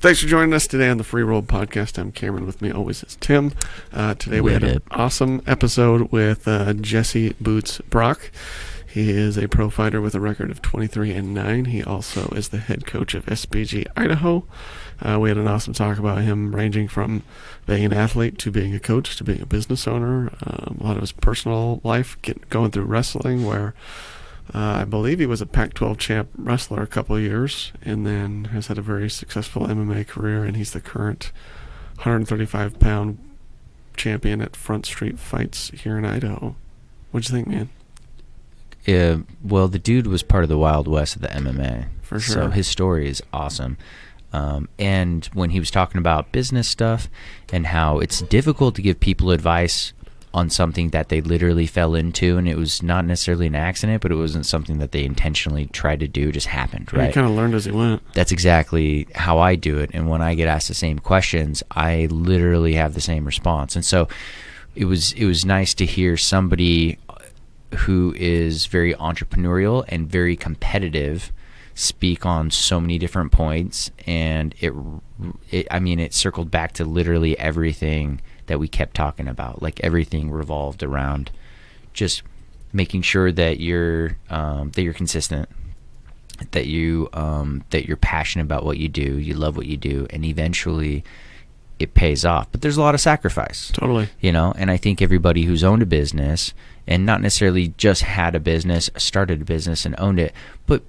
Thanks for joining us today on the Free Roll Podcast. I'm Cameron. With me always is Tim. Today we had an awesome episode with Jesse Boots Brock. He is a pro fighter with a record of 23-9. He also is the head coach of SBG Idaho. We had an awesome talk about him ranging from being an athlete to being a coach to being a business owner. A lot of his personal life, going through wrestling, where I believe he was a Pac-12 champ wrestler a couple of years, and then has had a very successful MMA career, and he's the current 135-pound champion at Front Street Fights here in Idaho. What'd you think, man? Well, the dude was part of the Wild West of the MMA. For sure. So his story is awesome. And when he was talking about business stuff and how it's difficult to give people advice on something that they literally fell into, and it was not necessarily an accident, but it wasn't something that they intentionally tried to do, it just happened, right? He kind of learned as he went. That's exactly how I do it. And when I get asked the same questions, I literally have the same response. And so it was nice to hear somebody who is very entrepreneurial and very competitive speak on so many different points, and it circled back to literally everything that we kept talking about. Like, everything revolved around just making sure that you're consistent, that you're passionate about what you do, you love what you do, and eventually it pays off. But there's a lot of sacrifice. Totally. And I think everybody who's owned a business, and not necessarily just had a business, started a business and owned it, but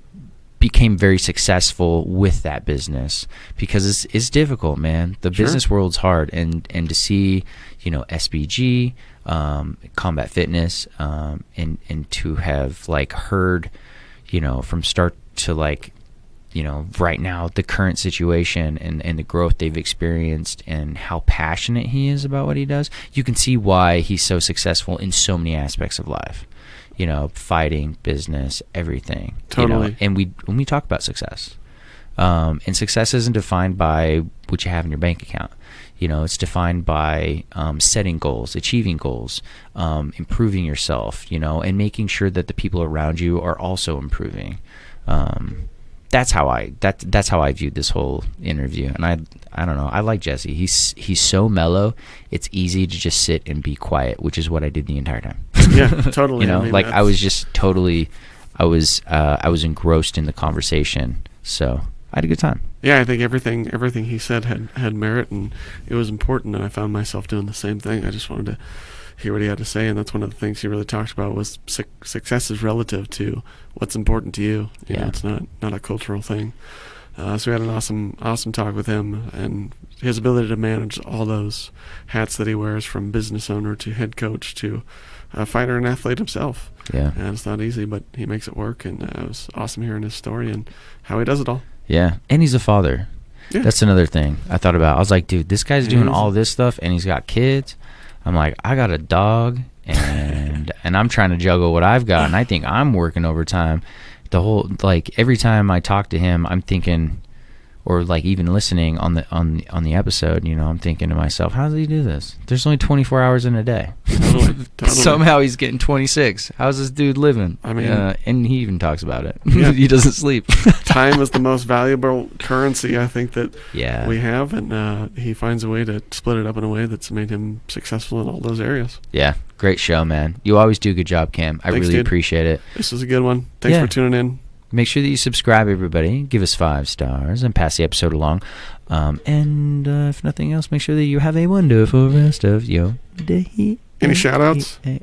became very successful with that business, because it's difficult, man. The Sure. business world's hard, and to see, SBG, Combat Fitness, and to have heard, from start to right now, the current situation and the growth they've experienced and how passionate he is about what he does, you can see why he's so successful in so many aspects of life. Fighting, business, everything. Totally. And when we talk about success, and success isn't defined by what you have in your bank account. It's defined by setting goals, achieving goals, improving yourself, and making sure that the people around you are also improving. That's how I viewed this whole interview. And I don't know, I like Jesse. He's so mellow. It's easy to just sit and be quiet, which is what I did the entire time. Yeah, totally. I was just totally, I was engrossed in the conversation. So I had a good time. Yeah, I think everything he said had merit, and it was important, and I found myself doing the same thing. I just wanted to hear what he had to say, and that's one of the things he really talked about was success is relative to what's important to you. It's not a cultural thing. So we had an awesome talk with him, and his ability to manage all those hats that he wears, from business owner to head coach to fighter and athlete himself. Yeah. And it's not easy, but he makes it work, and it was awesome hearing his story and how he does it all. Yeah, and he's a father. Yeah. That's another thing I thought about. I was like, dude, this guy's doing all this stuff, and he's got kids. I'm like, I got a dog, and I'm trying to juggle what I've got, and I think I'm working overtime. The whole, every time I talk to him, I'm thinking, or even listening on the episode, I'm thinking to myself, how does he do this? There's only 24 hours in a day. Totally. Somehow he's getting 26. How's this dude living? I mean, and he even talks about it. Yeah. He doesn't sleep. Time is the most valuable currency, I think, that Yeah. we have, and he finds a way to split it up in a way that's made him successful in all those areas. Yeah, great show, man. You always do a good job, Cam. I Thanks, really dude. appreciate it. This was a good one. Thanks for tuning in. Make sure that you subscribe, everybody. Give us 5 stars and pass the episode along. And if nothing else, make sure that you have a wonderful rest of your day. Any shout-outs? I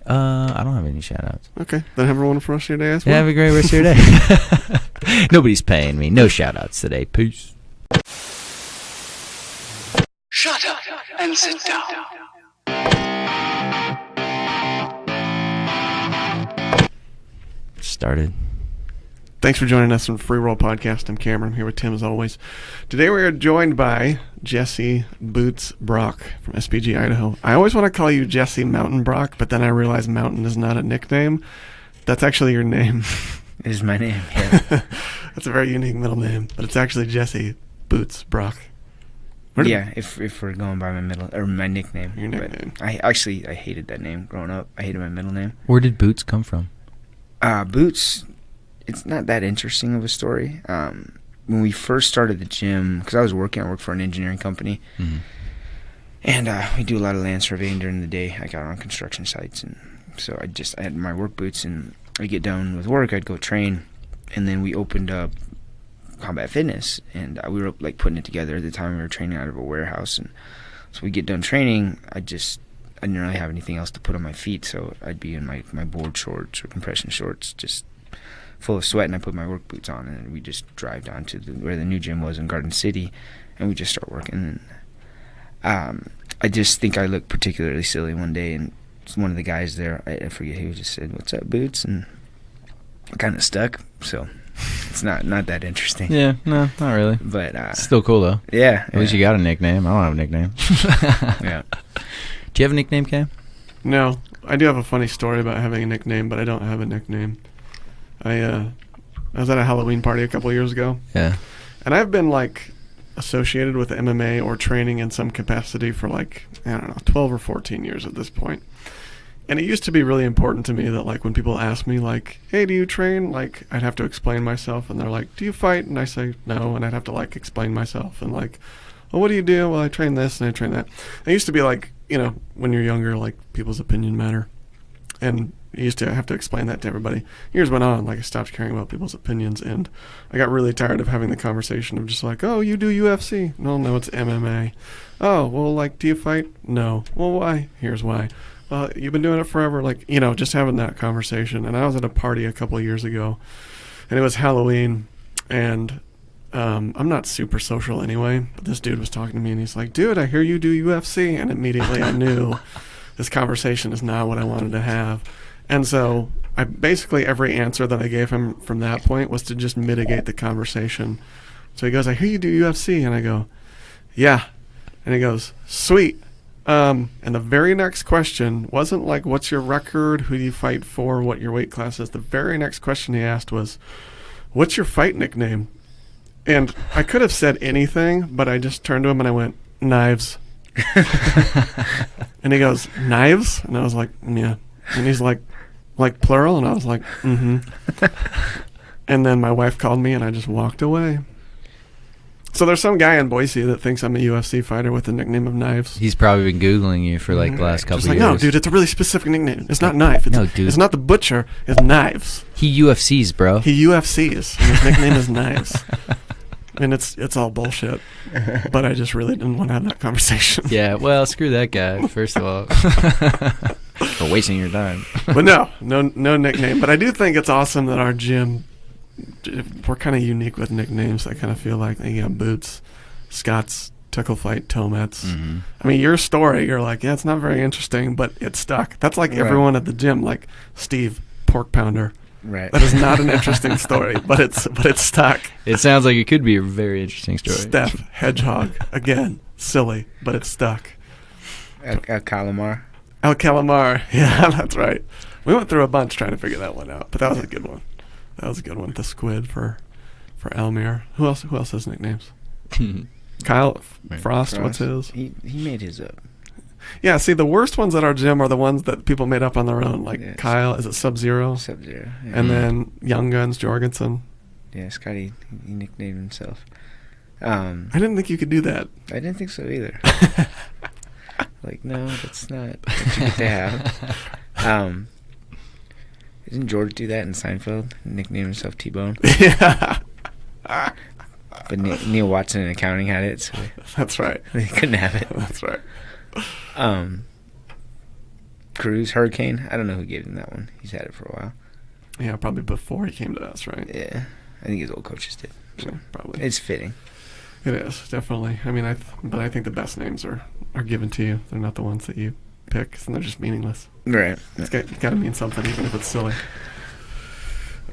don't have any shout-outs. Okay. Then have a wonderful rest of your day as well. Yeah, have a great rest of your day. Nobody's paying me. No shout-outs today. Peace. Shut up and sit down. Started. Thanks for joining us on Free Roll Podcast. I'm Cameron, here with Tim as always. Today we are joined by Jesse Boots Brock from SBG Idaho. I always want to call you Jesse Mountain Brock, but then I realize Mountain is not a nickname. That's actually your name. It is my name, yeah. That's a very unique middle name, but it's actually Jesse Boots Brock. If we're going by my nickname. Your nickname. But I hated that name growing up. I hated my middle name. Where did Boots come from? Boots, it's not that interesting of a story. when we first started the gym, because I work for an engineering company, and we do a lot of land surveying during the day. I got on construction sites, and so I had my work boots, and I'd get done with work, I'd go train, and then we opened up Combat Fitness, and we were like putting it together. At the time, we were training out of a warehouse, and so we get done training. I didn't really have anything else to put on my feet, so I'd be in my board shorts or compression shorts, just full of sweat, and I put my work boots on, and we just drive down to where the new gym was in Garden City, and we just start working. And I just think I looked particularly silly one day, and one of the guys there, I forget who, just said, "What's up, Boots?" And I kind of stuck, so it's not that interesting. Yeah, no, not really. But still cool though. Yeah. At least you got a nickname. I don't have a nickname. Yeah. Do you have a nickname, Cam? No, I do have a funny story about having a nickname, but I don't have a nickname. I was at a Halloween party a couple of years ago. Yeah. And I've been like associated with MMA or training in some capacity for like, I don't know, 12 or 14 years at this point. And it used to be really important to me that like when people ask me like, "Hey, do you train?" Like I'd have to explain myself, and they're like, "Do you fight?" And I say no, and I'd have to like explain myself and like, "Well, what do you do?" "Well, I train this and I train that." I used to be like, you know, when you're younger, like people's opinion matter. And I used to have to explain that to everybody. Years went on, like I stopped caring about people's opinions, and I got really tired of having the conversation of just like, "Oh, you do UFC?" No, it's MMA. "Oh, well, like, do you fight?" "No." "Well, why?" "Here's why." "Well, you've been doing it forever." Like, you know, just having that conversation. And I was at a party a couple of years ago, and it was Halloween, and I'm not super social anyway, but this dude was talking to me, and he's like, "Dude, I hear you do UFC." And immediately I knew this conversation is not what I wanted to have. And so I basically every answer that I gave him from that point was to just mitigate the conversation. So he goes, "I hear you do UFC." And I go, "Yeah." And he goes, "Sweet." And the very next question wasn't like, "What's your record? Who do you fight for? What your weight class is?" The very next question he asked was, "What's your fight nickname?" And I could have said anything, but I just turned to him and I went, "Knives." And he goes, "Knives?" And I was like, "Yeah." And he's like plural? And I was like, "Mm-hmm." And then my wife called me and I just walked away. So there's some guy in Boise that thinks I'm a UFC fighter with the nickname of Knives. He's probably been Googling you for like the last couple just of like, years. "No, dude, it's a really specific nickname. It's not Knife. It's, no, dude. It's not the Butcher. It's Knives." He UFCs, bro. He UFCs. And his nickname is Knives. And it's all bullshit. But I just really didn't want to have that conversation. Yeah, well, screw that guy, first of all. For wasting your time. But no nickname. But I do think it's awesome that our gym, we're kind of unique with nicknames. I kind of feel like you got Boots, Scott's, Tickle Fight, Tomets. Mm-hmm. I mean, your story, you're like, yeah, it's not very interesting, but it stuck. That's like everyone at the gym, like Steve, Pork Pounder. Right. That is not an interesting story, but it's stuck. It sounds like it could be a very interesting story. Steph, Hedgehog, again, silly, but it's stuck. El Calamar. El Calamar, yeah, that's right. We went through a bunch trying to figure that one out, but that was a good one. The Squid for Elmir. Who else has nicknames? Kyle Frost, what's his? He made his up. Yeah, see, the worst ones at our gym are the ones that people made up on their own. Like Kyle, is it Sub-Zero? Sub-Zero. Yeah. And then Young Guns Jorgensen. Yeah, Scotty, he nicknamed himself. I didn't think you could do that. I didn't think so either. Like, no, that's not what you get to have. Didn't George do that in Seinfeld? Nickname himself T-Bone? Yeah. But Neil Watson in accounting had it, so that's right. They couldn't have it. That's right. Cruz, Hurricane. I don't know who gave him that one. He's had it for a while. Yeah, probably before he came to us, right? Yeah. I think his old coaches did. So yeah, probably. It's fitting. It is, definitely. I mean, but I think the best names are given to you. They're not the ones that you pick, and they're just meaningless. Right. It's got to mean something, even if it's silly.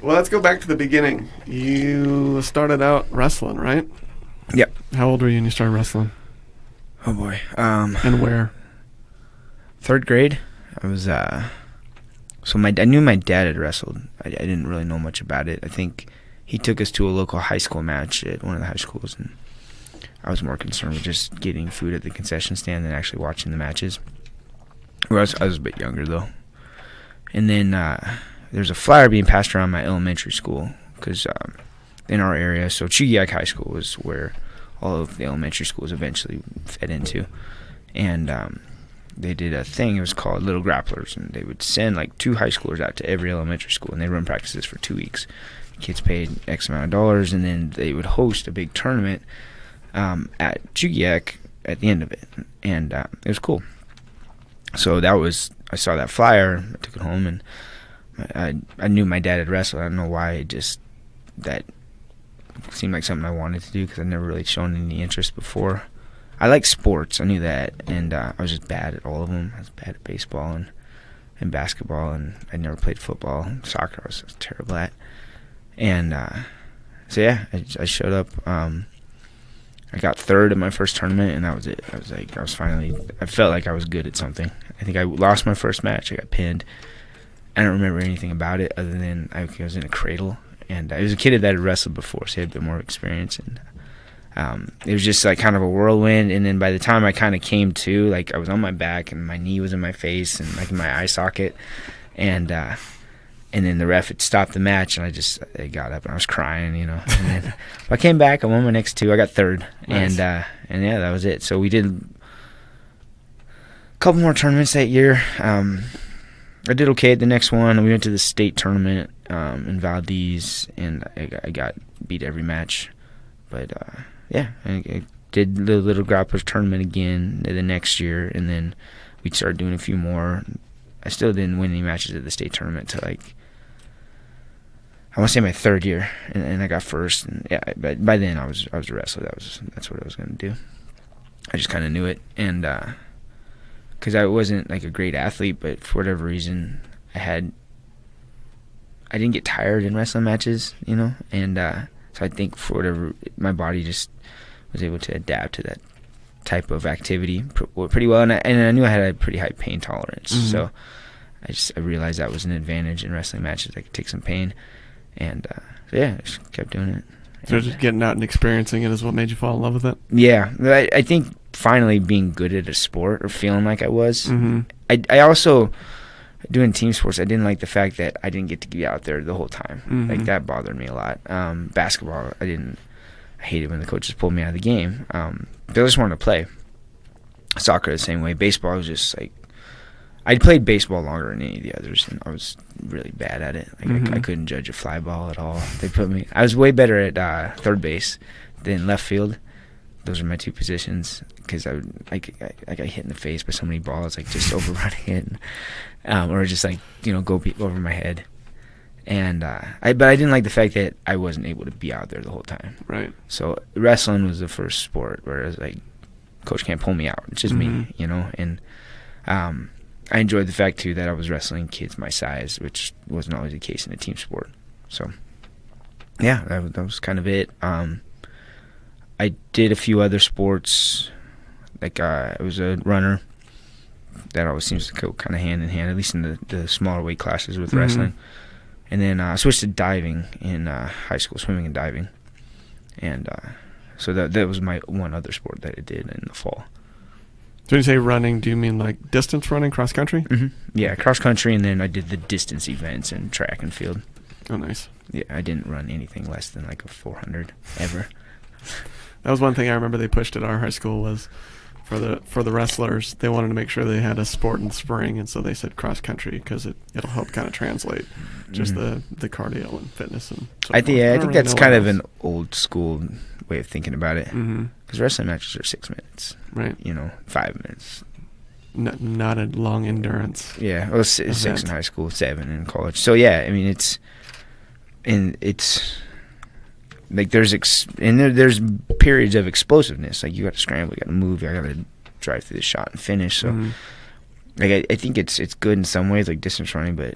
Well, let's go back to the beginning. You started out wrestling, right? Yep. How old were you when you started wrestling? Oh, boy. And where? 3rd grade. I was, I knew my dad had wrestled. I didn't really know much about it. I think he took us to a local high school match at one of the high schools, and I was more concerned with just getting food at the concession stand than actually watching the matches. I was a bit younger, though. And then there's a flyer being passed around my elementary school because in our area. So Chugiak High School was where all of the elementary schools eventually fed into. And they did a thing, it was called Little Grapplers, and they would send like 2 high schoolers out to every elementary school, and they run practices for 2 weeks. Kids paid X amount of dollars, and then they would host a big tournament at Chugiak at the end of it, and it was cool. So I saw that flyer, I took it home, and I knew my dad had wrestled. I don't know why, that seemed like something I wanted to do, because I'd never really shown any interest before. I like sports, I knew that, and I was just bad at all of them. I was bad at baseball and basketball, and I never played football. Soccer I was terrible at. And so yeah, I showed up. I got third in my first tournament, and that was it. I felt like I was good at something. I think I lost my first match. I got pinned. I don't remember anything about it other than I was in a cradle, and I was a kid that had wrestled before, so he had a bit more experience, and it was just like kind of a whirlwind. And then by the time I kind of came to, like, I was on my back and my knee was in my face and like in my eye socket, and then the ref had stopped the match, and I got up and I was crying, you know. And then I came back, I won my next 2, I got third. Nice. And yeah, that was it. So we did a couple more tournaments that year. I did okay at the next one. We went to the state tournament in Valdez, and I got beat every match. But yeah, I did the Little Grapplers tournament again the next year, and then we started doing a few more. I still didn't win any matches at the state tournament till like, I want to say my 3rd year, and I got first. And yeah, but by then I was a wrestler. That's what I was going to do. I just kind of knew it, and because I wasn't like a great athlete, but for whatever reason I didn't get tired in wrestling matches, you know, and so I think for whatever, my body just was able to adapt to that type of activity pretty well, and I knew I had a pretty high pain tolerance, so I realized that was an advantage in wrestling matches. I could take some pain, and so yeah, I just kept doing it. So just getting out and experiencing it is what made you fall in love with it? Yeah, I think finally being good at a sport, or feeling like I was. I also, doing team sports, I didn't like the fact that I didn't get to be out there the whole time. Like, that bothered me a lot. Basketball, I hated when the coaches pulled me out of the game. They just wanted to play. Soccer the same way. Baseball was just like, I'd played baseball longer than any of the others, and I was really bad at it. Like, I couldn't judge a fly ball at all. I was way better at third base than left field. Those are my 2 positions, because I got hit in the face by so many balls, like just overrunning it, or just like, you know, go over my head. And but I didn't like the fact that I wasn't able to be out there the whole time. Right. So wrestling was the first sport where I was like, coach can't pull me out. It's just me, you know. And I enjoyed the fact too that I was wrestling kids my size, which wasn't always the case in a team sport. So yeah, that was kind of it. I did a few other sports. Like, I was a runner. That always seems to go kind of hand in hand, at least in the smaller weight classes with wrestling. And then I switched to diving in high school, swimming and diving. And so that was my one other sport that I did in the fall. So when you say running, do you mean like distance running, cross country? Yeah, cross country, and then I did the distance events and track and field. Oh, nice. Yeah, I didn't run anything less than like a 400 ever. That was one thing I remember they pushed at our high school, was for the wrestlers, they wanted to make sure they had a sport in the spring, and so they said cross country because it'll help kind of translate just the cardio and fitness and so I think really that's kind of an old school way of thinking about it, because wrestling matches are 6 minutes, right? You know, 5 minutes. Not a long endurance. Yeah, well, 6 in high school, 7 in college. So yeah, I mean it's like there's periods of explosiveness. Like, you got to scramble, you got to move, you got to drive through the shot and finish. So, like, I think it's good in some ways, like distance running, but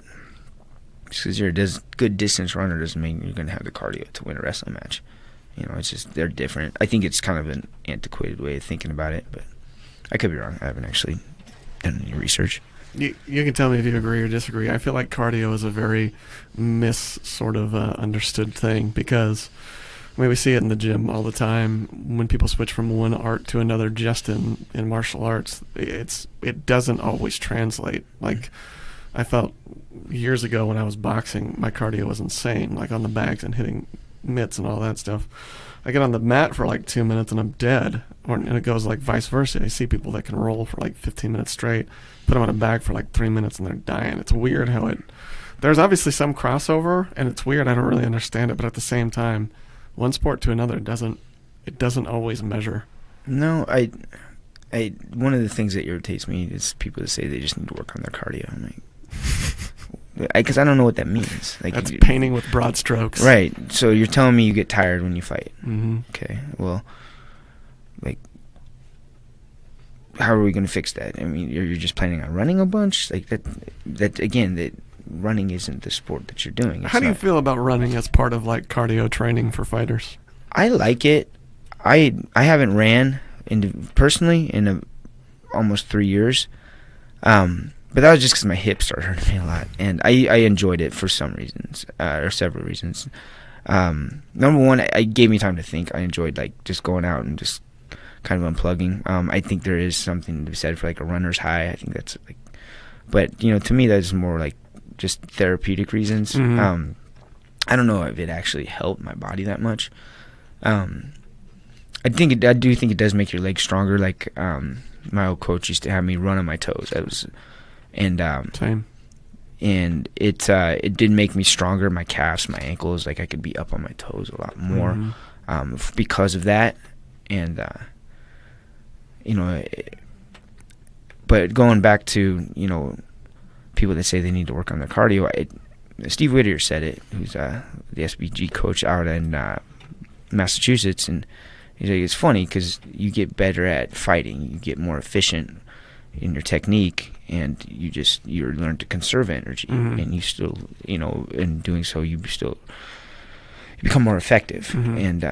just because you're a good distance runner doesn't mean you're going to have the cardio to win a wrestling match. You know, it's just, they're different. I think it's kind of an antiquated way of thinking about it, but I could be wrong. I haven't actually done any research. You can tell me if you agree or disagree. I feel like cardio is a very understood thing, because I mean, we see it in the gym all the time when people switch from one art to another. Just in martial arts, it doesn't always translate. Like, I felt years ago when I was boxing, my cardio was insane, like on the bags and hitting mitts and all that stuff. I get on the mat for like 2 minutes and I'm dead. And it goes like vice versa. I see people that can roll for like 15 minutes straight, put them on a bag for like 3 minutes and they're dying. It's weird how there's obviously some crossover, and it's weird. I don't really understand it, but at the same time, one sport to another doesn't always measure. No, I one of the things that irritates me is people that say they just need to work on their cardio. I'm like, because I don't know what that means. Like, that's painting with broad strokes. Right. So you're telling me you get tired when you fight. Mm-hmm. Okay. Well, like, how are we going to fix that? I mean, you're just planning on running a bunch? Like, that again, that running isn't the sport that you're doing. How do you feel about running as part of, like, cardio training for fighters? I like it. I haven't ran personally in almost 3 years. But that was just because my hips started hurting me a lot. And I enjoyed it for some reasons, or several reasons. Number one, it gave me time to think. I enjoyed, like, just going out and just kind of unplugging. I think there is something to be said for, like, a runner's high. I think that's, like, but, to me, that's more, like, just therapeutic reasons. Mm-hmm. I don't know if it actually helped my body that much. I do think it does make your legs stronger. Like, my old coach used to have me run on my toes. Same. And it did make me stronger. My calves, my ankles, like, I could be up on my toes a lot more, because of that. And but going back to people that say they need to work on their cardio, Steve Whittier said it, who's the SBG coach out in Massachusetts, and he's like, it's funny because you get better at fighting, you get more efficient in your technique, and you learn to conserve energy, and you still, in doing so, you become more effective. And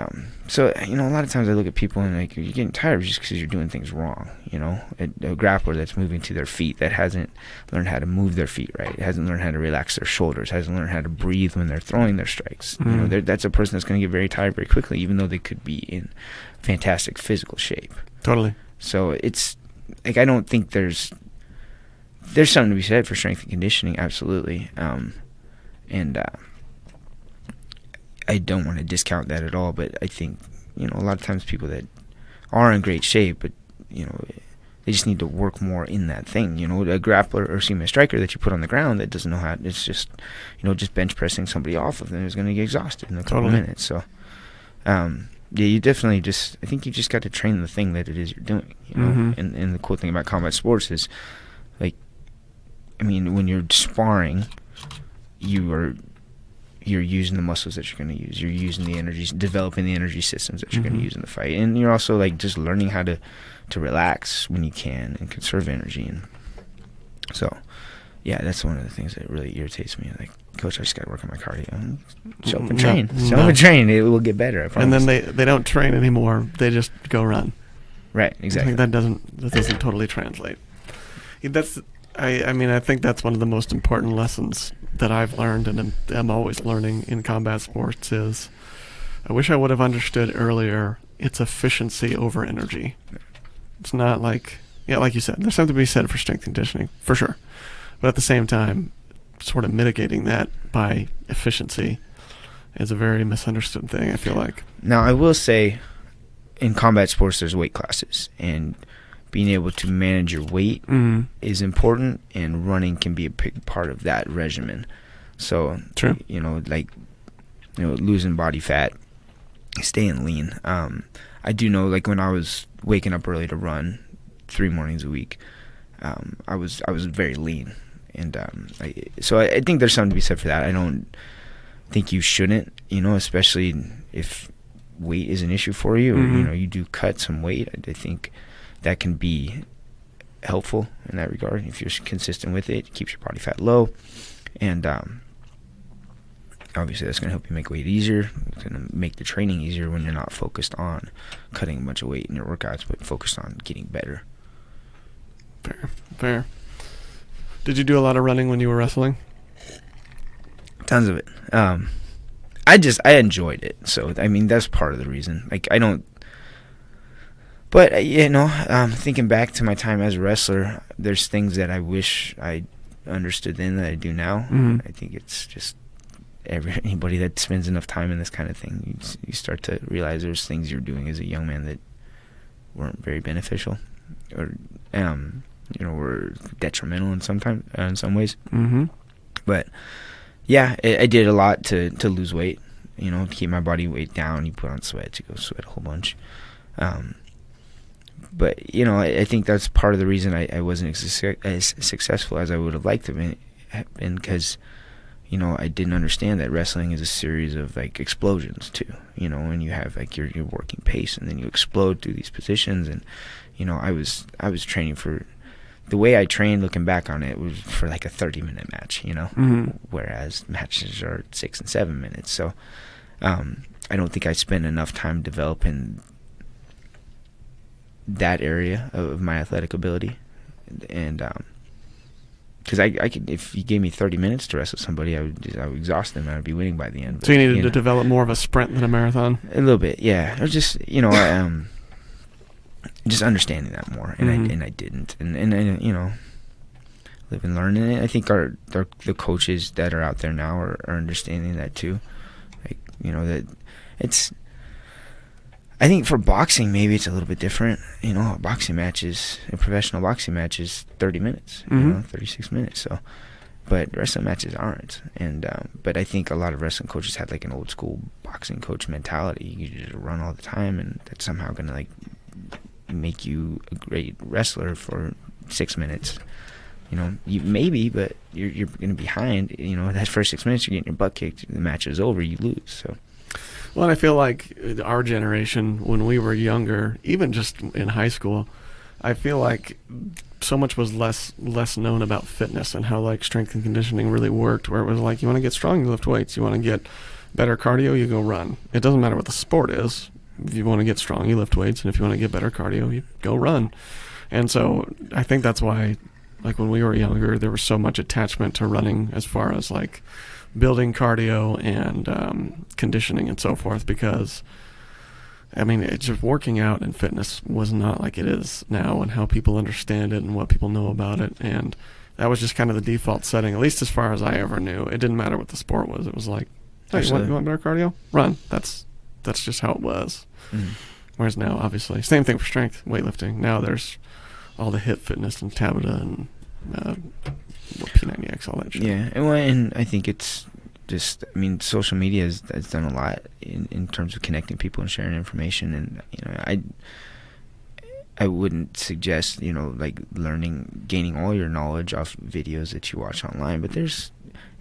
so a lot of times I look at people and, like, you're getting tired just because you're doing things wrong. A grappler that's moving to their feet, that hasn't learned how to move their feet right, hasn't learned how to relax their shoulders, hasn't learned how to breathe when they're throwing their strikes. That's a person that's going to get very tired very quickly, even though they could be in fantastic physical shape. Totally. So it's like, I don't think there's something to be said for strength and conditioning, absolutely. I don't want to discount that at all, but I think, a lot of times people that are in great shape, but, they just need to work more in that thing. A grappler or a striker that you put on the ground that doesn't know how, it's just, just bench pressing somebody off of them is going to get exhausted in a couple of minutes. So, yeah, you definitely I think you just got to train the thing that it is you're doing, And the cool thing about combat sports is, like, I mean, when you're sparring, you're using the muscles that you're going to use. You're using the energies, developing the energy systems that you're going to use in the fight. And you're also, like, just learning how to relax when you can and conserve energy. And so, yeah, that's one of the things that really irritates me. Like, Coach, I just got to work on my cardio. Show up and train. Show up and train. It will get better, I promise. And then they don't train anymore. They just go run. Right, exactly. I think that doesn't totally translate. I think that's one of the most important lessons that I've learned, and I'm always learning in combat sports, is I wish I would have understood earlier, it's efficiency over energy. It's not like you said, there's something to be said for strength conditioning, for sure. But at the same time, sort of mitigating that by efficiency is a very misunderstood thing, I feel like. Now, I will say, in combat sports, there's weight classes, and being able to manage your weight is important, and running can be a big part of that regimen. So, true. Losing body fat, staying lean. I do know, like, when I was waking up early to run 3 mornings a week, I was very lean, and so I think there's something to be said for that. I don't think you shouldn't, especially if weight is an issue for you, or you do cut some weight. I think that can be helpful in that regard. If you're consistent with it, it keeps your body fat low, and obviously that's going to help you make weight easier. It's going to make the training easier when you're not focused on cutting a bunch of weight in your workouts, but focused on getting better. Fair. Did you do a lot of running when you were wrestling? Tons of it. I enjoyed it, so I mean that's part of the reason. Like, I don't. But, thinking back to my time as a wrestler, there's things that I wish I understood then that I do now. I think it's just anybody that spends enough time in this kind of thing, you start to realize there's things you're doing as a young man that weren't very beneficial, or were detrimental in some ways. Mm-hmm. But yeah, I did a lot to lose weight, to keep my body weight down. You put on sweats, you go sweat a whole bunch. But I think that's part of the reason I wasn't as successful as I would have liked to be, because I didn't understand that wrestling is a series of like explosions too. And you have like your working pace, and then you explode through these positions. And I was training for, the way I trained, looking back on it, was for like a 30-minute match. Mm-hmm. Whereas matches are 6 and 7 minutes. So I don't think I spent enough time developing that area of my athletic ability, and because I could, if you gave me 30 minutes to wrestle somebody, I would exhaust them and I'd be winning by the end. But, so you needed to develop more of a sprint than a marathon? A little bit, yeah. Or just just understanding that more, and mm-hmm. I didn't, and live and learn. And I think the coaches that are out there now are understanding that too, like that it's. I think for boxing, maybe it's a little bit different. A professional boxing match is 30 minutes, mm-hmm. 36 minutes. So, but wrestling matches aren't. And but I think a lot of wrestling coaches had like an old school boxing coach mentality. You just run all the time, and that's somehow gonna like make you a great wrestler for 6 minutes. You maybe, but you're gonna be behind. That first 6 minutes, you're getting your butt kicked. The match is over, you lose. So. Well, and I feel like our generation, when we were younger, even just in high school, I feel like so much was less known about fitness and how like strength and conditioning really worked, where it was like, you want to get strong, you lift weights. You want to get better cardio, you go run. It doesn't matter what the sport is. If you want to get strong, you lift weights, and if you want to get better cardio, you go run. And so I think that's why, like when we were younger, there was so much attachment to running as far as like building cardio and conditioning and so forth, because it's just working out and fitness was not like it is now, and how people understand it and what people know about it, and that was just kind of the default setting, at least as far as I ever knew. It didn't matter what the sport was. It was like, hey, you want better cardio? Run. That's just how it was. Whereas now, obviously, same thing for strength, weightlifting. Now there's all the HIIT fitness and Tabata and P90X, all that shit. Yeah, and I think it's just, social media has done a lot in terms of connecting people and sharing information, and I wouldn't suggest like gaining all your knowledge off videos that you watch online, but if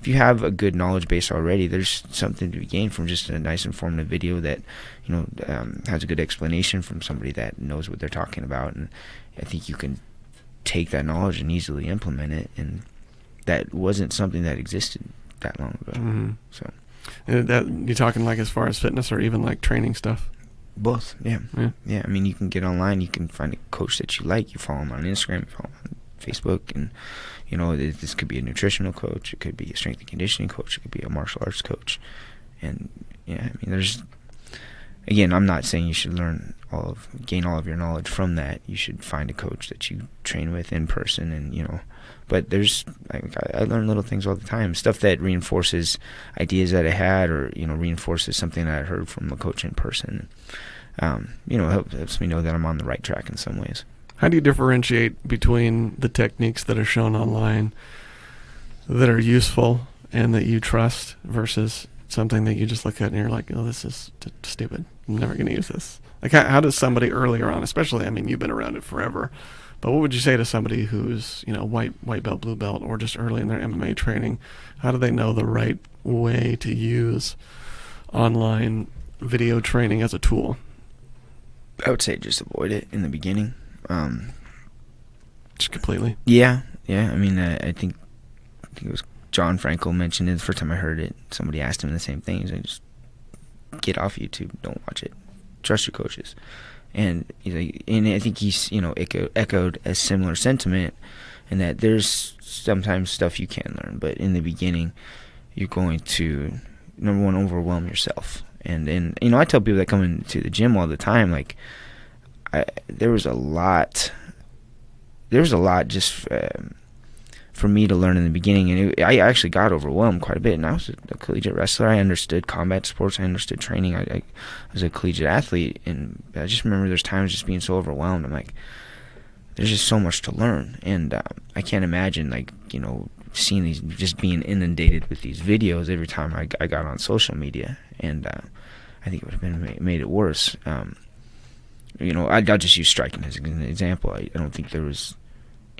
you have a good knowledge base already, there's something to be gained from just a nice informative video that has a good explanation from somebody that knows what they're talking about, and I think you can take that knowledge and easily implement it, and that wasn't something that existed that long ago. Mm-hmm. So, that you're talking like as far as fitness or even like training stuff? Both, yeah. You can get online, you can find a coach that you like, you follow him on Instagram, you follow him on Facebook, and this could be a nutritional coach, it could be a strength and conditioning coach, it could be a martial arts coach, and there's, again, I'm not saying you should gain all of your knowledge from that. You should find a coach that you train with in person, and but there's, I learn little things all the time, stuff that reinforces ideas that I had, or reinforces something that I heard from a coach in person. Helps me know that I'm on the right track in some ways. How do you differentiate between the techniques that are shown online that are useful and that you trust versus something that you just look at and you're like, oh, this is stupid, I'm never going to use this? Like, how does somebody earlier on, especially, you've been around it forever, but what would you say to somebody who's, white belt, blue belt, or just early in their MMA training? How do they know the right way to use online video training as a tool? I would say just avoid it in the beginning. Just completely? Yeah. I think it was John Frankel mentioned it the first time I heard it. Somebody asked him the same thing. He's like, just get off YouTube. Don't watch it. Trust your coaches. And he's like, and I think he's echoed a similar sentiment, in that there's sometimes stuff you can learn, but in the beginning, you're going to, number one, overwhelm yourself. And I tell people that come into the gym all the time, like, there was a lot just for me to learn in the beginning, and I actually got overwhelmed quite a bit. And I was a collegiate wrestler. I understood combat sports. I understood training. I was a collegiate athlete, and I just remember there's times just being so overwhelmed. I'm like, there's just so much to learn, and I can't imagine, like, you know, seeing these, just being inundated with these videos every time I got on social media, and I think it would have been made it worse. You know, I'll just use striking as an example. I don't think there was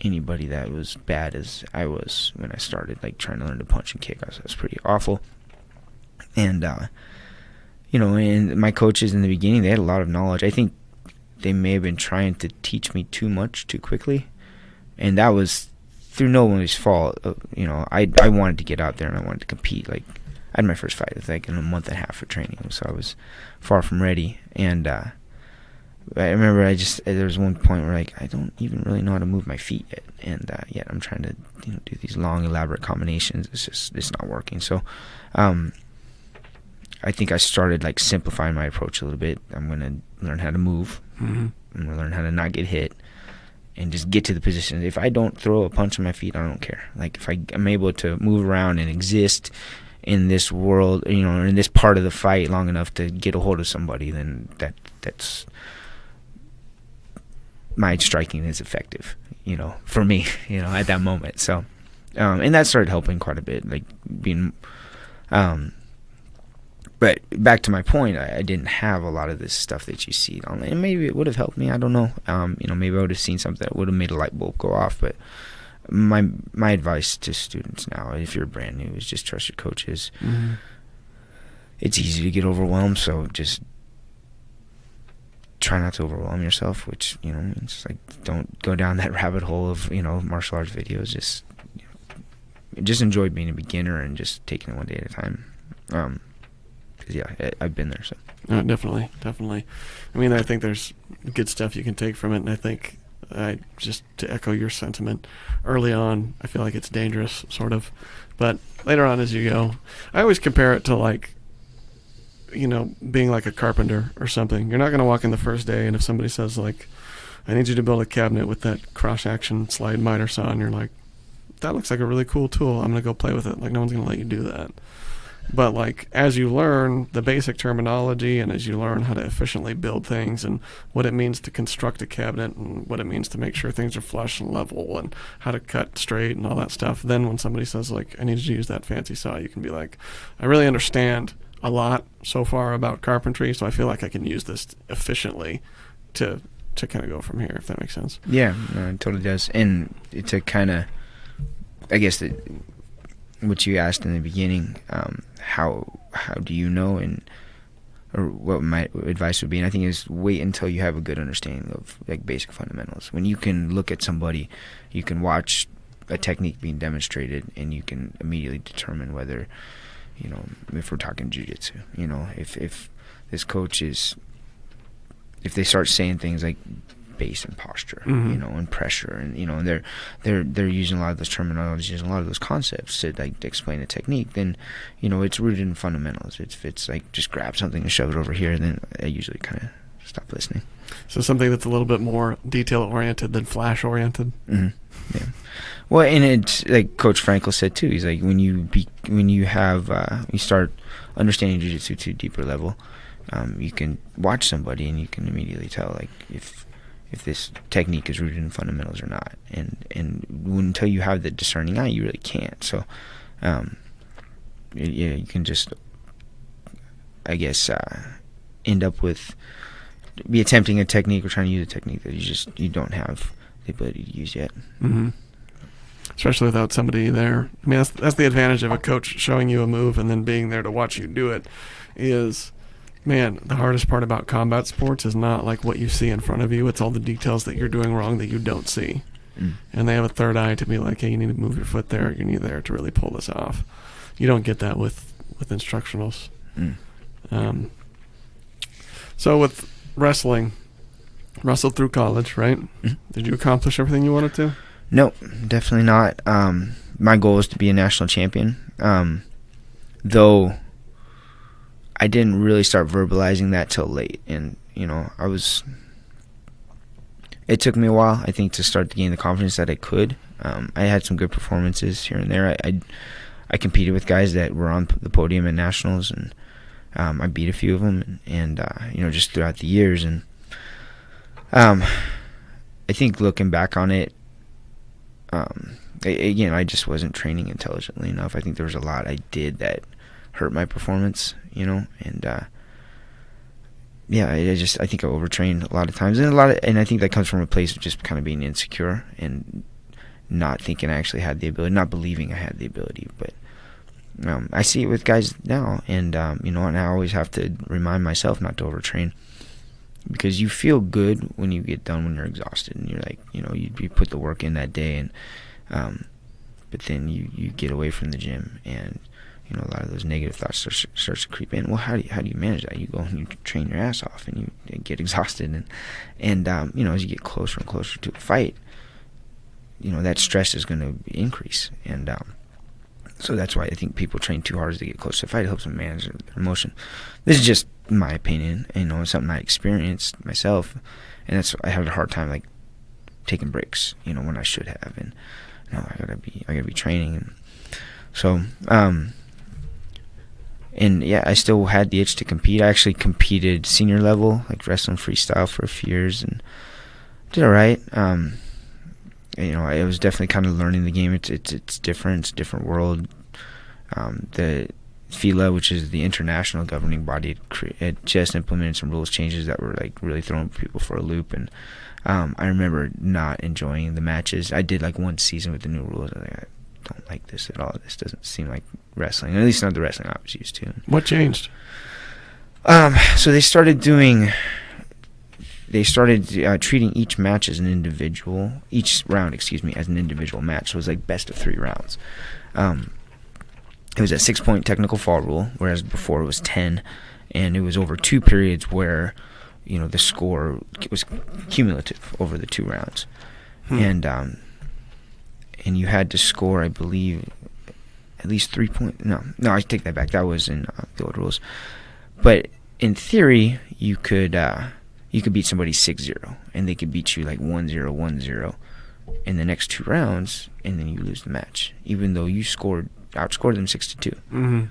anybody that was bad as I was when I started, like, trying to learn to punch and kick. I was pretty awful. And, you know, and my coaches in the beginning, they had a lot of knowledge. I think they may have been trying to teach me too much too quickly. And that was through no one's fault. You know, I wanted to get out there and I wanted to compete. Like, I had my first fight, like, in a month and a half of training. So I was far from ready. And, I remember there was one point where, like, I don't even really know how to move my feet yet, and yet I'm trying to, you know, do these long, elaborate combinations. It's not working. So, I think I started, like, simplifying my approach a little bit. I'm gonna learn how to move. Mm-hmm. I'm gonna learn how to not get hit, and just get to the position. If I don't throw a punch on my feet, I don't care. Like, if I'm able to move around and exist in this world, you know, in this part of the fight long enough to get a hold of somebody, then that's my striking is effective, you know, for me, you know, at that moment. So, and that started helping quite a bit, like, being, but back to my point, I didn't have a lot of this stuff that you see online, and maybe it would have helped me, I don't know. You know, maybe I would have seen something that would have made a light bulb go off. But my advice to students now, if you're brand new, is just trust your coaches. Mm-hmm. It's easy to get overwhelmed, so just try not to overwhelm yourself, which, you know, means, like, don't go down that rabbit hole of, you know, martial arts videos. Just, you know, just enjoy being a beginner and just taking it one day at a time. 'Cause, yeah, I've been there. So definitely. I mean, I think there's good stuff you can take from it, and I think, just to echo your sentiment, early on, I feel like it's dangerous, sort of, but later on as you go, I always compare it to, like, you know, being like a carpenter or something. You're not going to walk in the first day, and if somebody says, like, I need you to build a cabinet with that cross-action slide miter saw, and you're like, that looks like a really cool tool, I'm going to go play with it. Like, no one's going to let you do that. But, like, as you learn the basic terminology, and as you learn how to efficiently build things, and what it means to construct a cabinet, and what it means to make sure things are flush and level, and how to cut straight and all that stuff, then when somebody says, like, I need you to use that fancy saw, you can be like, I really understand a lot so far about carpentry, so I feel like I can use this efficiently to kind of go from here, if that makes sense. Yeah, no, it totally does. And to kind of, I guess, what you asked in the beginning, how do you know, or what my advice would be, and I think is wait until you have a good understanding of, like, basic fundamentals. When you can look at somebody, you can watch a technique being demonstrated, and you can immediately determine whether, you know, if we're talking jiu-jitsu, you know, if this coach is, if they start saying things like base and posture, mm-hmm. you know, and pressure, and, you know, and they're using a lot of those terminologies and a lot of those concepts to, like, to explain the technique, then, you know, it's rooted in fundamentals. If it's like, just grab something and shove it over here, then I usually kind of stop listening. So something that's a little bit more detail-oriented than flash-oriented. Mm-hmm. Yeah. Well, and it's like Coach Frankel said too. He's like, when you start understanding jiu-jitsu to a deeper level, you can watch somebody and you can immediately tell, like, if this technique is rooted in fundamentals or not. And until you have the discerning eye, you really can't. So, yeah, you can just, I guess, end up with attempting a technique or trying to use a technique that you don't have the ability to use yet. Mm-hmm. Especially without somebody there. I mean, that's the advantage of a coach showing you a move and then being there to watch you do it. Is, man, the hardest part about combat sports is not, like, what you see in front of you. It's all the details that you're doing wrong that you don't see. And they have a third eye to be like, hey, you need to move your foot there. You need there to really pull this off. You don't get that with instructionals. So with wrestling, wrestled through college, right? Mm-hmm. Did you accomplish everything you wanted to? No, definitely not. My goal is to be a national champion, though I didn't really start verbalizing that till late. And, you know, it took me a while, I think, to start to gain the confidence that I could. I had some good performances here and there. I competed with guys that were on the podium at nationals, and I beat a few of them, and just throughout the years. And I think looking back on it, again, I just wasn't training intelligently enough. I think there was a lot I did that hurt my performance, and I think I overtrained a lot of times, and I think that comes from a place of just kind of being insecure and not thinking I actually had the ability, not believing I had the ability. But I see it with guys now, and and I always have to remind myself not to overtrain, because you feel good when you get done when you're exhausted and you're like, you put the work in that day, and but then you get away from the gym, and a lot of those negative thoughts starts to creep in. Well, how do you manage that? You go and you train your ass off, and you get exhausted, and as you get closer and closer to a fight, that stress is going to increase, and so that's why I think people train too hard as they get close to a fight. It helps them manage their emotion. This is just my opinion, it's something I experienced myself, and that's I had a hard time like taking breaks, when I should have, and I gotta be training, and so I still had the itch to compete. I actually competed senior level, like wrestling freestyle, for a few years, and did all right. I was definitely kind of learning the game. It's different. It's a different world. The FILA, which is the international governing body, it just implemented some rules changes that were like really throwing people for a loop. And I remember not enjoying the matches. I did like one season with the new rules. I don't like this at all. This doesn't seem like wrestling, at least not the wrestling I was used to. What changed? So they started treating each match as an individual, each round, as an individual match. So it was like best of 3 rounds. It was a 6-point technical fall rule, whereas before it was 10, and it was over 2 periods where, the score was cumulative over the 2 rounds. And you had to score, I believe, at least 3 points. No, I take that back. That was in the old rules. But in theory, you could beat somebody 6-0, and they could beat you like 1-0, 1-0 in the next 2 rounds, and then you lose the match, even though you outscored them 6-2. Mm-hmm.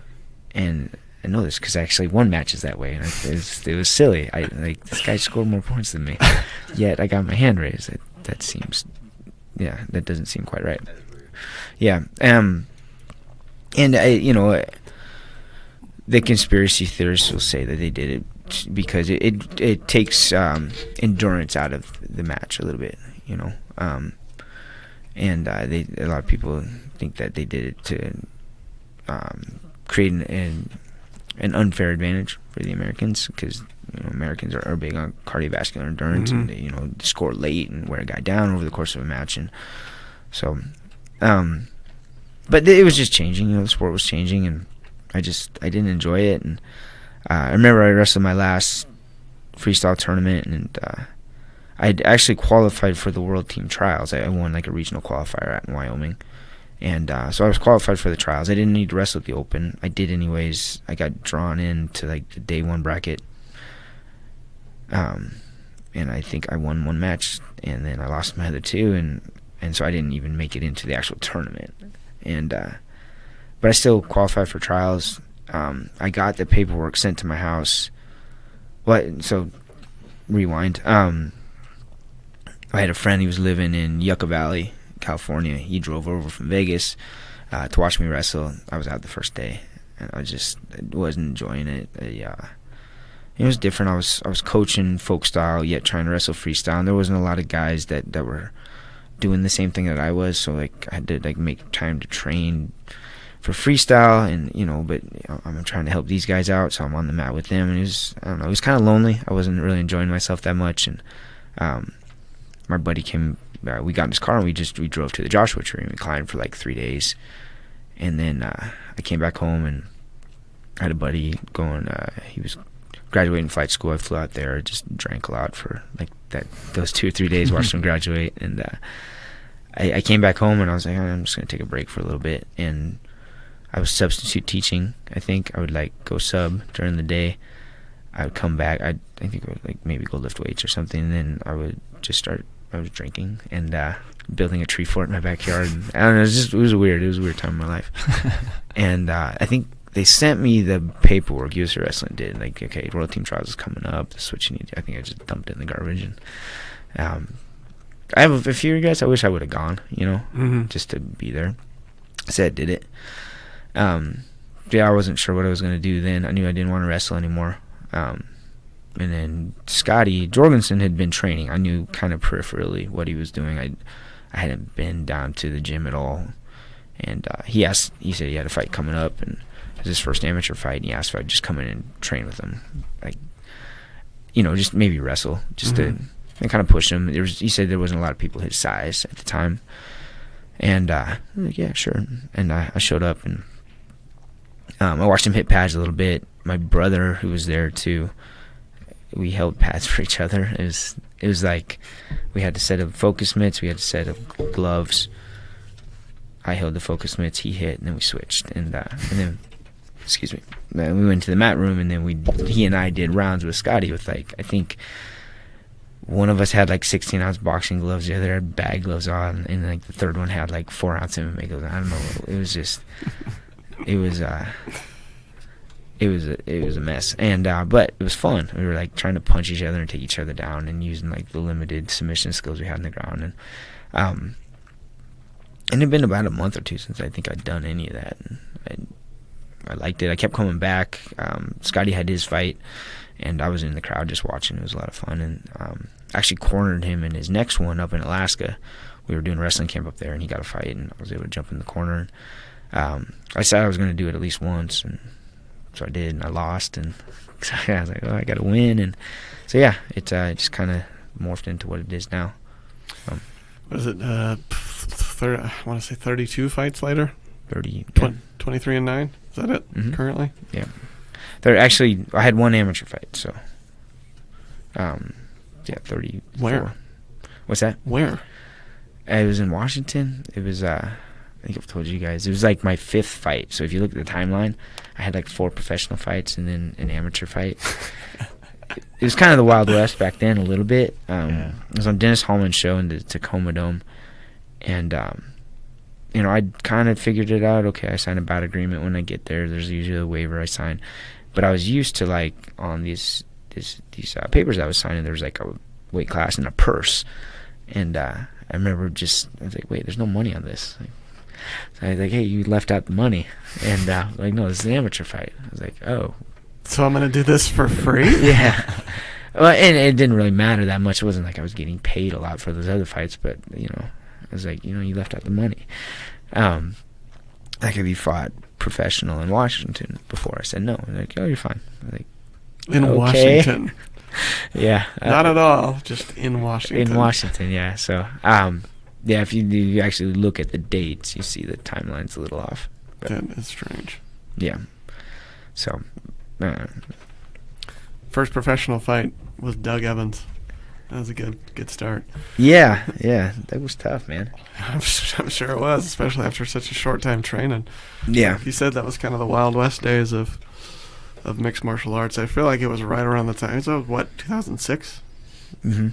And I know this because I actually won matches that way, and it was silly. This guy scored more points than me, yet I got my hand raised. That seems, that doesn't seem quite right. Yeah, and the conspiracy theorists will say that they did it because it takes endurance out of the match a little bit, and a lot of people think that they did it to create an unfair advantage for the Americans, because Americans are big on cardiovascular endurance, and they score late and wear a guy down over the course of a match, and so but it was just changing. The sport was changing, and I didn't enjoy it. And I remember I wrestled my last freestyle tournament, and I'd actually qualified for the world team trials. I won like a regional qualifier out in Wyoming, and so I was qualified for the trials. I didn't need to wrestle at the open. I did anyways. I got drawn into like the day 1 bracket, and I think I won 1 match, and then I lost my other 2, and so I didn't even make it into the actual tournament. And but I still qualified for trials. I got the paperwork sent to my house. So rewind. I had a friend. He was living in Yucca Valley, California. He drove over from Vegas to watch me wrestle. I was out the first day, and I wasn't enjoying it. It was different. I was coaching folk style, yet trying to wrestle freestyle. And there wasn't a lot of guys that were doing the same thing that I was. So like I had to like make time to train for freestyle, and but I'm trying to help these guys out, so I'm on the mat with them, and it was kind of lonely. I wasn't really enjoying myself that much, and my buddy came. We got in his car and we drove to the Joshua Tree, and we climbed for like 3 days, and then I came back home, and I had a buddy going. He was graduating flight school. I flew out there, just drank a lot for like those 2 or 3 days, watched him graduate, and I came back home, and I was like, I'm just gonna take a break for a little bit, and I was substitute teaching. I think I would like go sub during the day, I would come back. I think I would like maybe go lift weights or something, and then I would just start. I was drinking and building a tree fort in my backyard. And, I don't know. It was a weird time in my life. And I think they sent me the paperwork. USA Wrestling did, like, okay, World Team Trials is coming up. This is what you need. I think I just dumped it in the garbage. And I have a few regrets. I wish I would have gone, just to be there. So I did it. I wasn't sure what I was going to do then. I knew I didn't want to wrestle anymore. And then Scotty Jorgensen had been training. I knew kind of peripherally what he was doing. I hadn't been down to the gym at all. And he said he had a fight coming up, and it was his first amateur fight, and he asked if I'd just come in and train with him. Like, just maybe wrestle, just to kind of push him. He said there wasn't a lot of people his size at the time. And I was like, yeah, sure. And I showed up, and I watched him hit pads a little bit. My brother, who was there too, we held pads for each other. It was like we had a set of focus mitts, we had a set of gloves. I held the focus mitts, he hit, and then we switched. And then, excuse me, then we went to the mat room, and then he and I did rounds with Scotty with, like, I think one of us had like 16-ounce boxing gloves, the other had bag gloves on, and like the third one had like 4-ounce MMA gloves. I don't know. It was just, it was a mess. And but it was fun. We were like trying to punch each other and take each other down, and using like the limited submission skills we had on the ground. And it had been about a month or two since I think I'd done any of that. And I liked it. I kept coming back. Scotty had his fight, and I was in the crowd just watching. It was a lot of fun. And actually cornered him in his next one up in Alaska. We were doing wrestling camp up there, and he got a fight, and I was able to jump in the corner. I said I was going to do it at least once, and so I did, and I lost. And so I was like, I got to win. And so yeah, it just kind of morphed into what it is now. What is it? I want to say 32 fights later. 30. 23 and 9. Is that it currently? Yeah. Actually, I had one amateur fight, so. 30. Where? What's that? Where? It was in Washington. It was, I think I've told you guys, it was like my 5th fight. So if you look at the timeline, I had like 4 professional fights and then an amateur fight. It was kind of the Wild West back then a little bit. It was on Dennis Hallman's show in the Tacoma Dome. And, I'd kind of figured it out. Okay, I sign a bout agreement when I get there. There's usually a waiver I sign. But I was used to, like, on these papers I was signing, there was like a weight class and a purse. And I remember I was like, wait, there's no money on this. So I was like, hey, you left out the money. And like, no, this is an amateur fight. I was like, oh. So I'm going to do this for free? Yeah. Well, and it didn't really matter that much. It wasn't like I was getting paid a lot for those other fights, but, I was like, you left out the money. Like, have you fought professional in Washington before? I said, no. They're like, oh, you're fine. I was like, in Washington? Yeah. Not at all. Just in Washington. In Washington, yeah. So, if you actually look at the dates, you see the timeline's a little off. But, that is strange. Yeah. So, first professional fight was Doug Evans. That was a good start. Yeah, that was tough, man. I'm sure it was, especially after such a short time training. Yeah. Like you said, that was kind of the Wild West days of mixed martial arts. I feel like it was right around the time. So what, 2006? Mm-hmm.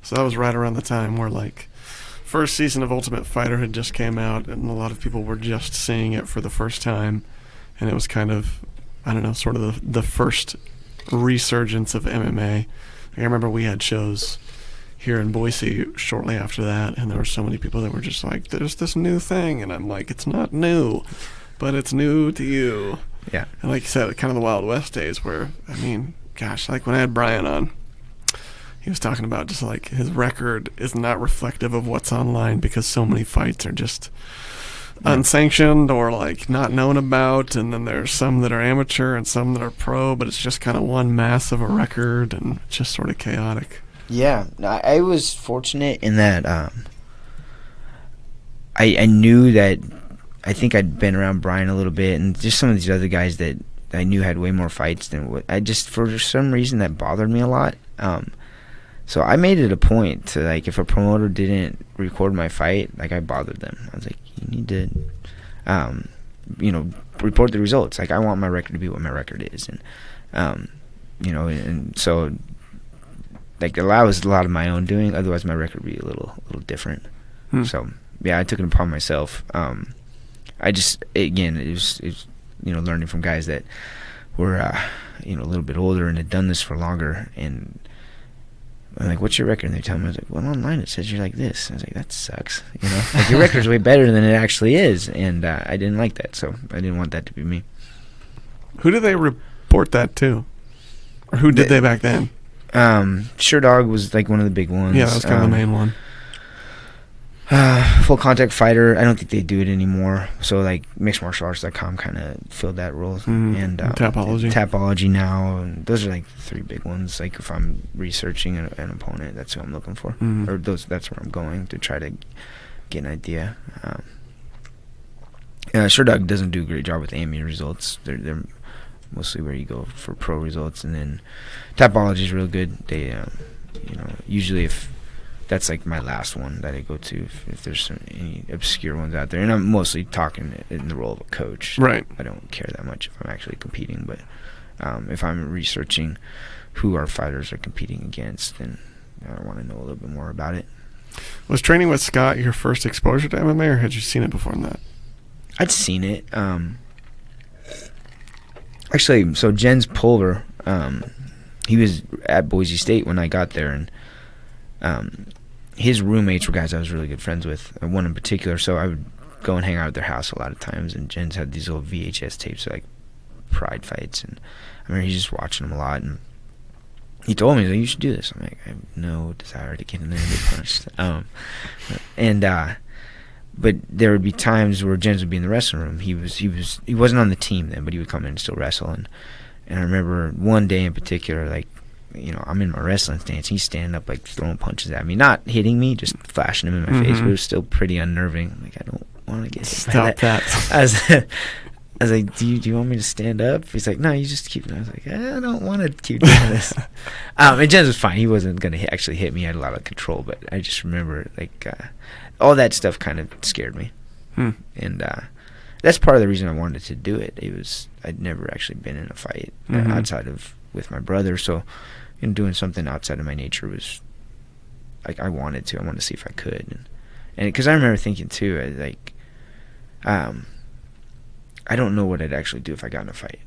So that was right around the time where, like, first season of Ultimate Fighter had just came out, and a lot of people were just seeing it for the first time, and it was kind of, I don't know, sort of the first resurgence of MMA. I remember we had shows here in Boise shortly after that, and there were so many people that were just like, there's this new thing, and I'm like, it's not new, but it's new to you. Yeah. And like you said, kind of the Wild West days where, I mean, gosh, like when I had Brian on, he was talking about just like his record is not reflective of what's online because so many fights are just unsanctioned or like not known about, and then there's some that are amateur and some that are pro, but it's just kind of one mass of a record, and it's just sort of chaotic. Yeah, I was fortunate in that I knew that I think I'd been around Brian a little bit, and just some of these other guys that I knew had way more fights than what I just, for some reason, that bothered me a lot. So I made it a point to, like, if a promoter didn't record my fight, like, I bothered them. I was like, you need to, report the results. Like, I want my record to be what my record is. And and so like that was a lot of my own doing. Otherwise, my record would be a little different. So yeah, I took it upon myself. I just again it was learning from guys that were a little bit older and had done this for longer, and I'm like, what's your record? And they tell me, I was like, well, online it says you're like this. I was like, that sucks. Like your record's way better than it actually is, and I didn't like that, so I didn't want that to be me. Who did they report that to, or who did they back then? Sure Dog was like one of the big ones. Yeah, that was kind of the main one. Full Contact Fighter, I don't think they do it anymore. So like mixedmartialarts.com kind of filled that role. And Tapology now, and those are like the three big ones. Like if I'm researching an opponent, that's who I'm looking for, or that's where I'm going to try to get an idea. Sure Dog doesn't do a great job with AME results. They're mostly where you go for pro results, and then Tapology is real good. They usually if that's like my last one that I go to if there's any obscure ones out there, and I'm mostly talking in the role of a coach. Right. I don't care that much if I'm actually competing, but if I'm researching who our fighters are competing against, then I want to know a little bit more about it. Was training with Scott your first exposure to MMA, or had you seen it before that? I'd seen it. Actually, so Jens Pulver, he was at Boise State when I got there, and his roommates were guys I was really good friends with, one in particular, so I would go and hang out at their house a lot of times, and Jens had these little VHS tapes of, like, pride fights, and I remember he's just watching them a lot, and he told me, you should do this. I'm like, I have no desire to get in there and get punched. But there would be times where Jens would be in the wrestling room. He wasn't on the team then, but he would come in and still wrestle, and I remember one day in particular, like, I'm in my wrestling stance. He's standing up, like, throwing punches at me. Not hitting me, just flashing them in my face. But it was still pretty unnerving. Like, I don't want to get hit by that. I was like, do you want me to stand up? He's like, no, you just keep. I was like, I don't want to keep doing this. And Jens was fine. He wasn't going to actually hit me. He had a lot of control. But I just remember, like, all that stuff kind of scared me. And that's part of the reason I wanted to do it. I'd never actually been in a fight outside of with my brother, so doing something outside of my nature was like I wanted to see if I could, and because I remember thinking too, I don't know what I'd actually do if I got in a fight.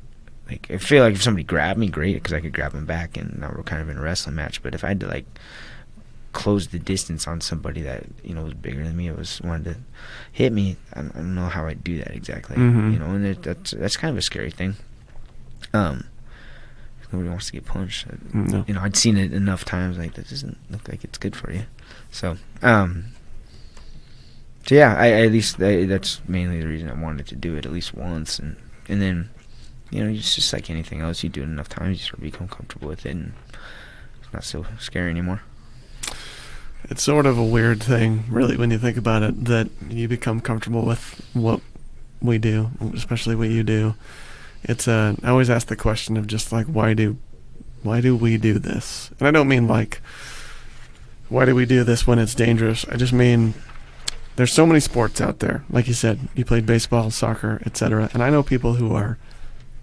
Like, I feel like if somebody grabbed me, great, because I could grab them back, and now we're kind of in a wrestling match. But if I had to like close the distance on somebody that was bigger than me, wanted to hit me, I don't know how I'd do that exactly. And that's kind of a scary thing. Nobody wants to get punched. No. I'd seen it enough times. Like, that doesn't look like it's good for you. So yeah, at least that's mainly the reason I wanted to do it at least once, and then it's just like anything else. You do it enough times, you sort of become comfortable with it, and it's not so scary anymore. It's sort of a weird thing, really, when you think about it, that you become comfortable with what we do, especially what you do. It's I always ask the question of just like, why do we do this? And I don't mean like, why do we do this when it's dangerous? I just mean there's so many sports out there. Like you said, you played baseball, soccer, etc. And I know people who are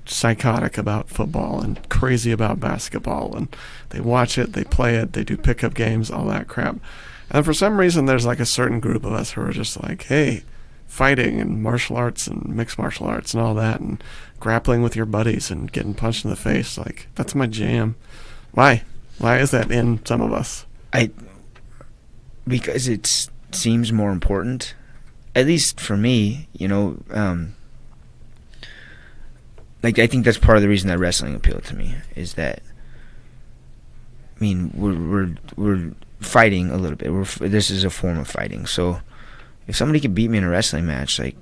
psychotic about football and crazy about basketball, and they watch it, they play it, they do pickup games, all that crap. And for some reason, there's like a certain group of us who are just like, hey, fighting and martial arts and mixed martial arts and all that, and grappling with your buddies and getting punched in the face, like, that's my jam. Why is that in some of us? Because it seems more important, at least for me. Like, I think that's part of the reason that wrestling appealed to me, is that, I mean, we're fighting a little bit. This is a form of fighting. So if somebody could beat me in a wrestling match, like,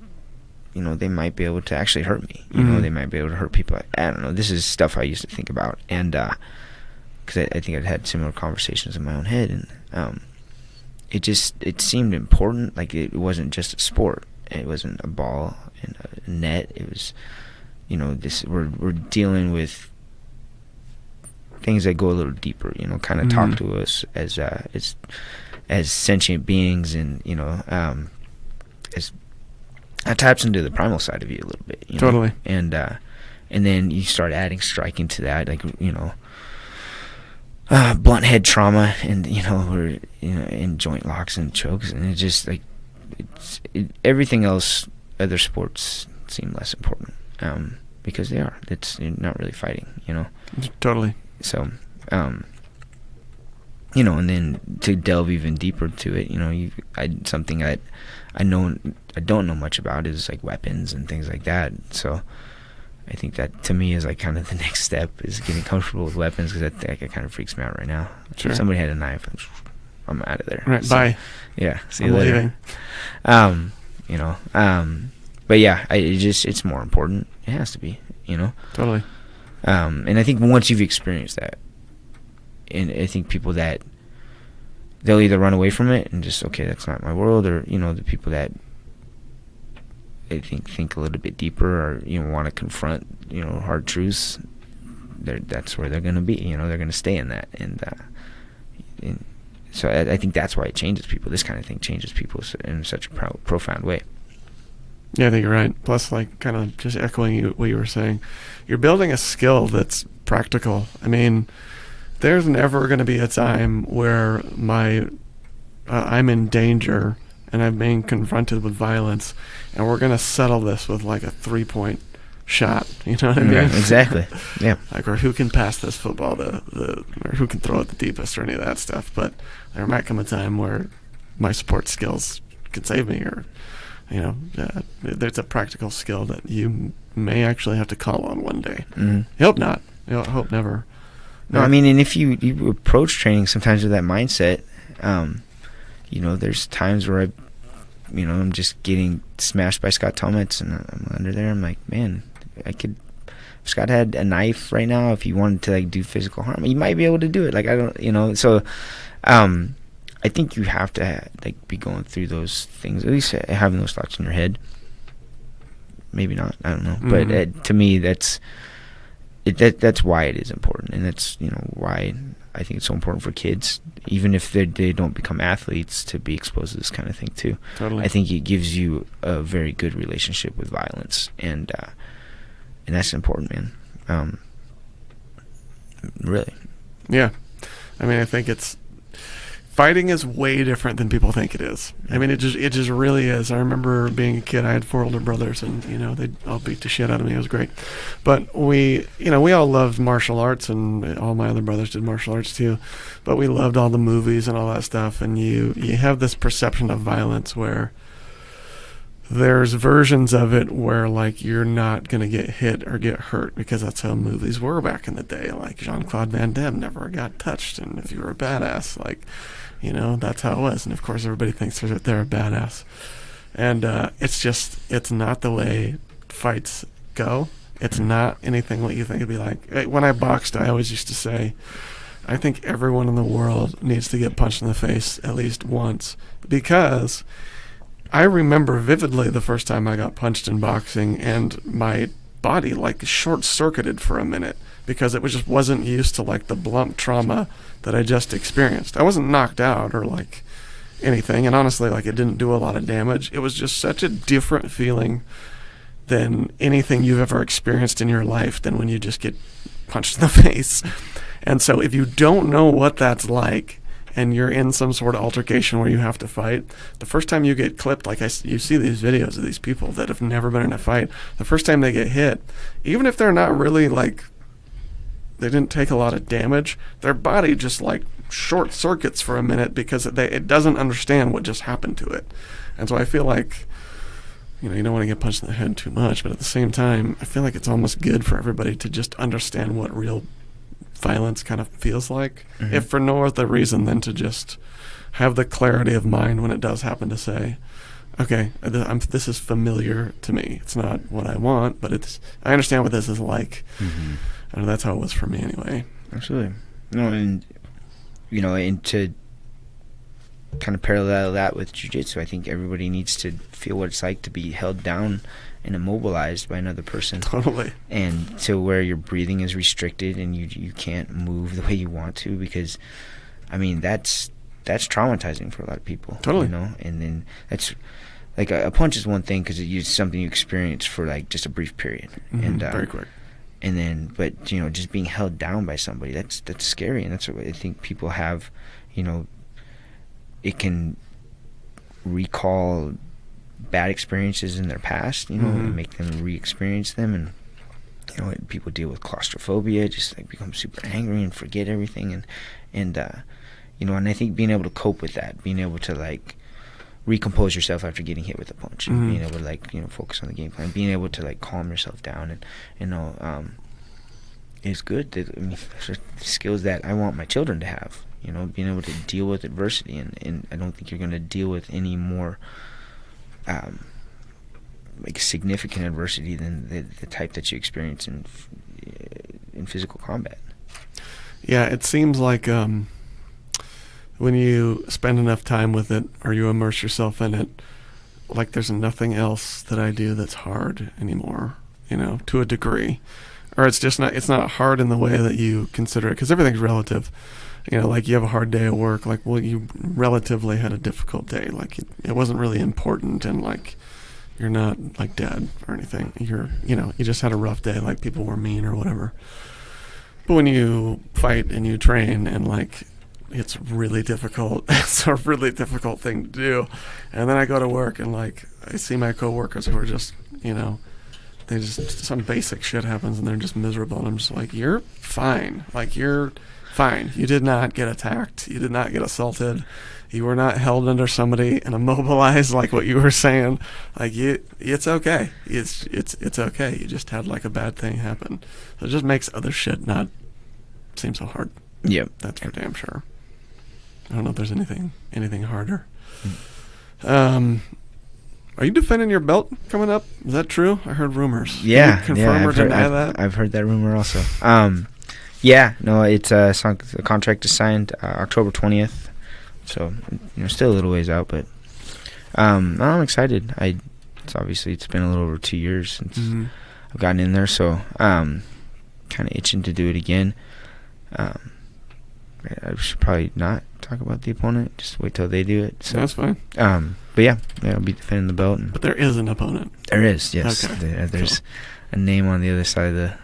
they might be able to actually hurt me. They might be able to hurt people. I don't know. This is stuff I used to think about, and because I think I'd had similar conversations in my own head, and it seemed important. Like, it wasn't just a sport. It wasn't a ball and a net. It was, this we're dealing with things that go a little deeper. Kind of talk to us as sentient beings, and as that taps into the primal side of you a little bit. Totally. And And then you start adding striking to that, like, blunt head trauma, and and joint locks and chokes, and it just like everything else. Other sports seem less important because they are. You're not really fighting, Totally. So, and then to delve even deeper to it, something I don't know much about is like weapons and things like that. So I think that to me is like kind of the next step is getting comfortable with weapons, because that kind of freaks me out right now. Sure. If somebody had a knife, I'm out of there. Right. So, bye. Yeah. See I'm you later. leaving. But yeah, it's more important. It has to be, Totally. And I think once you've experienced that, and I think people that they'll either run away from it and just, okay, that's not my world, or the people that I think a little bit deeper, or want to confront hard truths, that's where they're going to be. They're going to stay in that, and so I think that's why it changes people. This kind of thing changes people in such a profound way. Yeah, I think you're right. Plus, like, kind of just echoing what you were saying, you're building a skill that's practical. I mean, there's never going to be a time where I'm in danger and I'm being confronted with violence, and we're going to settle this with like a 3-point shot. You know what I mean? Yeah, exactly. Yeah. Like, or who can pass this football, or who can throw it the deepest, or any of that stuff. But there might come a time where my sport skills can save me, or there's a practical skill that you may actually have to call on one day. Mm-hmm. I hope not. I hope never. No, I mean, and if you approach training sometimes with that mindset, there's times where I'm just getting smashed by Scott Tomitz, and I'm under there. I'm like, man, if Scott had a knife right now, if he wanted to like do physical harm, he might be able to do it. Like, I don't, so, I think you have to be going through those things, at least having those thoughts in your head. Maybe not, I don't know. Mm-hmm. But to me, that's why it is important, and that's why I think it's so important for kids, even if they don't become athletes, to be exposed to this kind of thing too. Totally. I think it gives you a very good relationship with violence, and that's important, man. Really. Yeah, I mean, I think fighting is way different than people think it is. I mean, it just really is. I remember being a kid. I had 4 older brothers, and they'd all beat the shit out of me. It was great. But we all loved martial arts, and all my other brothers did martial arts too. But we loved all the movies and all that stuff. And you have this perception of violence where there's versions of it where, like, you're not going to get hit or get hurt because that's how movies were back in the day. Like, Jean-Claude Van Damme never got touched, and if you were a badass, like, that's how it was. And of course everybody thinks they're a badass, and it's not the way fights go. It's not anything what you think it'd be like. When I boxed, I always used to say, I think everyone in the world needs to get punched in the face at least once, because I remember vividly the first time I got punched in boxing, and my body like short-circuited for a minute, because it just wasn't used to like the blunt trauma that I just experienced. I wasn't knocked out or like anything, and honestly, like, it didn't do a lot of damage. It was just such a different feeling than anything you've ever experienced in your life than when you just get punched in the face. And so if you don't know what that's like, and you're in some sort of altercation where you have to fight, the first time you get clipped, like you see these videos of these people that have never been in a fight, the first time they get hit, even if they're not really like, they didn't take a lot of damage, their body just like short circuits for a minute because it doesn't understand what just happened to it. And so I feel like, you don't want to get punched in the head too much, but at the same time, I feel like it's almost good for everybody to just understand what real violence kind of feels like, mm-hmm. if for no other reason than to just have the clarity of mind when it does happen to say, okay, this is familiar to me. It's not what I want, but I understand what this is like. Mm-hmm. And that's how it was for me anyway. Absolutely. No, and and to kind of parallel that with jiu-jitsu, I think everybody needs to feel what it's like to be held down and immobilized by another person. Totally. And to where your breathing is restricted and you can't move the way you want to, because I mean that's traumatizing for a lot of people. Totally. And then that's like a punch is one thing because it's something you experience for like just a brief period. Mm-hmm. And very quick. And then, but you know, just being held down by somebody, that's scary, and that's what I think people have. You know, it can recall bad experiences in their past, you know, and make them re-experience them. And you know, people deal with claustrophobia, just like become super angry and forget everything. And you know, and I think being able to cope with that, being able to like recompose yourself after getting hit with a punch, and being able to like, you know, focus on the game plan, being able to like calm yourself down, and you know, is good. I mean, those are skills that I want my children to have. You know, being able to deal with adversity, and I don't think you're going to deal with any more like significant adversity than the type that you experience in physical combat. Yeah, it seems like when you spend enough time with it, or you immerse yourself in it, like there's nothing else that I do that's hard anymore, you know, to a degree. Or it's just not, it's not hard in the way that you consider it, because everything's relative. You know, like you have a hard day at work, like, well, you relatively had a difficult day. Like it wasn't really important, and like you're not like dead or anything. You're, you know, you just had a rough day, like people were mean or whatever. But when you fight and you train, and like it's really difficult, it's a really difficult thing to do. And then I go to work and like I see my coworkers who are just, you know, they just, some basic shit happens and they're just miserable, and I'm just like, you're fine. Like you're fine. You did not get attacked. You did not get assaulted. You were not held under somebody and immobilized like what you were saying. Like it's okay. It's okay. You just had like a bad thing happen. So it just makes other shit not seem so hard. Yep. That's for damn sure. I don't know if there's anything harder. Are you defending your belt coming up? Is that true? I heard rumors. Yeah. Can you confirm or deny that? I've heard that rumor also. Yeah, no, it's the contract is signed October 20th, so you know, still a little ways out, but I'm excited. It's been a little over 2 years since I've gotten in there, so kind of itching to do it again. I should probably not talk about the opponent. Just wait till they do it. So that's fine. But yeah, I'll be defending the belt. But there is an opponent. There is, yes. Okay. There's a name on the other side of the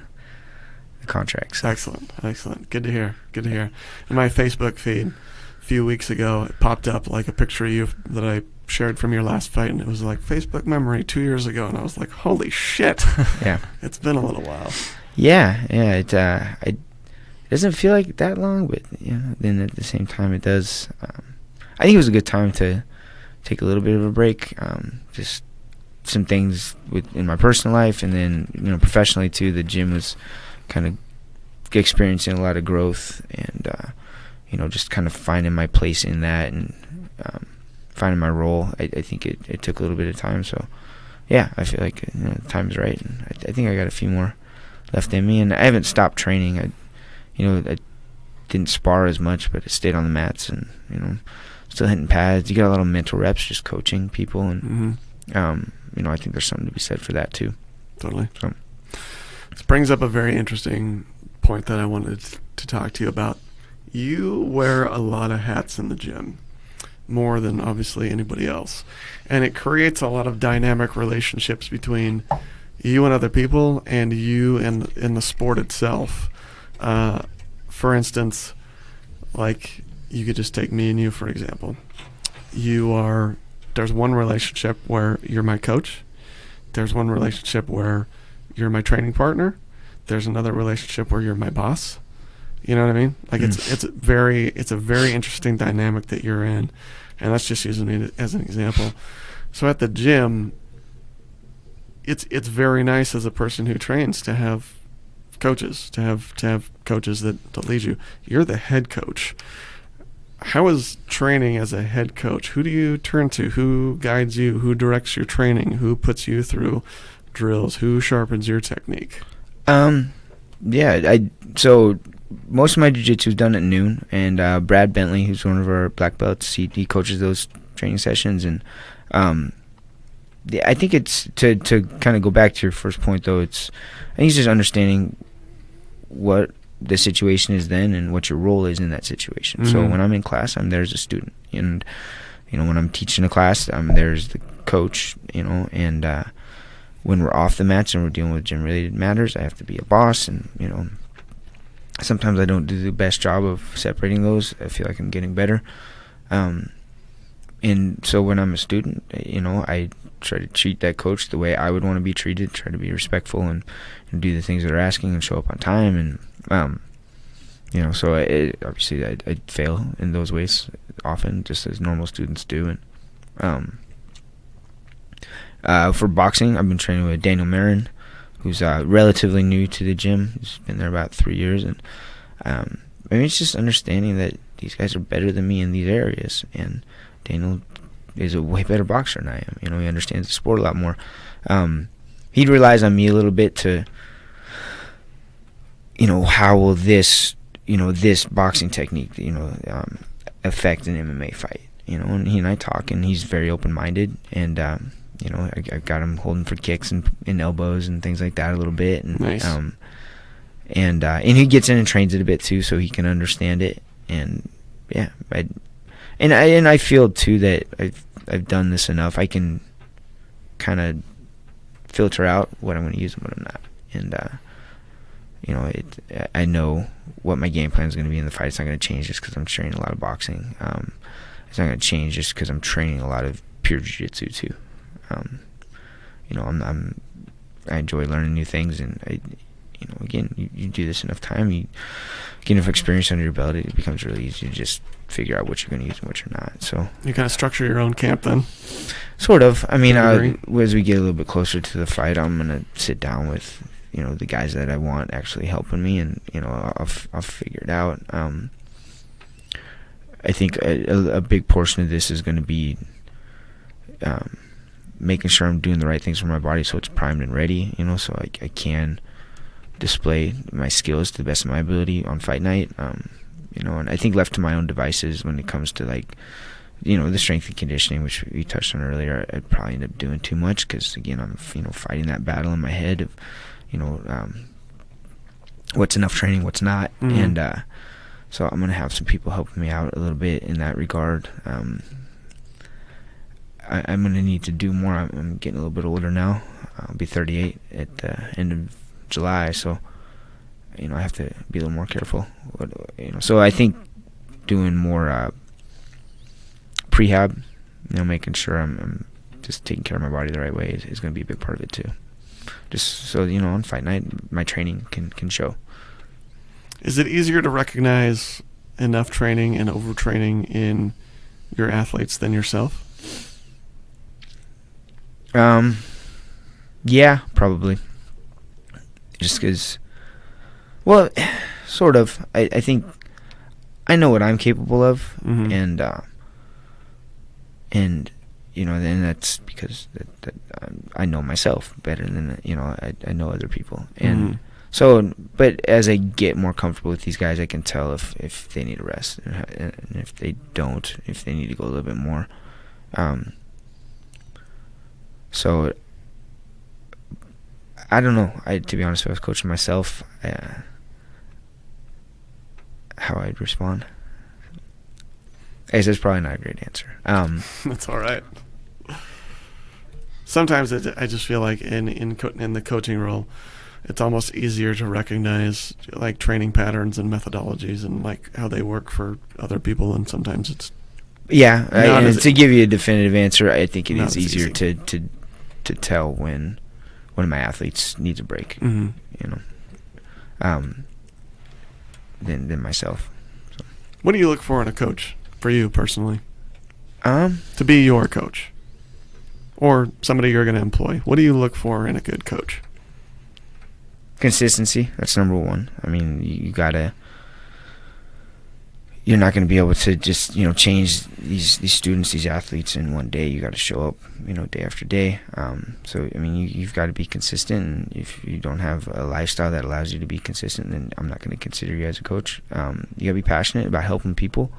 contract. So. Excellent. Good to hear. In my Facebook feed a few weeks ago, it popped up like a picture of you that I shared from your last fight, and it was like Facebook memory 2 years ago, and I was like, holy shit. Yeah. It's been a little while. Yeah. It doesn't feel like that long, but you know, then at the same time it does. I think it was a good time to take a little bit of a break. Just some things in my personal life, and then, you know, professionally too. The gym was kind of experiencing a lot of growth, and you know, just kind of finding my place in that, and finding my role. I think it took a little bit of time, so yeah, I feel like, you know, the time is right, and I think I got a few more left in me, and I haven't stopped training. I didn't spar as much, but I stayed on the mats, and you know, still hitting pads. You get a lot of mental reps just coaching people, and you know, I think there's something to be said for that too. Totally. So. This brings up a very interesting point that I wanted to talk to you about. You wear a lot of hats in the gym, more than obviously anybody else, and it creates a lot of dynamic relationships between you and other people, and you and in the sport itself. For instance, like you could just take me and you for example. There's one relationship where you're my coach. There's one relationship where you're my training partner. There's another relationship where you're my boss. You know what I mean? Like it's a very interesting dynamic that you're in, and that's just using it as an example. So at the gym, it's very nice as a person who trains to have coaches, to have coaches that lead you. You're the head coach. How is training as a head coach? Who do you turn to? Who guides you? Who directs your training? Who puts you through drills? Who sharpens your technique? So most of my jiu-jitsu is done at noon, and Brad Bentley, who's one of our black belts, he coaches those training sessions, and I think it's to kind of go back to your first point though. I think it's just understanding what the situation is then and what your role is in that situation. Mm-hmm. So when I'm in class, I'm there as a student, and you know, when I'm teaching a class, I'm there as the coach, you know, and when we're off the mats and we're dealing with gym-related matters, I have to be a boss, and sometimes I don't do the best job of separating those. I feel like I'm getting better. And so when I'm a student, I try to treat that coach the way I would want to be treated, try to be respectful and do the things that they're asking and show up on time. And, so obviously I fail in those ways often, just as normal students do. And for boxing, I've been training with Daniel Marin, who's relatively new to the gym. He's been there about 3 years. And it's just understanding that these guys are better than me in these areas. And Daniel is a way better boxer than I am. He understands the sport a lot more. He relies on me a little bit to, how will this boxing technique, affect an MMA fight? And he and I talk, and he's very open-minded. And, I got him holding for kicks and elbows and things like that a little bit. And, nice. And he gets in and trains it a bit too, so he can understand it. And yeah, I feel too that I've done this enough. I can kind of filter out what I'm going to use and what I'm not. And I know what my game plan is going to be in the fight. It's not going to change just because I'm training a lot of boxing. It's not going to change just because I'm training a lot of pure jiu-jitsu too. I enjoy learning new things, and again, you do this enough time, you get enough experience under your belt, it becomes really easy to just figure out what you're going to use and what you're not. So you kind of structure your own camp then? Sort of. As we get a little bit closer to the fight, I'm going to sit down with the guys that I want actually helping me, and I'll figure it out. I think a big portion of this is going to be making sure I'm doing the right things for my body so it's primed and ready, so I can display my skills to the best of my ability on fight night. And I think left to my own devices when it comes to the strength and conditioning, which we touched on earlier, I'd probably end up doing too much because, again, I'm fighting that battle in my head of what's enough training, what's not. And so I'm going to have some people helping me out a little bit in that regard. I'm going to need to do more. I'm getting a little bit older now. I'll be 38 at the end of July, so I have to be a little more careful. So I think doing more prehab, making sure I'm just taking care of my body the right way is going to be a big part of it too. Just so on fight night, my training can show. Is it easier to recognize enough training and overtraining in your athletes than yourself? Yeah, probably. Just because, well, sort of. I think I know what I'm capable of, and then that's because that I know myself better than I know other people, and so. But as I get more comfortable with these guys, I can tell if they need a rest, and if they don't, if they need to go a little bit more. So I don't know. To be honest, if I was coaching myself, how I'd respond. I guess that's probably not a great answer. That's all right. Sometimes I just feel like in the coaching role, it's almost easier to recognize training patterns and methodologies and how they work for other people, and sometimes it's and to give you a definitive answer, I think it is easier to tell when one of my athletes needs a break, than myself. So. What do you look for in a coach, for you personally? To be your coach, or somebody you're going to employ. What do you look for in a good coach? Consistency. That's number one. You're not going to be able to just change these students, these athletes in one day. You got to show up day after day. So you've got to be consistent, and if you don't have a lifestyle that allows you to be consistent, then I'm not going to consider you as a coach. You got to be passionate about helping people,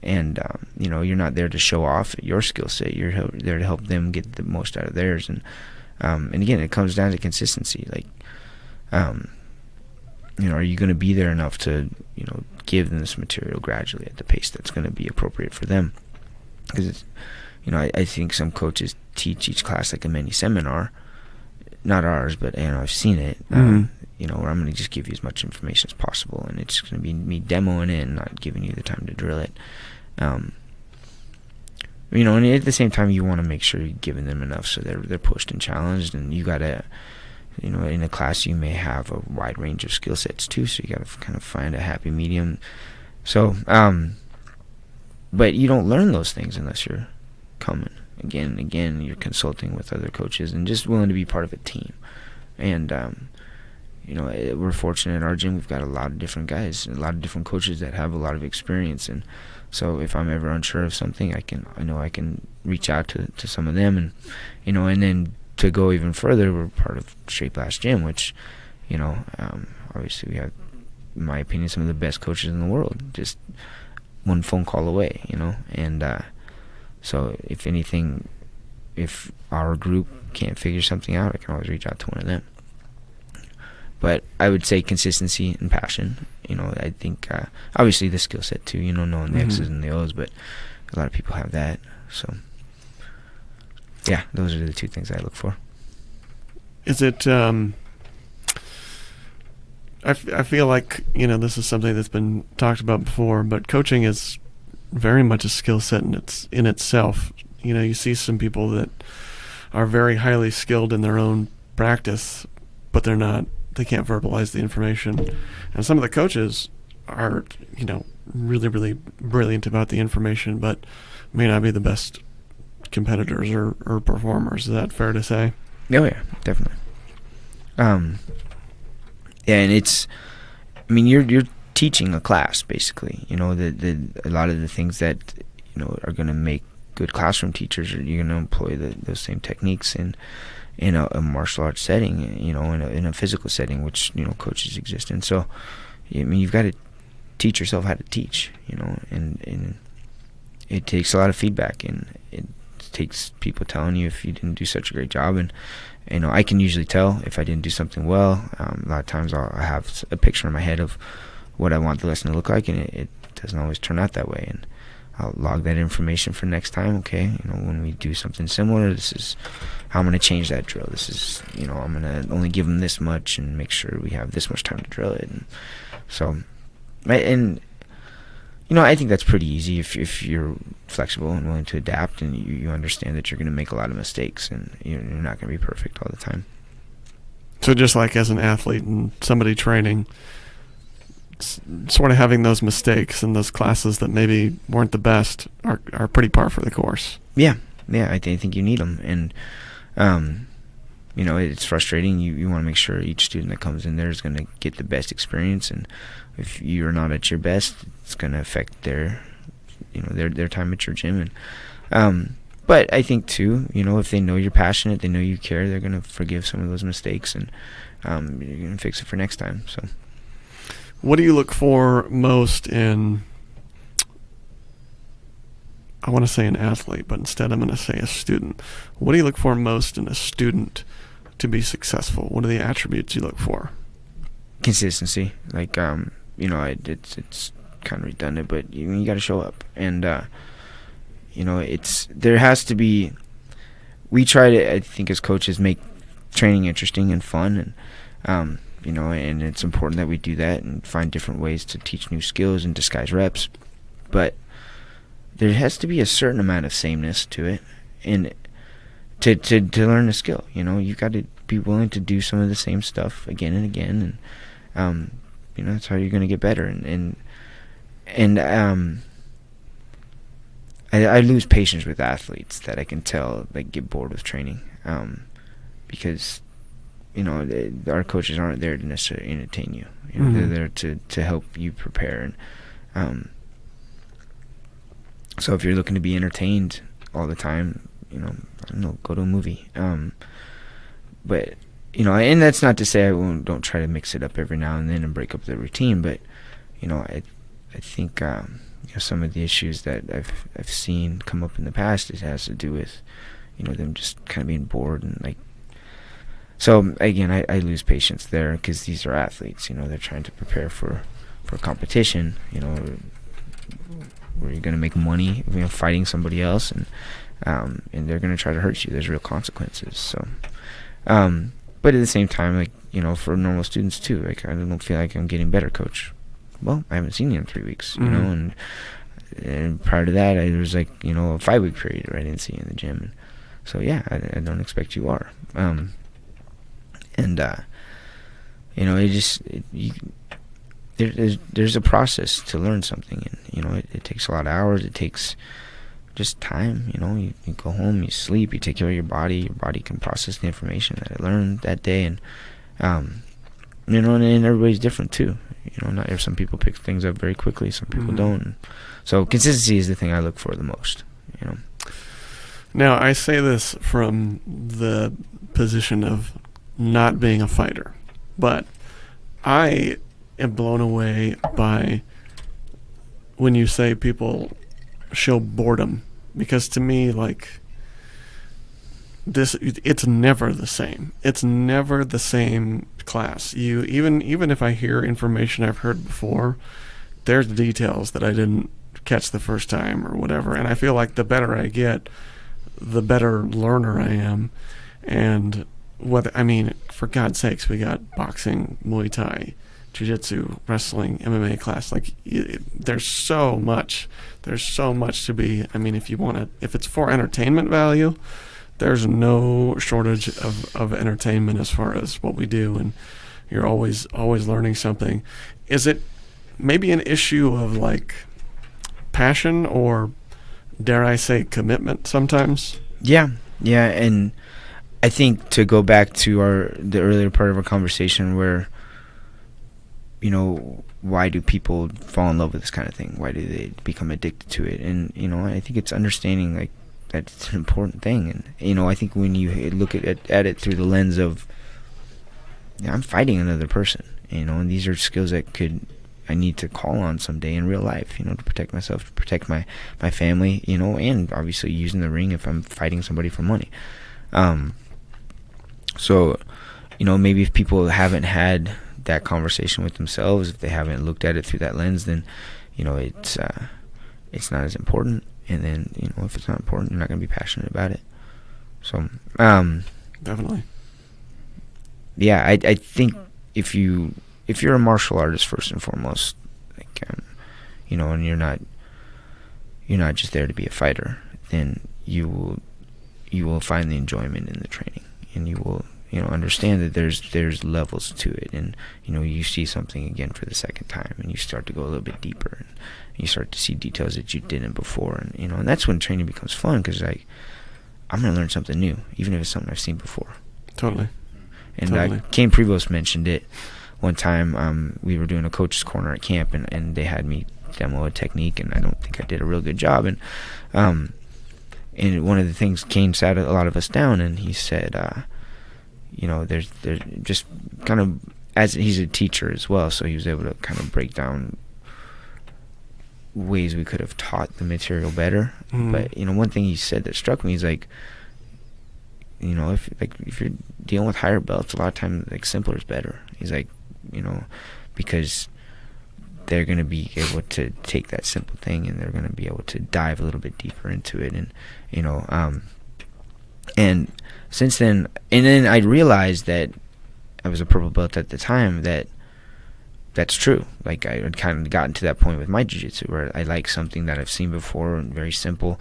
and you're not there to show off your skill set. You're there to help them get the most out of theirs, and again, it comes down to consistency. Are you going to be there enough to give them this material gradually at the pace that's going to be appropriate for them? Because I think some coaches teach each class like a mini seminar, not ours, but I've seen it. Where I'm going to just give you as much information as possible, and it's going to be me demoing it and not giving you the time to drill it. And at the same time, you want to make sure you're giving them enough so they're pushed and challenged, and you got to, in a class you may have a wide range of skill sets too, so you got to kind of find a happy medium. So, but you don't learn those things unless you're coming again and again. You're consulting with other coaches and just willing to be part of a team. And we're fortunate at our gym. We've got a lot of different guys, a lot of different coaches that have a lot of experience. And so if I'm ever unsure of something, I can reach out to some of them. And and then to go even further, we're part of Straight Blast Gym, which obviously we have, in my opinion, some of the best coaches in the world, just one phone call away. And so if anything, if our group can't figure something out, I can always reach out to one of them. But I would say consistency and passion. I think obviously the skill set too. Knowing the X's and the O's, but a lot of people have that. So yeah, those are the two things I look for. Is it? I feel like this is something that's been talked about before, but coaching is very much a skill set in itself. You see some people that are very highly skilled in their own practice, but they can't verbalize the information. And some of the coaches are, really, really brilliant about the information, but may not be the best competitors or performers. Is that fair to say? Oh yeah, definitely. Yeah, and it's, you're teaching a class basically. A lot of the things that are going to make good classroom teachers, you're going to employ those same techniques in a martial arts setting, in a physical setting, which coaches exist in. So, you've got to teach yourself how to teach, and it takes a lot of feedback, and it takes people telling you if you didn't do such a great job. And I can usually tell if I didn't do something well. A lot of times I have a picture in my head of what I want the lesson to look like, and it doesn't always turn out that way. And I'll log that information for next time. Okay, when we do something similar, this is how I'm going to change that drill. This is, I'm going to only give them this much and make sure we have this much time to drill it. And so, I think that's pretty easy if you're flexible and willing to adapt, and you understand that you're going to make a lot of mistakes, and you're not going to be perfect all the time. So just like as an athlete and somebody training, sort of having those mistakes and those classes that maybe weren't the best are pretty par for the course. Yeah, I think you need them. And it's frustrating. You want to make sure each student that comes in there is going to get the best experience, and if you're not at your best, it's going to affect their time at your gym. And but I think too, if they know you're passionate, they know you care, they're going to forgive some of those mistakes, and you're going to fix it for next time. So what do you look for most in, I want to say an athlete, but instead I'm going to say a student. What do you look for most in a student to be successful? What are the attributes you look for? Consistency. Like, it's kind of redundant, but you got to show up. And, there has to be, we try to, I think as coaches, make training interesting and fun. And, and it's important that we do that and find different ways to teach new skills and disguise reps. But there has to be a certain amount of sameness to it, and to learn a skill. You've got to be willing to do some of the same stuff again and again, and that's how you're going to get better. I lose patience with athletes that I can tell get bored with training, because our coaches aren't there to necessarily entertain you. They're there to help you prepare. And so if you're looking to be entertained all the time, I don't know, go to a movie. But and that's not to say don't try to mix it up every now and then and break up the routine. But I think some of the issues that I've seen come up in the past, it has to do with them just kind of being bored and So again, I lose patience there, because these are athletes. They're trying to prepare for competition. Where you're going to make money, fighting somebody else, and they're going to try to hurt you. There's real consequences. So, But at the same time, like, you know, for normal students too, like, I don't feel like I'm getting better, coach. Well, I haven't seen you in 3 weeks, you know, and prior to that, there was like, you know, a 5-week period where I didn't see you in the gym. And so yeah, I don't expect you are. You know, there's a process to learn something, and you know, it takes a lot of hours. It takes just time. You know, you go home, you sleep, you take care of your body. Your body can process the information that it learned that day, and you know, and everybody's different too. You know, not some people pick things up very quickly, some people don't. So consistency is the thing I look for the most. You know. Now, I say this from the position of not being a fighter, but I am blown away by when you say people show boredom, because to me, like, it's never the same. It's never the same class. Even if I hear information I've heard before, there's details that I didn't catch the first time or whatever, and I feel like the better I get, the better learner I am. And for God's sakes, we got boxing, Muay Thai, Jiu-Jitsu, wrestling, MMA class. Like, there's so much to be. I mean, if it's for entertainment value, there's no shortage of entertainment as far as what we do, and you're always learning something. Is it maybe an issue of like passion, or dare I say commitment sometimes? Yeah, and I think to go back to the earlier part of our conversation where, you know, why do people fall in love with this kind of thing? Why do they become addicted to it? And, you know, I think it's understanding, like, that it's an important thing. And, you know, I think when you look at it through the lens of, yeah, I'm fighting another person, you know, and these are skills that I need to call on someday in real life, you know, to protect myself, to protect my family, you know, and obviously using the ring if I'm fighting somebody for money. So, you know, maybe if people haven't had that conversation with themselves, if they haven't looked at it through that lens, then, you know, it's not as important. And then, you know, if it's not important, you're not going to be passionate about it. So, definitely. Yeah, I think if you're a martial artist first and foremost, like, you know, and you're not just there to be a fighter, then you will find the enjoyment in the training, and you will, you know, understand that there's levels to it, and, you know, you see something again for the second time, and you start to go a little bit deeper, and you start to see details that you didn't before, and, you know, and that's when training becomes fun, because, like, I'm gonna learn something new, even if it's something I've seen before. Totally. And Kane Prevost mentioned it one time. We were doing a coach's corner at camp, and they had me demo a technique, and I don't think I did a real good job, and one of the things, Kane sat a lot of us down, and he said, you know, there's just kind of, as he's a teacher as well, so he was able to kind of break down ways we could have taught the material better. But, you know, one thing he said that struck me is, like, you know, if you're dealing with higher belts, a lot of times, like, simpler is better. He's like, you know, because they're going to be able to take that simple thing, and they're going to be able to dive a little bit deeper into it. And, you know, and since then, and then I realized that I was a purple belt at the time, that's true. Like, I had kind of gotten to that point with my jiu-jitsu where I like something that I've seen before and very simple,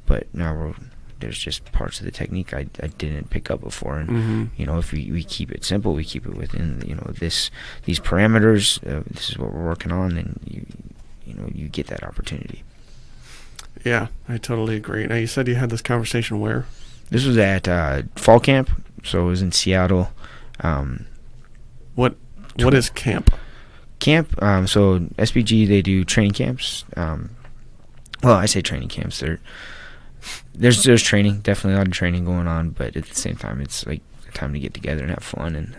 but now there's just parts of the technique I didn't pick up before. And, you know, if we keep it simple, we keep it within, you know, these parameters, this is what we're working on, then you know, you get that opportunity. Yeah, I totally agree. Now, you said you had this conversation where? This was at fall camp, so it was in Seattle. What is camp? Camp, so SBG, they do training camps. Well, I say training camps. There's training, definitely a lot of training going on, but at the same time, it's like a time to get together and have fun, and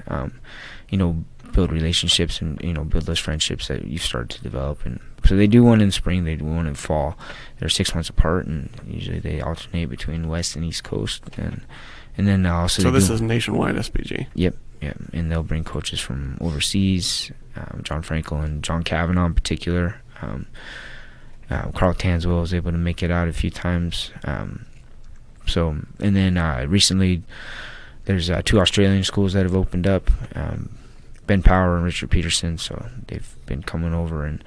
you know, build relationships, and, you know, build those friendships that you've started to develop. And so they do one in spring, they do one in fall. They're 6 months apart, and usually they alternate between West and East Coast, and then also. So this is nationwide SBG. Yep, and they'll bring coaches from overseas, John Frankel and John Kavanaugh in particular. Carl Tanswell was able to make it out a few times. So, and then recently there's 2 Australian schools that have opened up, Ben Power and Richard Peterson. So they've been coming over, and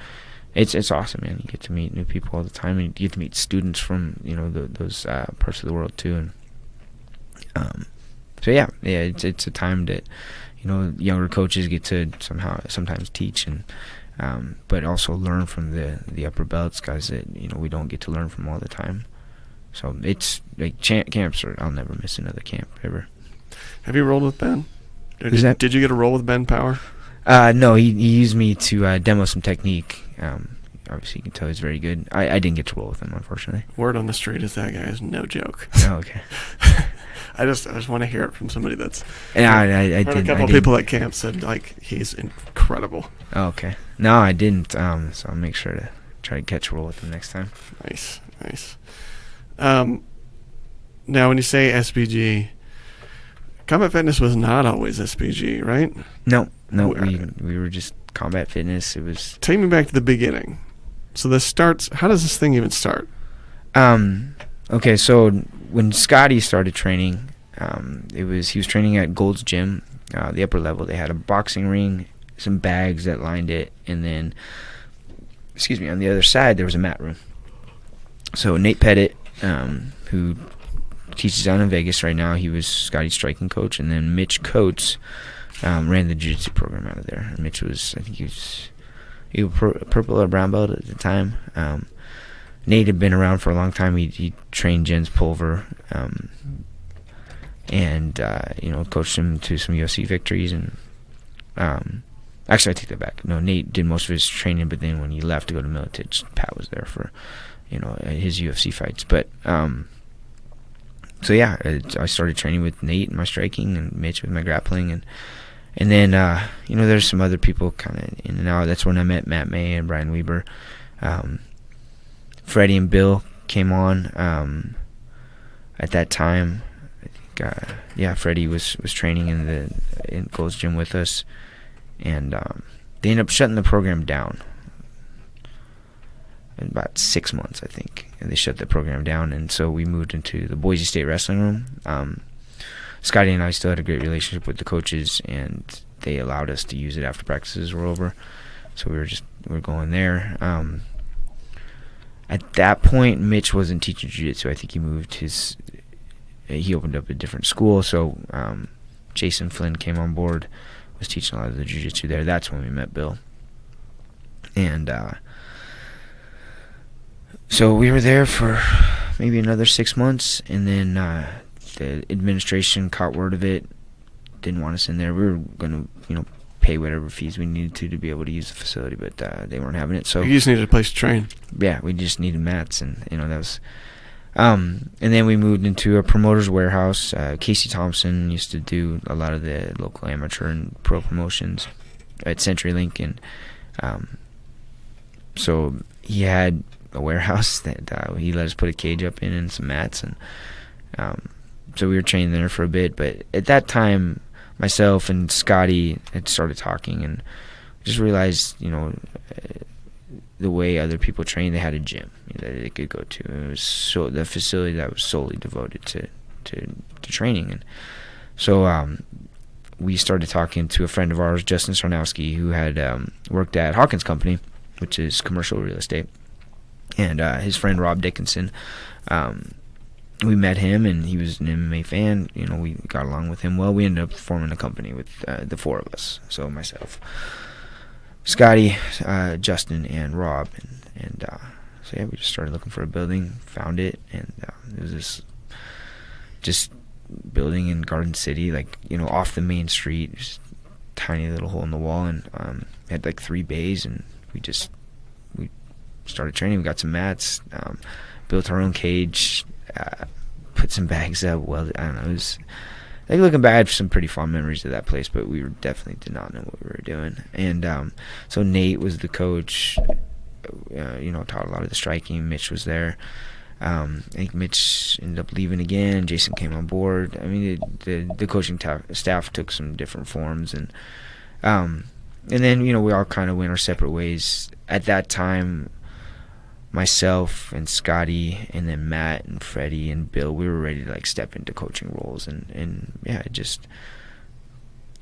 it's awesome, man. You get to meet new people all the time, and you get to meet students from those parts of the world too. And so yeah, it's a time that younger coaches get to sometimes teach, and but also learn from the upper belts guys that we don't get to learn from all the time. So it's like camps I'll never miss another camp ever. Have you rolled with Ben? Did you get a roll with Ben Power? No, he used me to demo some technique. Obviously, you can tell he's very good. I didn't get to roll with him, unfortunately. Word on the street is that guy is no joke. Oh, okay. I just want to hear it from somebody that's. Yeah, I heard didn't. A couple people at camp said like he's incredible. Oh, okay. No, I didn't. So I'll make sure to try to catch a roll with him next time. Nice. Now, when you say SBG, Combat Fitness was not always SBG, right? No, we were just Combat Fitness. It was. Take me back to the beginning. So this starts. How does this thing even start? Okay, so when Scotty started training, he was training at Gold's Gym, the upper level. They had a boxing ring, some bags that lined it, and then, on the other side there was a mat room. So Nate Pettit, who teaches down in Vegas right now, he was Scotty's striking coach, and then Mitch Coates ran the jiu-jitsu program out of there. And Mitch was, I think he was purple or brown belt at the time. Nate had been around for a long time. He trained Jens Pulver, and coached him to some UFC victories. And actually, I take that back. No, Nate did most of his training, but then when he left to go to Militich, Pat was there for his UFC fights. But so yeah, I started training with Nate and my striking, and Mitch with my grappling, and then there's some other people kind of in and out. That's when I met Matt May and Brian Weber. Freddie and Bill came on at that time. I think Freddie was training in Gold's Gym with us, and they ended up shutting the program down in about 6 months, I think. And they shut the program down, and so we moved into the Boise State Wrestling Room. Scotty and I still had a great relationship with the coaches, and they allowed us to use it after practices were over. So we were going there. At that point, Mitch wasn't teaching jiu-jitsu. I think he opened up a different school. So Jason Flynn came on board, was teaching a lot of the jiu-jitsu there. That's when we met Bill. And so we were there for maybe another 6 months, and then the administration caught word of it, didn't want us in there. We were going to, pay whatever fees we needed to be able to use the facility, but they weren't having it. So you just needed a place to train. Yeah, we just needed mats, and that was. And then we moved into a promoter's warehouse. Casey Thompson used to do a lot of the local amateur and pro promotions at CenturyLink, and so he had a warehouse that he let us put a cage up in and some mats, and so we were training there for a bit. But at that time, myself and Scotty had started talking, and just realized, the way other people train, they had a gym that they could go to. It was the facility that was solely devoted to training, and so we started talking to a friend of ours, Justin Sarnowski, who had worked at Hawkins Company, which is commercial real estate, and his friend Rob Dickinson. We met him, and he was an MMA fan. We got along with him well. We ended up forming a company with the 4 of us. So myself, Scotty, Justin, and Rob. And so yeah, we just started looking for a building, found it, and it was this just building in Garden City, off the main street, just tiny little hole in the wall, and had 3 bays, and we started training. We got some mats, built our own cage, put some bags up. Well, I don't know. It was, looking back, I had some pretty fond memories of that place, but we definitely did not know what we were doing. And so Nate was the coach. Taught a lot of the striking. Mitch was there. I think Mitch ended up leaving again. Jason came on board. I mean, the coaching staff took some different forms, and then we all kind of went our separate ways. At that time, myself and Scotty and then Matt and Freddie and Bill, we were ready to like step into coaching roles, and yeah, it just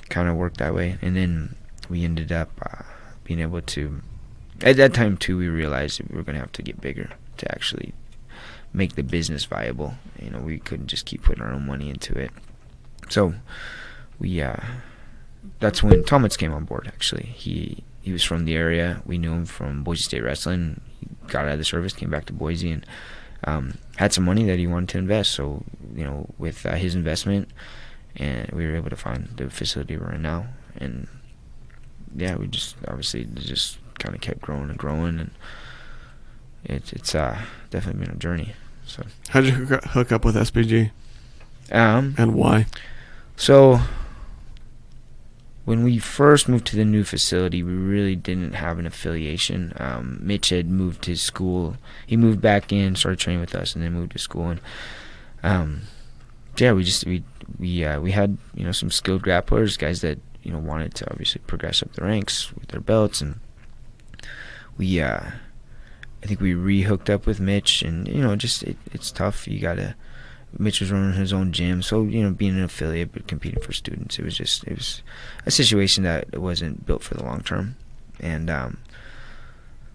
kind of worked that way. And then we ended up being able to, at that time too, we realized that we were going to have to get bigger to actually make the business viable. You know, we couldn't just keep putting our own money into it. So we that's when Thomas came on board. Actually, he was from the area. We knew him from Boise State Wrestling. He got out of the service, came back to Boise, and had some money that he wanted to invest. So, you know, with his investment, and we were able to find the facility we're in now. And yeah, we just obviously just kind of kept growing and growing, and it's definitely been a journey. So how did you hook up with SBG? And why? So when we first moved to the new facility, we really didn't have an affiliation. Mitch had moved his school. He moved back in, started training with us, and then moved to school. And yeah, we had, you know, some skilled grapplers, guys that, you know, wanted to obviously progress up the ranks with their belts, and we I think we re-hooked up with Mitch, and, you know, just it's tough. You gotta. Mitch was running his own gym, so, you know, being an affiliate but competing for students, it was a situation that wasn't built for the long term. And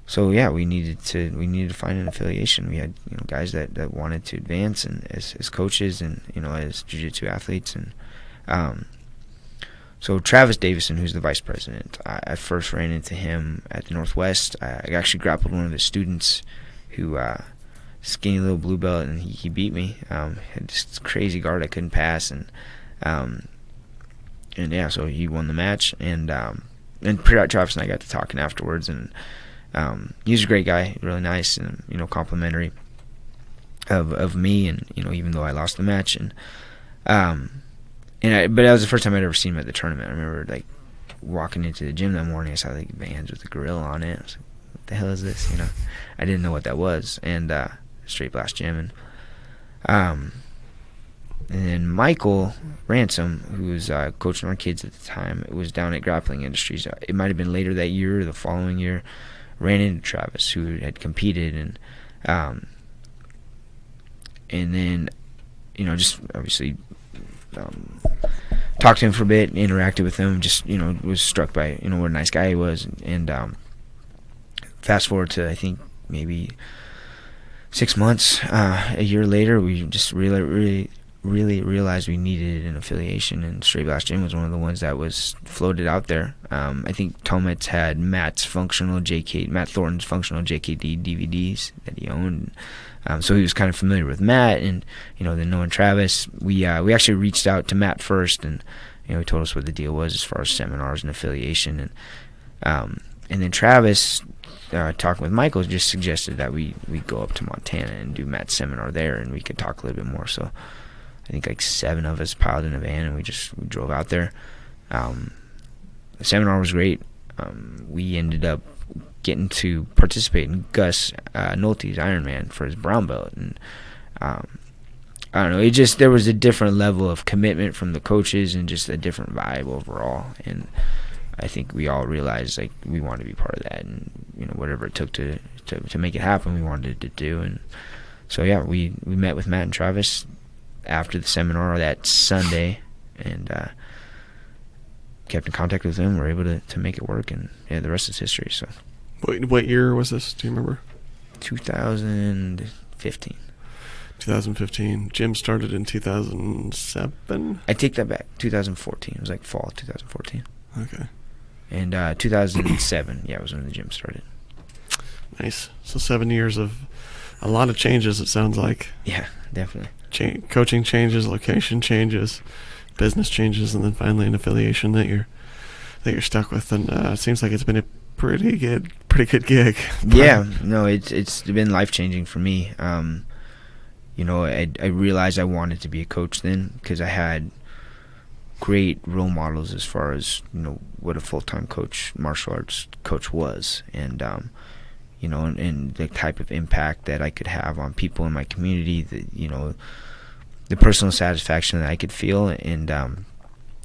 so yeah, we needed to find an affiliation. We had, you know, guys that wanted to advance, and as coaches, and, you know, as jiu-jitsu athletes. And so Travis Davison, who's the vice president, I first ran into him at the Northwest. I actually grappled one of his students who skinny little blue belt, and he beat me. Had this crazy guard I couldn't pass, and yeah, so he won the match. And Travis and I got to talking afterwards, and he was a great guy, really nice, and, you know, complimentary of me, and, you know, even though I lost the match, but that was the first time I'd ever seen him at the tournament. I remember like walking into the gym that morning, I saw like Vans with the grill on it. I was like, what the hell is this? You know, I didn't know what that was. And Straight Blast Gym, and then Michael Ransom, who was coaching our kids at the time, it was down at Grappling Industries. It might have been later that year or the following year, ran into Travis, who had competed, and then, you know, just obviously talked to him for a bit, interacted with him, just, you know, was struck by, you know, what a nice guy he was. And fast forward to, I think, maybe 6 months, a year later, we just really realized we needed an affiliation, and Straight Blast Gym was one of the ones that was floated out there. I think Tomets had Matt Thornton's functional JKD DVDs that he owned. So he was kind of familiar with Matt, and, you know, then knowing Travis, we actually reached out to Matt first, and, you know, he told us what the deal was as far as seminars and affiliation, and then Travis, talking with Michael, just suggested that we go up to Montana and do Matt's seminar there, and we could talk a little bit more. So I think like 7 of us piled in a van, and we drove out there. The seminar was great. We ended up getting to participate in Gus Nolte's Ironman for his brown belt, and I don't know, there was a different level of commitment from the coaches, and just a different vibe overall. And I think we all realized, like, we wanted to be part of that, and, you know, whatever it took to make it happen, we wanted to do. And so yeah, we met with Matt and Travis after the seminar that Sunday, and kept in contact with them. We were able to make it work, and yeah, the rest is history. So what year was this? Do you remember? 2015. 2015. Gym started in 2007. I take that back. 2014. It was like fall 2014. Okay. And 2007, yeah, was when the gym started. Nice. So 7 years of a lot of changes, it sounds like. Yeah, definitely. Coaching changes, location changes, business changes, and then finally an affiliation that you're stuck with. And it seems like it's been a pretty good gig. Yeah, no, it's been life-changing for me. You know, I realized I wanted to be a coach then, because I had great role models as far as, you know, what a full-time coach, martial arts coach was, and you know, and the type of impact that I could have on people in my community, you know, the personal satisfaction that I could feel, and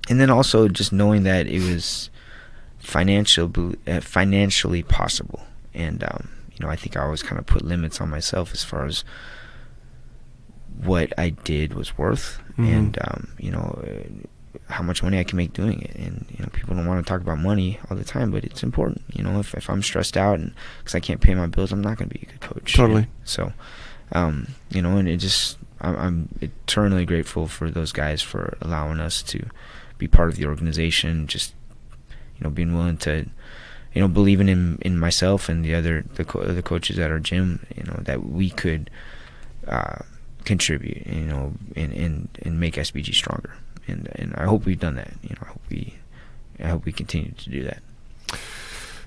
then also just knowing that it was financially possible. And I think I always kind of put limits on myself as far as what I did was worth, and how much money I can make doing it. And people don't want to talk about money all the time, but it's important. If I'm stressed out and because I can't pay my bills, I'm not going to be a good coach. Totally. So, and it just I'm eternally grateful for those guys for allowing us to be part of the organization. Just being willing to believing in myself and the coaches at our gym, that we could contribute, and make SBG stronger. And I hope we've done that. I hope we continue to do that.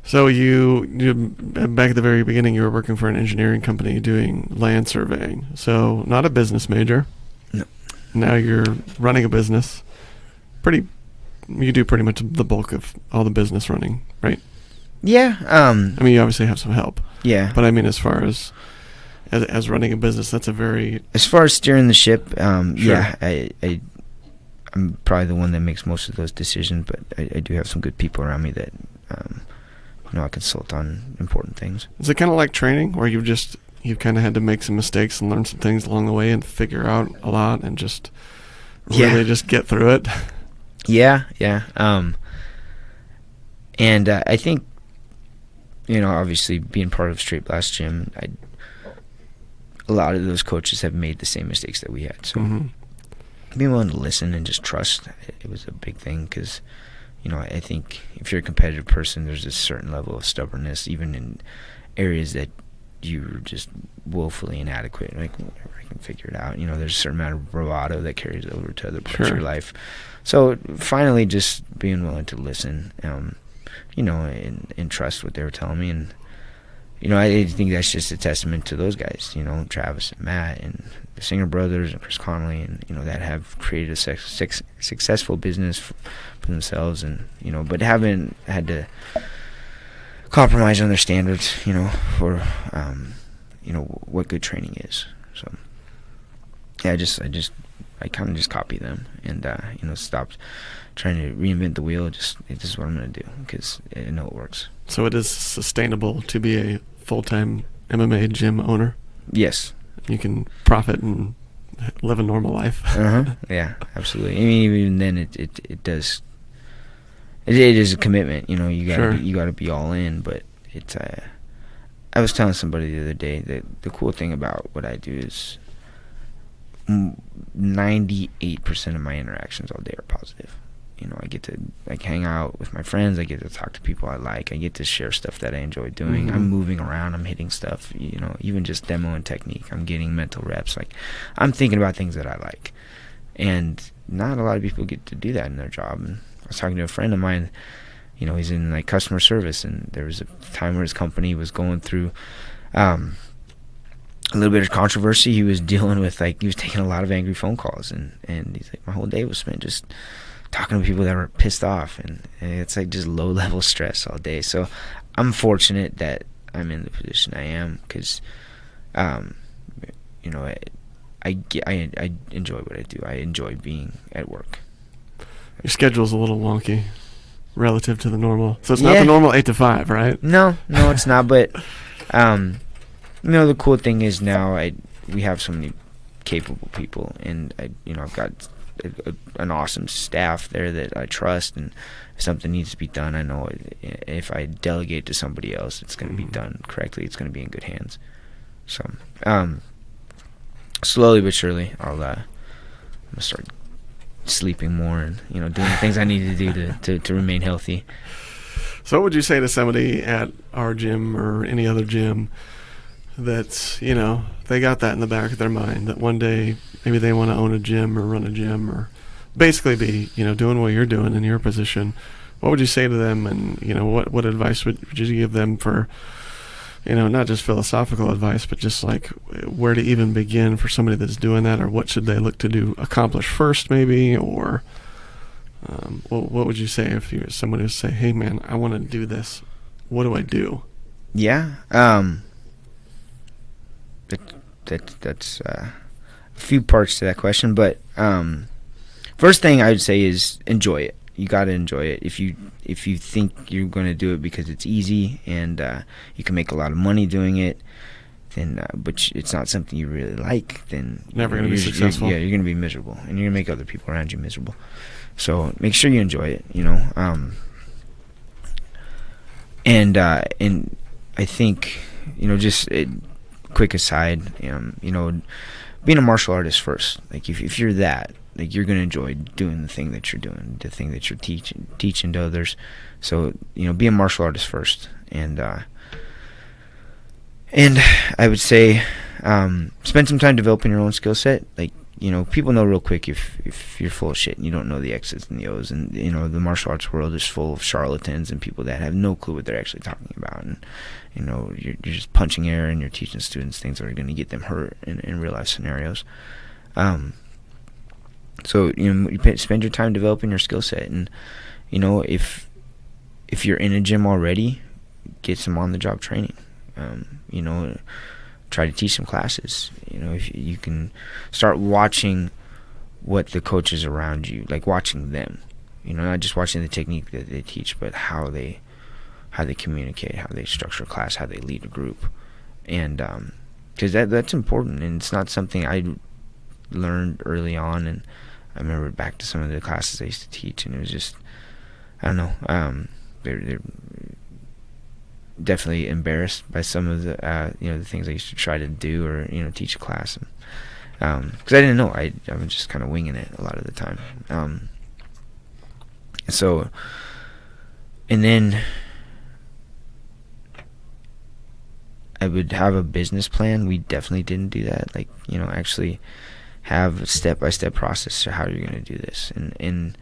So you back at the very beginning, you were working for an engineering company doing land surveying. So not a business major. No. Now you're running a business. You do pretty much the bulk of all the business running, right? Yeah. I mean, you obviously have some help. Yeah. But I mean, as far as running a business, that's a very... As far as steering the ship, Sure. Yeah, I'm probably the one that makes most of those decisions, but I do have some good people around me that, I consult on important things. Is it kind of like training, where you've kind of had to make some mistakes and learn some things along the way and figure out a lot and just really just get through it? Yeah. And I think, obviously being part of Straight Blast Gym, a lot of those coaches have made the same mistakes that we had. So being willing to listen and just trust, it was a big thing because, I think if you're a competitive person, there's a certain level of stubbornness, even in areas that you're just woefully inadequate. Like, I can figure it out. There's a certain amount of bravado that carries over to other parts of your life. So finally, just being willing to listen, and trust what they were telling me. And, I think that's just a testament to those guys, Travis and Matt and the Singer brothers and Chris Connolly, and, that have created a successful business for themselves, and, but haven't had to compromise on their standards, for, what good training is. So, yeah, I kind of just copy them and, stopped trying to reinvent the wheel. This is what I'm going to do because I know it works. So it is sustainable to be a full-time MMA gym owner? Yes. You can profit and live a normal life. Yeah, absolutely. I mean, even then, it does. It is a commitment. You gotta be all in. But it's. I was telling somebody the other day that the cool thing about what I do is 98% of my interactions all day are positive. I get to hang out with my friends. I get to talk to people I like. I get to share stuff that I enjoy doing. I'm moving around. I'm hitting stuff. Even just demoing technique. I'm getting mental reps. I'm thinking about things that I like, and not a lot of people get to do that in their job. And I was talking to a friend of mine. He's in customer service, and there was a time where his company was going through a little bit of controversy. He was dealing with he was taking a lot of angry phone calls, and he's like, my whole day was spent just talking to people that were pissed off, and it's just low level stress all day. So I'm fortunate that I'm in the position I am because I enjoy what I do. I enjoy being at work. Your schedule's a little wonky relative to the normal, so it's not the normal 8 to 5, right? No, it's not. But the cool thing is now we have so many capable people, and I've got an awesome staff there that I trust, and if something needs to be done, I know if I delegate to somebody else, it's going to be done correctly. It's going to be in good hands. So slowly but surely, I'm gonna start sleeping more and doing the things I need to do to remain healthy. So what would you say to somebody at our gym or any other gym that's they got that in the back of their mind that one day maybe they want to own a gym or run a gym or basically be doing what you're doing in your position? What would you say to them, and what advice would you give them for not just philosophical advice, but just where to even begin for somebody that's doing that, or what should they look to accomplish first maybe, or what would you say if somebody was say, hey man, I want to do this, what do I do? Yeah, that's a few parts to that question, but first thing I would say is enjoy it. you got to enjoy it. If you think you're going to do it because it's easy and you can make a lot of money doing it, then but it's not something you really like, then never going to be successful. You're going to be miserable, and you're going to make other people around you miserable. So make sure you enjoy it, you know. And I think, you know, just quick aside, you know, being a martial artist first, like if you're that, like you're going to enjoy doing the thing that you're doing, the thing that you're teaching to others. So, you know, be a martial artist first. And I would say spend some time developing your own skill set. Like, you know, people know real quick if you're full of shit and you don't know the X's and the O's. And, you know, the martial arts world is full of charlatans and people that have no clue what they're actually talking about. And, you know, you're just punching air and you're teaching students things that are going to get them hurt in real life scenarios. So, you know, you spend your time developing your skill set. And, you know, if you're in a gym already, get some on-the-job training. You know, try to teach some classes. You know, if you can start watching what the coaches around you, like watching them, you know, not just watching the technique that they teach, but how they communicate, how they structure class, how they lead a group. And because that's important, and it's not something I learned early on. And I remember back to some of the classes I used to teach, and it was just, I don't know, they're definitely embarrassed by some of the you know, the things I used to try to do or, you know, teach a class, because I didn't know. I was just kind of winging it a lot of the time. So, and then I would have a business plan. We definitely didn't do that. Like, you know, actually have a step-by-step process for how you're going to do this. And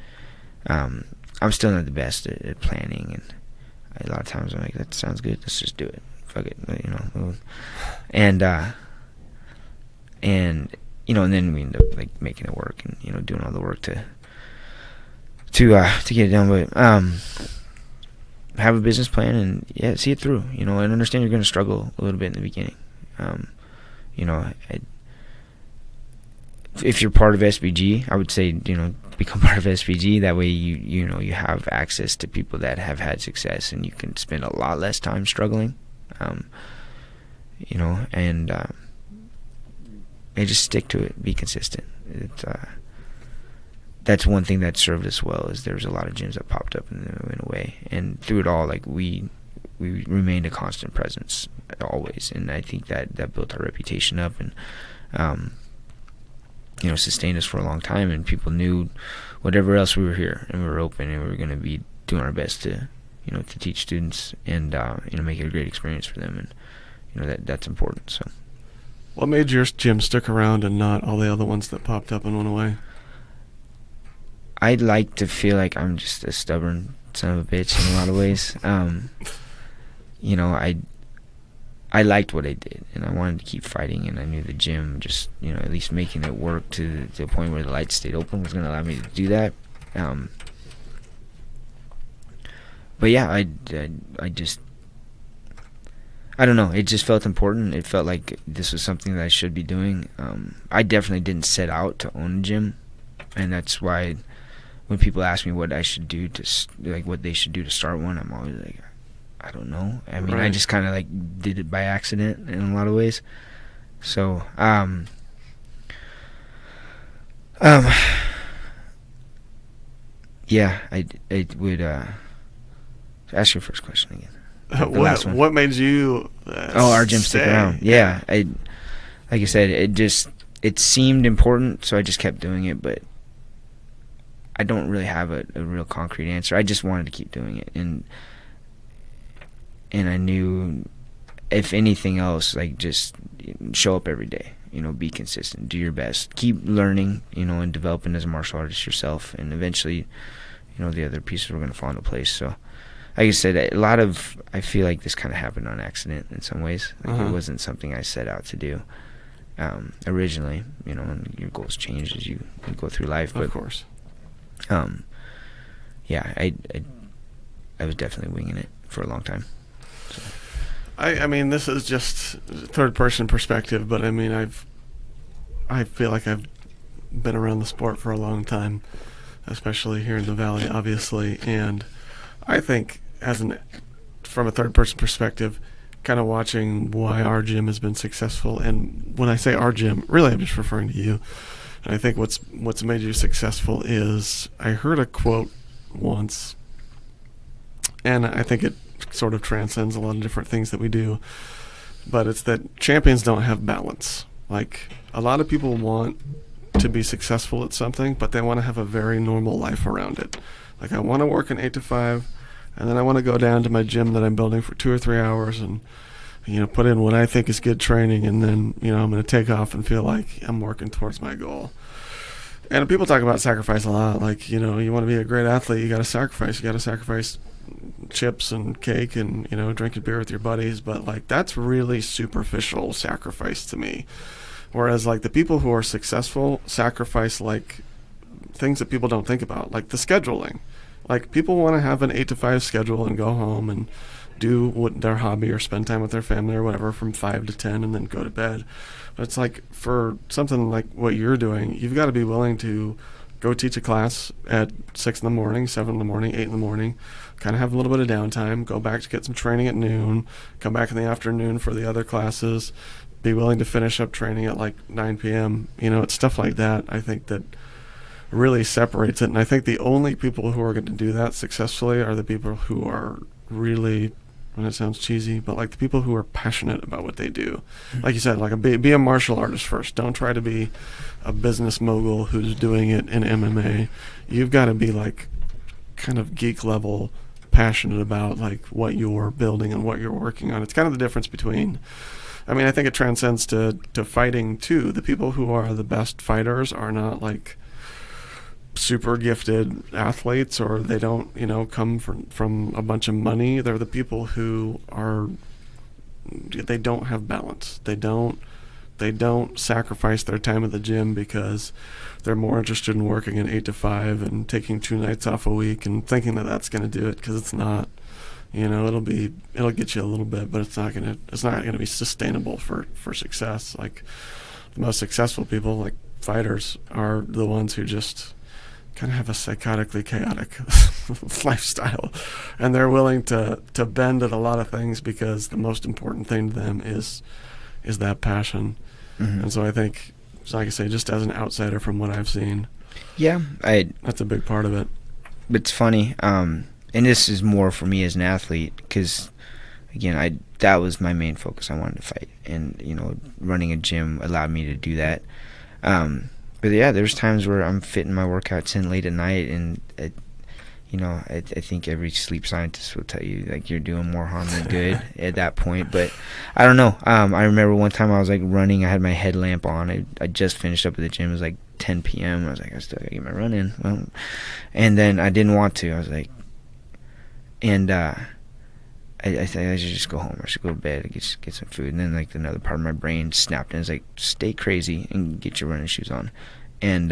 I'm still not the best at planning, and a lot of times I'm like, that sounds good, let's just do it, fuck it, you know. And you know, and then we end up like making it work, and, you know, doing all the work to get it done. But have a business plan and, yeah, see it through, you know, and understand you're going to struggle a little bit in the beginning. You know, if you're part of SBG, I would say, you know, become part of SBG. That way you know, you have access to people that have had success, and you can spend a lot less time struggling. You know, and just stick to it, be consistent. That's one thing that served us well, is there was a lot of gyms that popped up and then went away, and through it all, like we remained a constant presence always, and I think that built our reputation up, and you know, sustained us for a long time, and people knew whatever else we were here, and we were open, and we were going to be doing our best to, you know, to teach students and you know, make it a great experience for them, and, you know, that's important. So, what made your gym stick around and not all the other ones that popped up and went away? I'd like to feel like I'm just a stubborn son of a bitch in a lot of ways. You know, I liked what I did, and I wanted to keep fighting, and I knew the gym, just, you know, at least making it work to the point where the lights stayed open was going to allow me to do that. But yeah, I just, I don't know, it just felt important. It felt like this was something that I should be doing. I definitely didn't set out to own a gym, and that's why when people ask me what I should do like what they should do to start one, I'm always like, I don't know. I mean, right. I just kind of like did it by accident in a lot of ways. So, yeah, I would ask your first question again. What made you? Our gym stick around. Yeah, like I said, it seemed important, so I just kept doing it. But I don't really have a real concrete answer. I just wanted to keep doing it, and I knew, if anything else, like, just show up every day, you know, be consistent, do your best, keep learning, you know, and developing as a martial artist yourself, and eventually, you know, the other pieces were going to fall into place. So, like I said, I feel like this kind of happened on accident in some ways. Like, it wasn't something I set out to do originally, you know, and your goals change as you go through life. But, of course. Yeah, I was definitely winging it for a long time. So. I mean, this is just third-person perspective, but I mean, I feel like I've been around the sport for a long time, especially here in the Valley, obviously. And I think from a third-person perspective, kind of watching why our gym has been successful. And when I say our gym, really I'm just referring to you. And I think what's made you successful is, I heard a quote once, and I think it sort of transcends a lot of different things that we do, but it's that champions don't have balance. Like, a lot of people want to be successful at something, but they want to have a very normal life around it. Like, I want to work an 8 to 5, and then I want to go down to my gym that I'm building for 2 or 3 hours and, put in what I think is good training, and then, I'm going to take off and feel like I'm working towards my goal. And people talk about sacrifice a lot. Like, you want to be a great athlete, you got to sacrifice. You got to sacrifice chips and cake and, drinking beer with your buddies. But, like, that's really superficial sacrifice to me. Whereas, like, the people who are successful sacrifice, like, things that people don't think about, like the scheduling. Like, people want to have an 8 to 5 schedule and go home and do what their hobby or spend time with their family or whatever from 5 to 10 and then go to bed. But it's like, for something like what you're doing, you've got to be willing to go teach a class at 6 in the morning, 7 in the morning, 8 in the morning, kind of have a little bit of downtime, go back to get some training at noon, come back in the afternoon for the other classes, be willing to finish up training at like 9 p.m. It's stuff like that, I think, that really separates it. And I think the only people who are going to do that successfully are the people who are really, and it sounds cheesy, but like the people who are passionate about what they do. Like you said, like be a martial artist first. Don't try to be a business mogul who's doing it in MMA. You've got to be like kind of geek level passionate about like what you're building and what you're working on. It's kind of the difference between, I think it transcends to fighting too. The people who are the best fighters are not like super gifted athletes, or they don't come from a bunch of money. They're the people who they don't have balance. They don't sacrifice their time at the gym because they're more interested in working an 8 to 5 and taking 2 nights off a week and thinking that that's going to do it, because it's not. It'll get you a little bit, but it's not gonna be sustainable for success. Like, the most successful people, like fighters, are the ones who just kind of have a psychotically chaotic lifestyle, and they're willing to bend at a lot of things because the most important thing to them is that passion. Mm-hmm. And so I think, like I say, just as an outsider from what I've seen, that's a big part of it. But it's funny, and this is more for me as an athlete, because again, that was my main focus. I wanted to fight, and running a gym allowed me to do that. But yeah, there's times where I'm fitting my workouts in late at night, and I think every sleep scientist will tell you like you're doing more harm than good at that point. But I don't know. I remember one time I was like running. I had my headlamp on. I just finished up at the gym. It was like 10 p.m. I was like, I still gotta get my run in. Well, and then I didn't want to. I was like, and I think I should just go home. I should go to bed and get some food. And then like another part of my brain snapped and it's like, stay crazy and get your running shoes on. And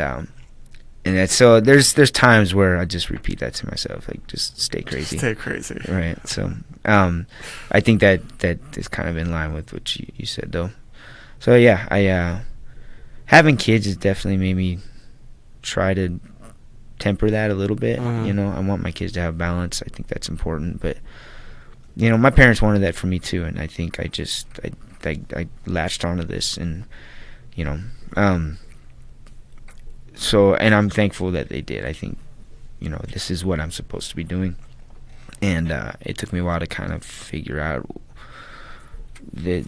that's, so there's times where I just repeat that to myself, like, just stay crazy. Stay crazy. Right. So I think that is kind of in line with what you said though. So yeah, having kids has definitely made me try to temper that a little bit. I want my kids to have balance. I think that's important, but my parents wanted that for me too, and I think I latched onto this, and so, and I'm thankful that they did. I think this is what I'm supposed to be doing, and it took me a while to kind of figure out the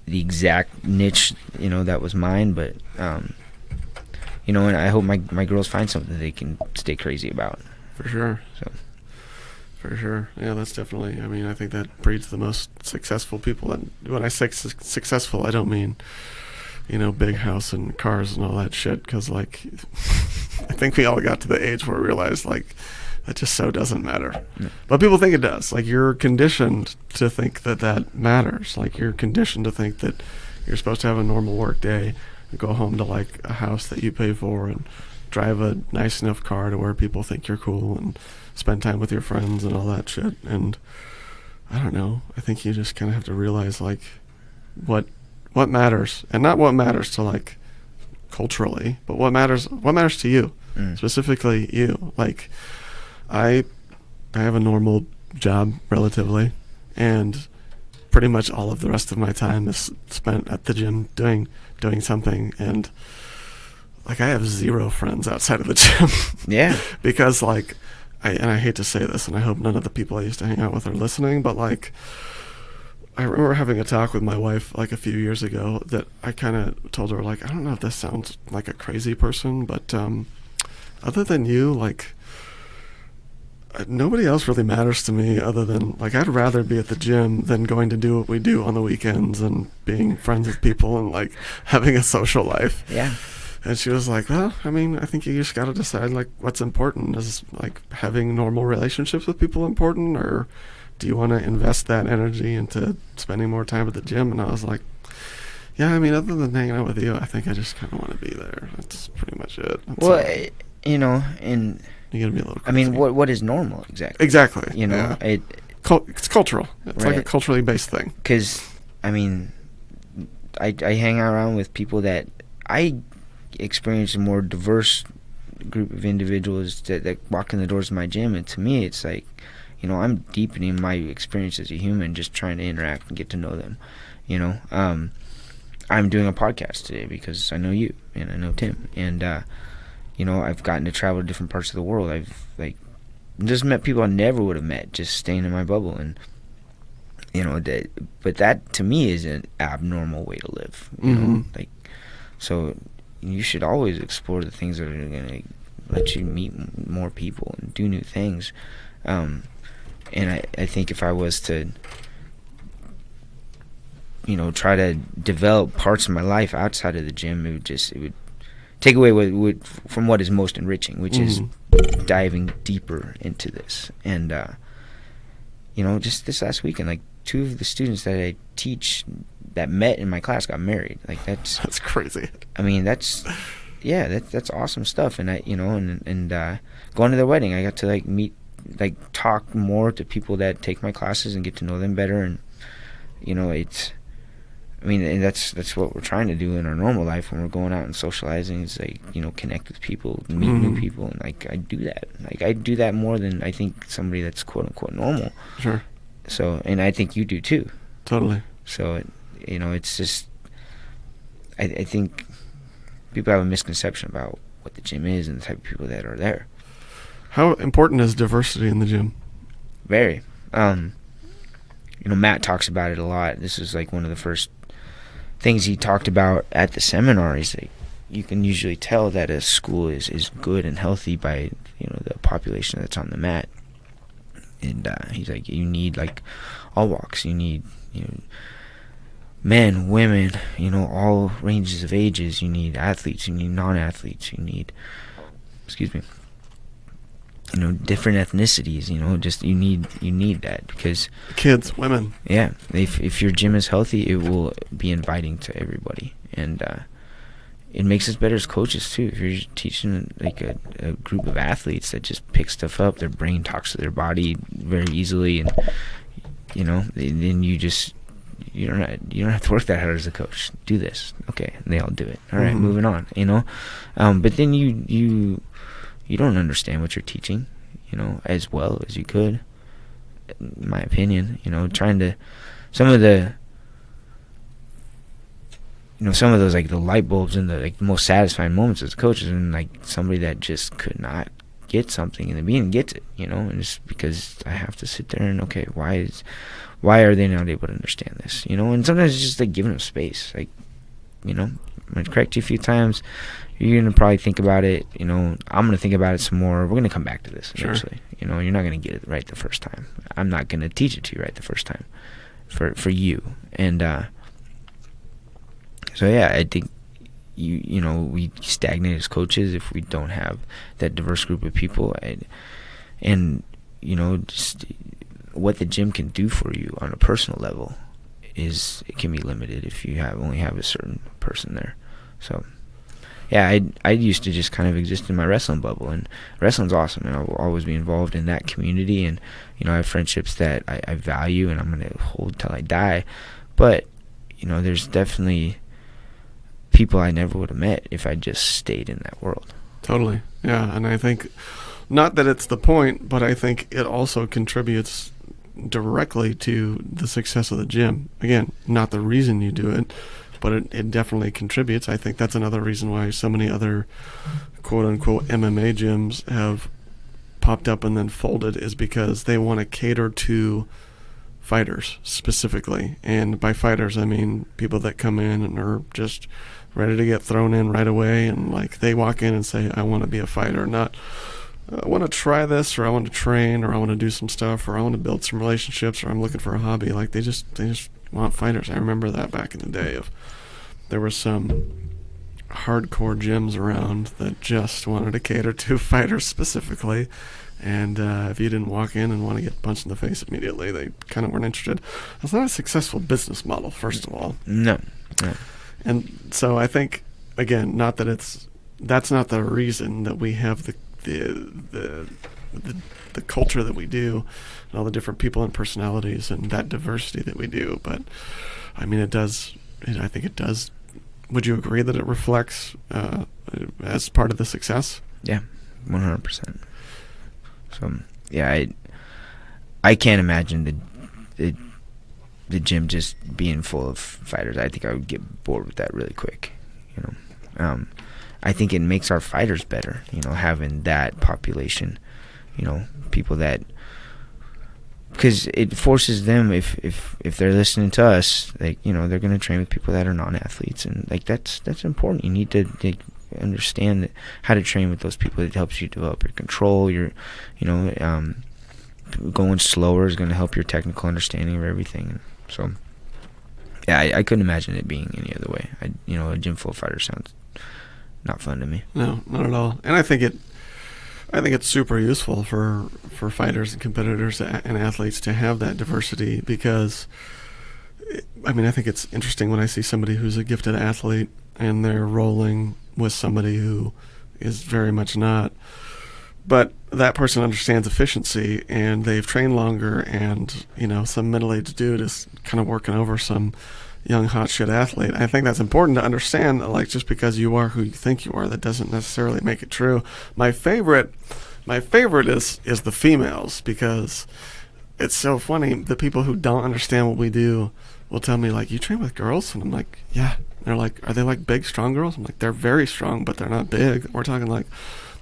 exact niche that was mine, but and I hope my girls find something they can stay crazy about. For sure. So. For sure. Yeah, that's definitely, I think that breeds the most successful people. And when I say successful, I don't mean, big house and cars and all that shit, because, like, I think we all got to the age where we realized, like, that just so doesn't matter. Yeah. But people think it does. Like, you're conditioned to think that matters. Like, you're conditioned to think that you're supposed to have a normal work day and go home to, like, a house that you pay for and drive a nice enough car to where people think you're cool and spend time with your friends and all that shit. And I don't know, I think you just kind of have to realize, like, what matters, and not what matters to, like, culturally, but what matters to you. specifically you. Like, I have a normal job relatively, and pretty much all of the rest of my time is spent at the gym doing something, and like I have zero friends outside of the gym. Yeah. Because like I hate to say this, and I hope none of the people I used to hang out with are listening, but like I remember having a talk with my wife like a few years ago that I kind of told her, like, I don't know if this sounds like a crazy person, but other than you, like, nobody else really matters to me other than, like, I'd rather be at the gym than going to do what we do on the weekends and being friends with people and, like, having a social life. Yeah. And she was like, well, I mean, I think you just got to decide, like, what's important. Is, like, having normal relationships with people important, or do you want to invest that energy into spending more time at the gym? And I was like, yeah, I mean, other than hanging out with you, I think I just kind of want to be there. That's pretty much it. That's well, you know, and you got to be a little crazy. I mean, what is normal exactly? Exactly. You know, yeah. It's cultural. It's like a culturally based thing. Because, I mean, I hang around with people that I experience a more diverse group of individuals that walk in the doors of my gym, and to me, it's like, you know, I'm deepening my experience as a human, just trying to interact and get to know them. You know, I'm doing a podcast today because I know you and I know Tim, and you know, I've gotten to travel to different parts of the world. I've like just met people I never would have met just staying in my bubble, and you know, but that to me is an abnormal way to live. You know, like, so you should always explore the things that are gonna let you meet more people and do new things. And I think if I was to, you know, try to develop parts of my life outside of the gym, it would take away from what is most enriching, which is diving deeper into this. And you know, just this last weekend, like 2 of the students that I teach that met in my class got married. Like that's crazy. I mean, that's awesome stuff. And I, you know, and going to their wedding, I got to like meet, like talk more to people that take my classes and get to know them better. And you know, it's, I mean, and that's what we're trying to do in our normal life when we're going out and socializing, is like, you know, connect with people, meet new people. And like I do that more than I think somebody that's quote unquote normal. Sure. So, and I think you do too. Totally. So, you know, it's just, I think people have a misconception about what the gym is and the type of people that are there. How important is diversity in the gym? Very. You know, Matt talks about it a lot. This is like one of the first things he talked about at the seminar. He's like, you can usually tell that a school is good and healthy by, you know, the population that's on the mat. And he's like, you need like all walks. You need, you know, men, women, you know, all ranges of ages. You need athletes. You need non-athletes. You need, you know, different ethnicities. You know, just you need that, because kids, women. Yeah, if your gym is healthy, it will be inviting to everybody, and it makes us better as coaches too. If you're teaching like a group of athletes that just pick stuff up, their brain talks to their body very easily, and you know, then you don't have to work that hard as a coach. Do this, okay, and they all do it. All right, moving on. You know, but then you don't understand what you're teaching, you know, as well as you could, in my opinion. You know, trying to some of those like the light bulbs and the like most satisfying moments as coaches, and like somebody that just could not get something in the beginning gets it, you know, and it's because I have to sit there and, okay, why are they not able to understand this, you know? And sometimes it's just like giving them space. Like, you know, I'm going to correct you a few times, you're going to probably think about it, you know, I'm going to think about it some more, we're going to come back to this eventually. Sure. You know, you're not going to get it right the first time. I'm not going to teach it to you right the first time for you. And so yeah, I think you know, we stagnate as coaches if we don't have that diverse group of people. And you know, just what the gym can do for you on a personal level is, it can be limited if you only have a certain person there. So yeah, I used to just kind of exist in my wrestling bubble, and wrestling's awesome, and I will always be involved in that community, and you know, I have friendships that I value and I'm going to hold till I die. But you know, there's definitely people I never would have met if I just stayed in that world. Totally. Yeah, and I think, not that it's the point, but I think it also contributes directly to the success of the gym. Again, not the reason you do it, but it definitely contributes. I think that's another reason why so many other quote-unquote MMA gyms have popped up and then folded, is because they want to cater to fighters specifically. And by fighters, I mean people that come in and are just ready to get thrown in right away, and like they walk in and say, I want to be a fighter, not I want to try this, or I want to train, or I want to do some stuff, or I want to build some relationships, or I'm looking for a hobby. Like they just want fighters. I remember that back in the day of there were some hardcore gyms around that just wanted to cater to fighters specifically. And if you didn't walk in and want to get punched in the face immediately, they kind of weren't interested. That's not a successful business model, first of all. No. And so I think, again, not that that's not the reason that we have the culture that we do, and all the different people and personalities and that diversity that we do. But I mean, I think it does. Would you agree that it reflects as part of the success? Yeah, 100%. So yeah, I can't imagine the gym just being full of fighters. I think I would get bored with that really quick. I think it makes our fighters better, having that population, people that, because it forces them, if they're listening to us, like, they're going to train with people that are non-athletes, and like that's important. You need to understand how to train with those people. It helps you develop your control. Going slower is going to help your technical understanding of everything. So yeah, I couldn't imagine it being any other way. A gym full of fighters sounds not fun to me. No, not at all. And I think it's super useful for fighters and competitors and athletes to have that diversity, because I think it's interesting when I see somebody who's a gifted athlete and they're rolling with somebody who is very much not. But that person understands efficiency, and they've trained longer, and some middle-aged dude is kind of working over some young hotshot athlete. I think that's important to understand. Like, just because you are who you think you are, that doesn't necessarily make it true. My favorite is the females, because it's so funny. The people who don't understand what we do will tell me, like, you train with girls? And I'm like, yeah. And they're like, are they like big, strong girls? I'm like, they're very strong, but they're not big. We're talking like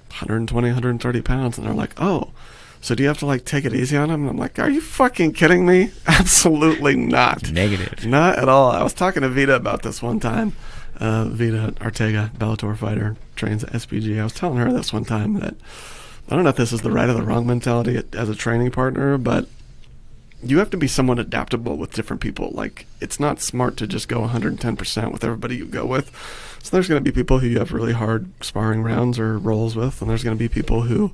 120, 130 pounds. And they're like, oh, so do you have to like take it easy on them? And I'm like, are you fucking kidding me? Absolutely not. Negative. Not at all. I was talking to Vita about this one time. Vita Ortega, Bellator fighter, trains at SBG. I was telling her this one time that I don't know if this is the right or the wrong mentality as a training partner, but you have to be somewhat adaptable with different people. Like, it's not smart to just go 110% with everybody you go with. So there's going to be people who you have really hard sparring rounds or rolls with, and there's going to be people who,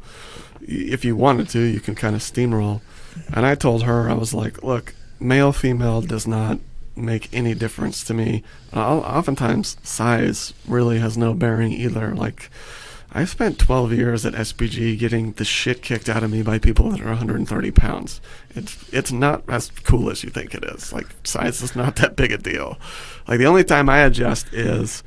if you wanted to, you can kind of steamroll. And I told her, I was like, look, male, female does not make any difference to me. Oftentimes, size really has no bearing either. Like, I spent 12 years at SBG getting the shit kicked out of me by people that are 130 pounds. It's not as cool as you think it is. Like, size is not that big a deal. Like, the only time I adjust is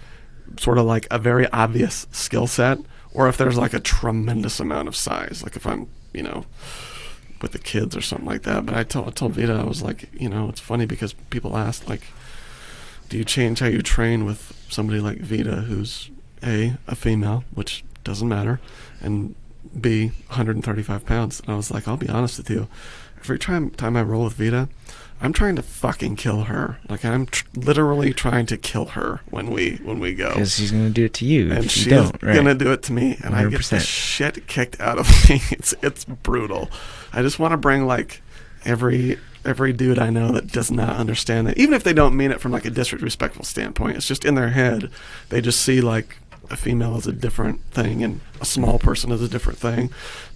sort of like a very obvious skill set, or if there's like a tremendous amount of size. Like if I'm, with the kids or something like that. But I told Vita, I was like, it's funny because people ask, like, do you change how you train with somebody like Vita, who's a female, which doesn't matter, and B, 135 pounds. And I was like, I'll be honest with you. Every time I roll with Vita, I'm trying to fucking kill her. Like, I'm literally trying to kill her when we go. Because she's going to do it to you. And she's going to do it to me. And 100%. I get the shit kicked out of me. It's brutal. I just want to bring, like, every dude I know that does not understand that. Even if they don't mean it from, like, a disrespectful standpoint. It's just in their head. They just see, like, a female is a different thing and a small person is a different thing.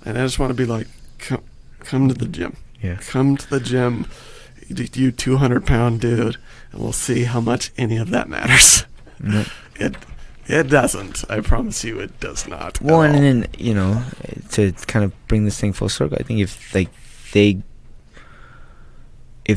And I just want to be like, come to the gym. Yeah. Come to the gym, you 200-pound dude, and we'll see how much any of that matters. Mm-hmm. It doesn't. I promise you it does not. Well, and then, to kind of bring this thing full circle, I think if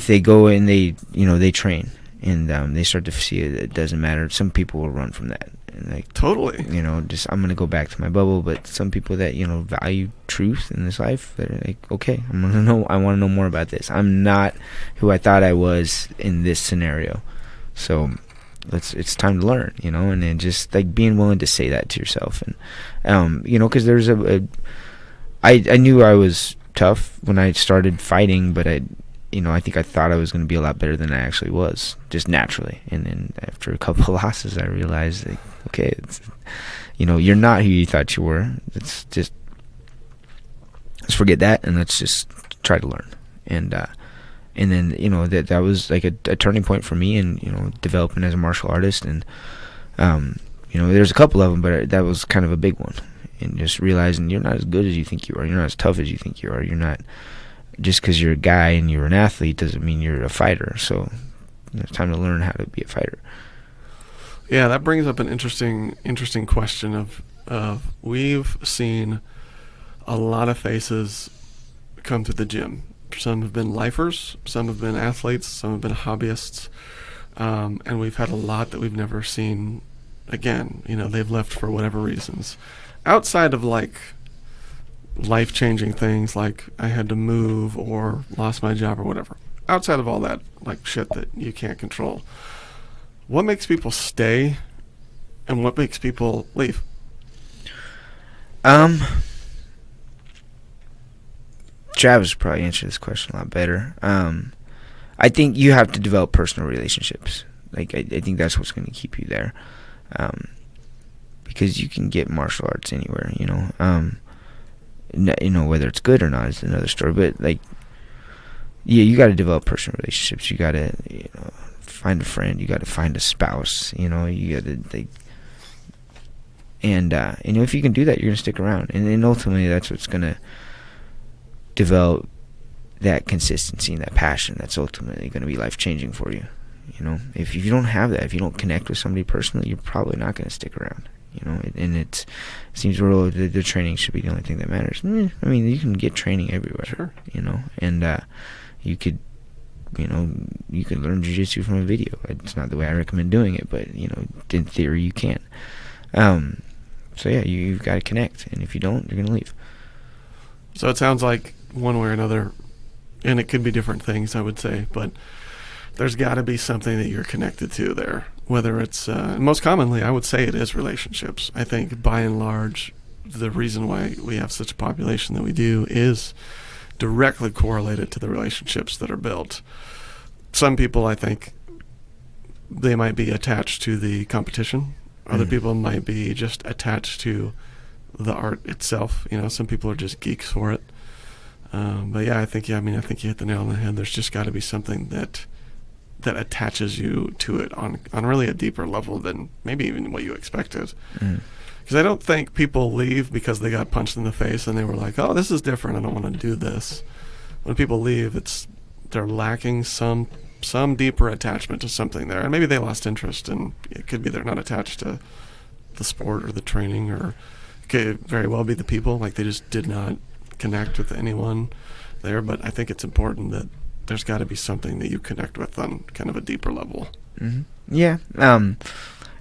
they go and they train and they start to see it doesn't matter, some people will run from that. And like, totally, you know, just I'm gonna go back to my bubble. But some people that, you know, value truth in this life, they're like, okay, I want to know more about this. I'm not who I thought I was in this scenario, so it's time to learn, you know. And then just like being willing to say that to yourself, and you know, because there's I knew I was tough when I started fighting, but I think I thought I was going to be a lot better than I actually was, just naturally. And then after a couple of losses, I realized, like, okay, you know, you're not who you thought you were. It's just, let's forget that, and let's just try to learn. And then, you know, that was like a turning point for me, and, you know, developing as a martial artist. And you know, there's a couple of them, but that was kind of a big one. And just realizing you're not as good as you think you are. You're not as tough as you think you are. You're not. Just because you're a guy and you're an athlete doesn't mean you're a fighter. So it's time to learn how to be a fighter. Yeah, that brings up an interesting question of we've seen a lot of faces come to the gym. Some have been lifers, some have been athletes, some have been hobbyists, and we've had a lot that we've never seen again. You know, they've left for whatever reasons. Outside of like life-changing things like I had to move or lost my job or whatever. Outside of all that, like shit that you can't control, what makes people stay and what makes people leave? Travis probably answered this question a lot better. I think you have to develop personal relationships. Like I think that's what's going to keep you there, because you can get martial arts anywhere, you know. You know, whether it's good or not is another story, but like, yeah, you got to develop personal relationships. You got to, you know, find a friend. You got to find a spouse. You know, you got to like, and you know, if you can do that, you're gonna stick around, and then ultimately that's what's gonna develop that consistency and that passion. That's ultimately gonna be life changing for you. You know, if you don't have that, if you don't connect with somebody personally, you're probably not gonna stick around. You know, and it seems the training should be the only thing that matters. I mean, you can get training everywhere. Sure. You know, and you could learn jiu-jitsu from a video. It's not the way I recommend doing it, but, you know, in theory you can. So yeah, you've got to connect, and if you don't, you're gonna leave. So it sounds like one way or another, and it could be different things, I would say, but there's got to be something that you're connected to there. Whether it's, most commonly, I would say it is relationships. I think by and large, the reason why we have such a population that we do is directly correlated to the relationships that are built. Some people, I think, they might be attached to the competition. Other people might be just attached to the art itself. You know, some people are just geeks for it. But yeah, I think you hit the nail on the head. There's just got to be something that attaches you to it on really a deeper level than maybe even what you expected. Because I don't think people leave because they got punched in the face and they were like, oh, this is different, I don't want to do this. When people leave, they're lacking some deeper attachment to something there. And maybe they lost interest, and it could be they're not attached to the sport or the training, or it could very well be the people, like they just did not connect with anyone there. But I think it's important that there's got to be something that you connect with on kind of a deeper level. Yeah.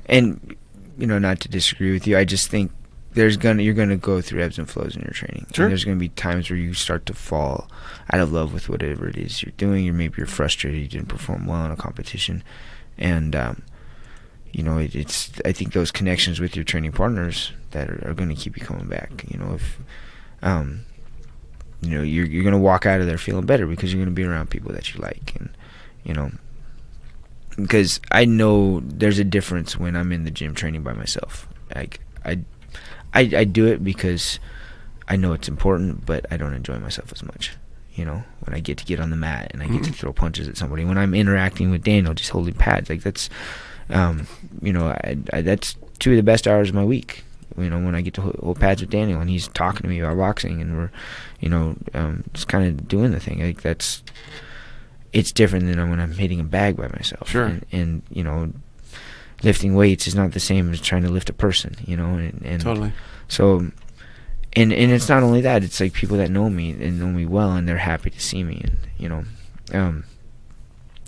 And, you know, not to disagree with you, I just think you're gonna go through ebbs and flows in your training. Sure. And there's gonna be times where you start to fall out of love with whatever it is you're doing. Maybe you're frustrated you didn't perform well in a competition, and you know, I think those connections with your training partners that are going to keep you coming back. You know, if you know, you're going to walk out of there feeling better because you're going to be around people that you like, and you know, because I know there's a difference when I'm in the gym training by myself. Like I do it because I know it's important, but I don't enjoy myself as much. You know, when I get on the mat and I get to throw punches at somebody, when I'm interacting with Daniel, just holding pads, like that's, you know, that's 2 of the best hours of my week. You know, when I get to hold pads with Daniel and he's talking to me about boxing and we're, you know, just kind of doing the thing. Like it's different than when I'm hitting a bag by myself. Sure. And you know, lifting weights is not the same as trying to lift a person. You know, and Totally. So. And it's not only that, it's like people that know me and know me well, and they're happy to see me, and you know,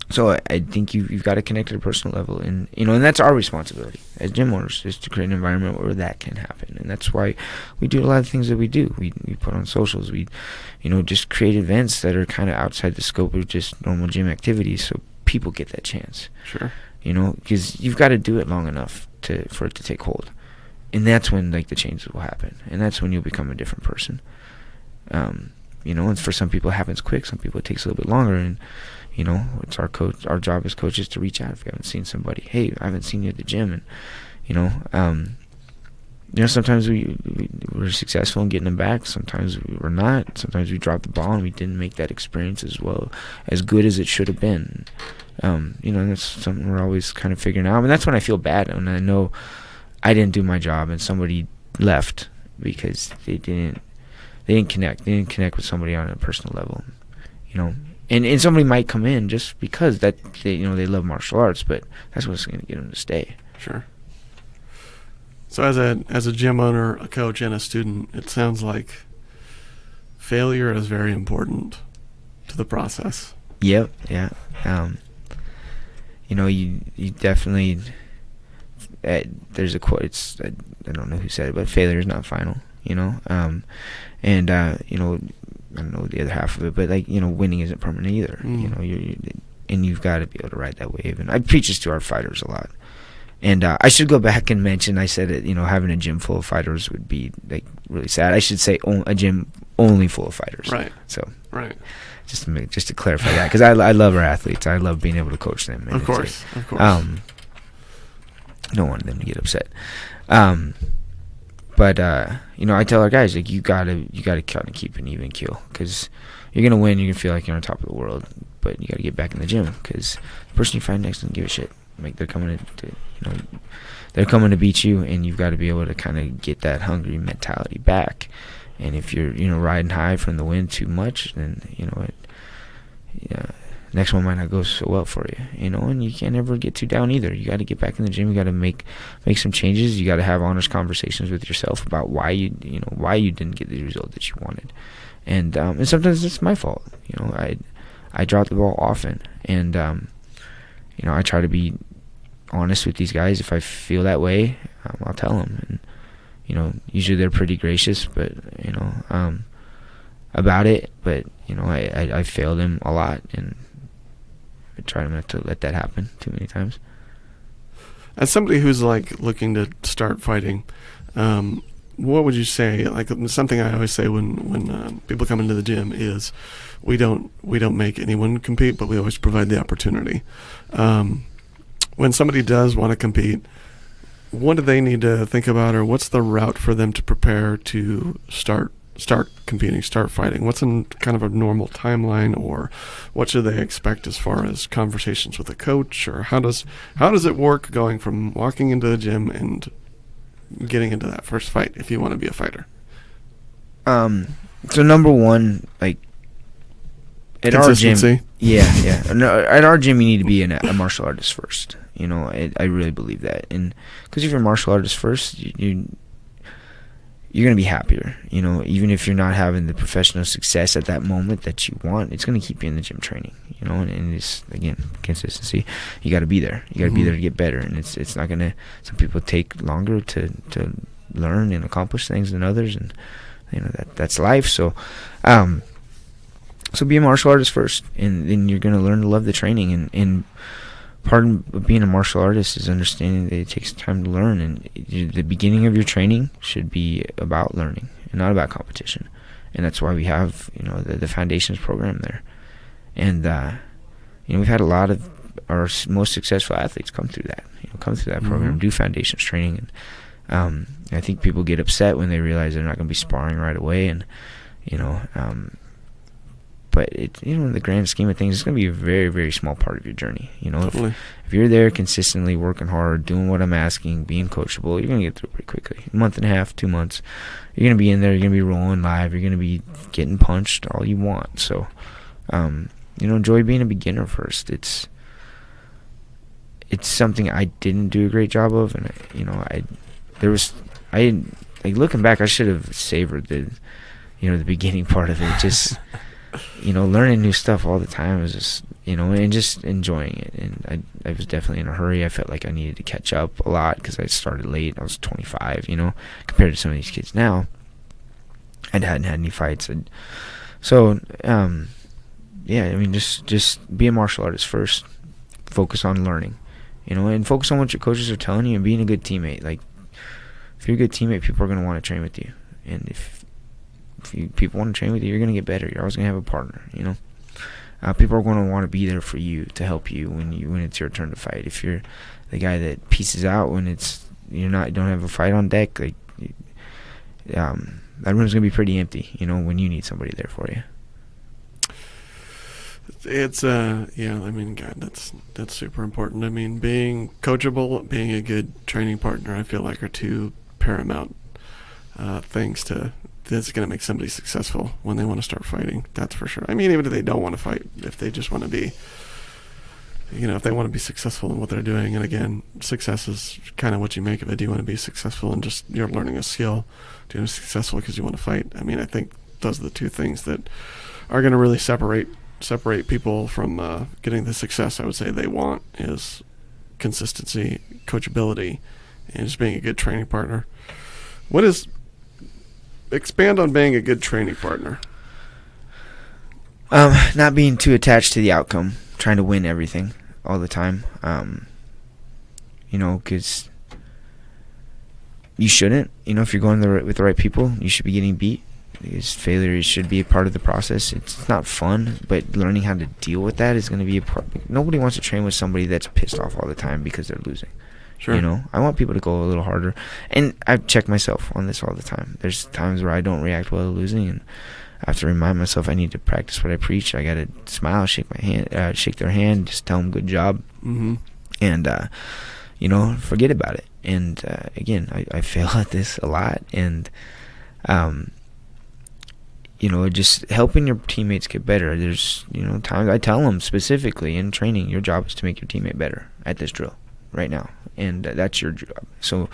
So I think you've got to connect at a personal level, and and that's our responsibility as gym owners, is to create an environment where that can happen. And that's why we do a lot of things that we do. We put on socials. We, just create events that are kind of outside the scope of just normal gym activities, so people get that chance. Sure. Because you've got to do it long enough for it to take hold, and that's when the changes will happen, and that's when you'll become a different person. And for some people it happens quick. Some people it takes a little bit longer, and it's our job as coaches to reach out if we haven't seen somebody. Hey, I haven't seen you at the gym, and sometimes we're successful in getting them back. Sometimes we're not. Sometimes we drop the ball and we didn't make that experience as good as it should have been. And that's something we're always kind of figuring out. And that's when I feel bad, when I know I didn't do my job and somebody left because they didn't connect. They didn't connect with somebody on a personal level, And somebody might come in just because that they love martial arts, but that's what's going to get them to stay. Sure. So as a gym owner, a coach, and a student, it sounds like failure is very important to the process. Yep. Yeah. You definitely. There's a quote. I don't know who said it, but failure is not final. I don't know the other half of it, but winning isn't permanent either. And you've got to be able to ride that wave. And I preach this to our fighters a lot. And I should go back and mention, I said it, having a gym full of fighters would be really sad. I should say a gym only full of fighters. Right. So right. Just to clarify that, because I love our athletes. I love being able to coach them. Of course. Don't want them to get upset. But I tell our guys, you gotta kind of keep an even keel, because you're gonna win. You're gonna feel like you're on top of the world, but you gotta get back in the gym, because the person you find next doesn't give a shit. They're coming they're coming to beat you, and you've got to be able to kind of get that hungry mentality back. And if you're riding high from the wind too much, then next one might not go so well for you, and you can't ever get too down either. You got to get back in the gym. You got to make some changes. You got to have honest conversations with yourself about why you didn't get the result that you wanted, and sometimes it's my fault. I drop the ball often, and I try to be honest with these guys. If I feel that way, I'll tell them, and usually they're pretty gracious, but about it. But I fail them a lot, and I try not to let that happen too many times. As somebody who's looking to start fighting, what would you say? Something I always say when people come into the gym is, we don't make anyone compete, but we always provide the opportunity. When somebody does want to compete, what do they need to think about, or what's the route for them to prepare to start competing, start fighting? What's in kind of a normal timeline, or what should they expect as far as conversations with a coach, or how does it work going from walking into the gym and getting into that first fight if you want to be a fighter? So number one, at our gym, yeah. No, at our gym, you need to be a martial artist first. I really believe that, and because if you're a martial artist first, you're gonna be happier. Even if you're not having the professional success at that moment that you want, it's gonna keep you in the gym training. And it's, again, consistency. You got to be there. You got to be there to get better, and it's not gonna. Some people take longer to learn and accomplish things than others, and that's life. So, so be a martial artist first, and then you're gonna learn to love the training. And part of being a martial artist is understanding that it takes time to learn, and the beginning of your training should be about learning and not about competition. And that's why we have the Foundations program there. And we've had a lot of our most successful athletes come through that program, do Foundations training. And I think people get upset when they realize they're not going to be sparring right away, and but in the grand scheme of things, it's going to be a very, very small part of your journey. If you're there consistently working hard, doing what I'm asking, being coachable, you're going to get through pretty quickly. A month and a half, 2 months, you're going to be in there. You're going to be rolling live. You're going to be getting punched all you want. So, enjoy being a beginner first. It's something I didn't do a great job of, and looking back, I should have savored the beginning part of it. Just learning new stuff all the time was just, and just enjoying it. And I was definitely in a hurry. I felt like I needed to catch up a lot because I started late. I was 25, compared to some of these kids now. I hadn't had any fights. So, just be a martial artist first. Focus on learning, and focus on what your coaches are telling you and being a good teammate. Like, if you're a good teammate, people are going to want to train with you. And if people want to train with you, you're going to get better. You're always going to have a partner, People are going to want to be there for you to help you when it's your turn to fight. If you're the guy that pieces out when you don't have a fight on deck, like, that room's going to be pretty empty, when you need somebody there for you. It's God, that's super important. I mean, being coachable, being a good training partner, I feel like are two paramount things that's going to make somebody successful when they want to start fighting. That's for sure. I mean, even if they don't want to fight, if they just want to be, if they want to be successful in what they're doing, and again, success is kind of what you make of it. Do you want to be successful and just you're learning a skill? Do you want to be successful because you want to fight? I mean, I think those are the two things that are going to really separate people from getting the success I would say they want is consistency, coachability, and just being a good training partner. Expand on being a good training partner. Not being too attached to the outcome, trying to win everything all the time. Because you shouldn't. If you're going with the right people, you should be getting beat. Because failure should be a part of the process. It's not fun, but learning how to deal with that is going to be a part. Nobody wants to train with somebody that's pissed off all the time because they're losing. Sure. I want people to go a little harder. And I check myself on this all the time. There's times where I don't react well to losing, and I have to remind myself I need to practice what I preach. I got to smile, shake their hand, just tell them good job. Mm-hmm. And, forget about it. And, again, I fail at this a lot. And, just helping your teammates get better. There's, times I tell them specifically in training, your job is to make your teammate better at this drill right now. And that's your job. So,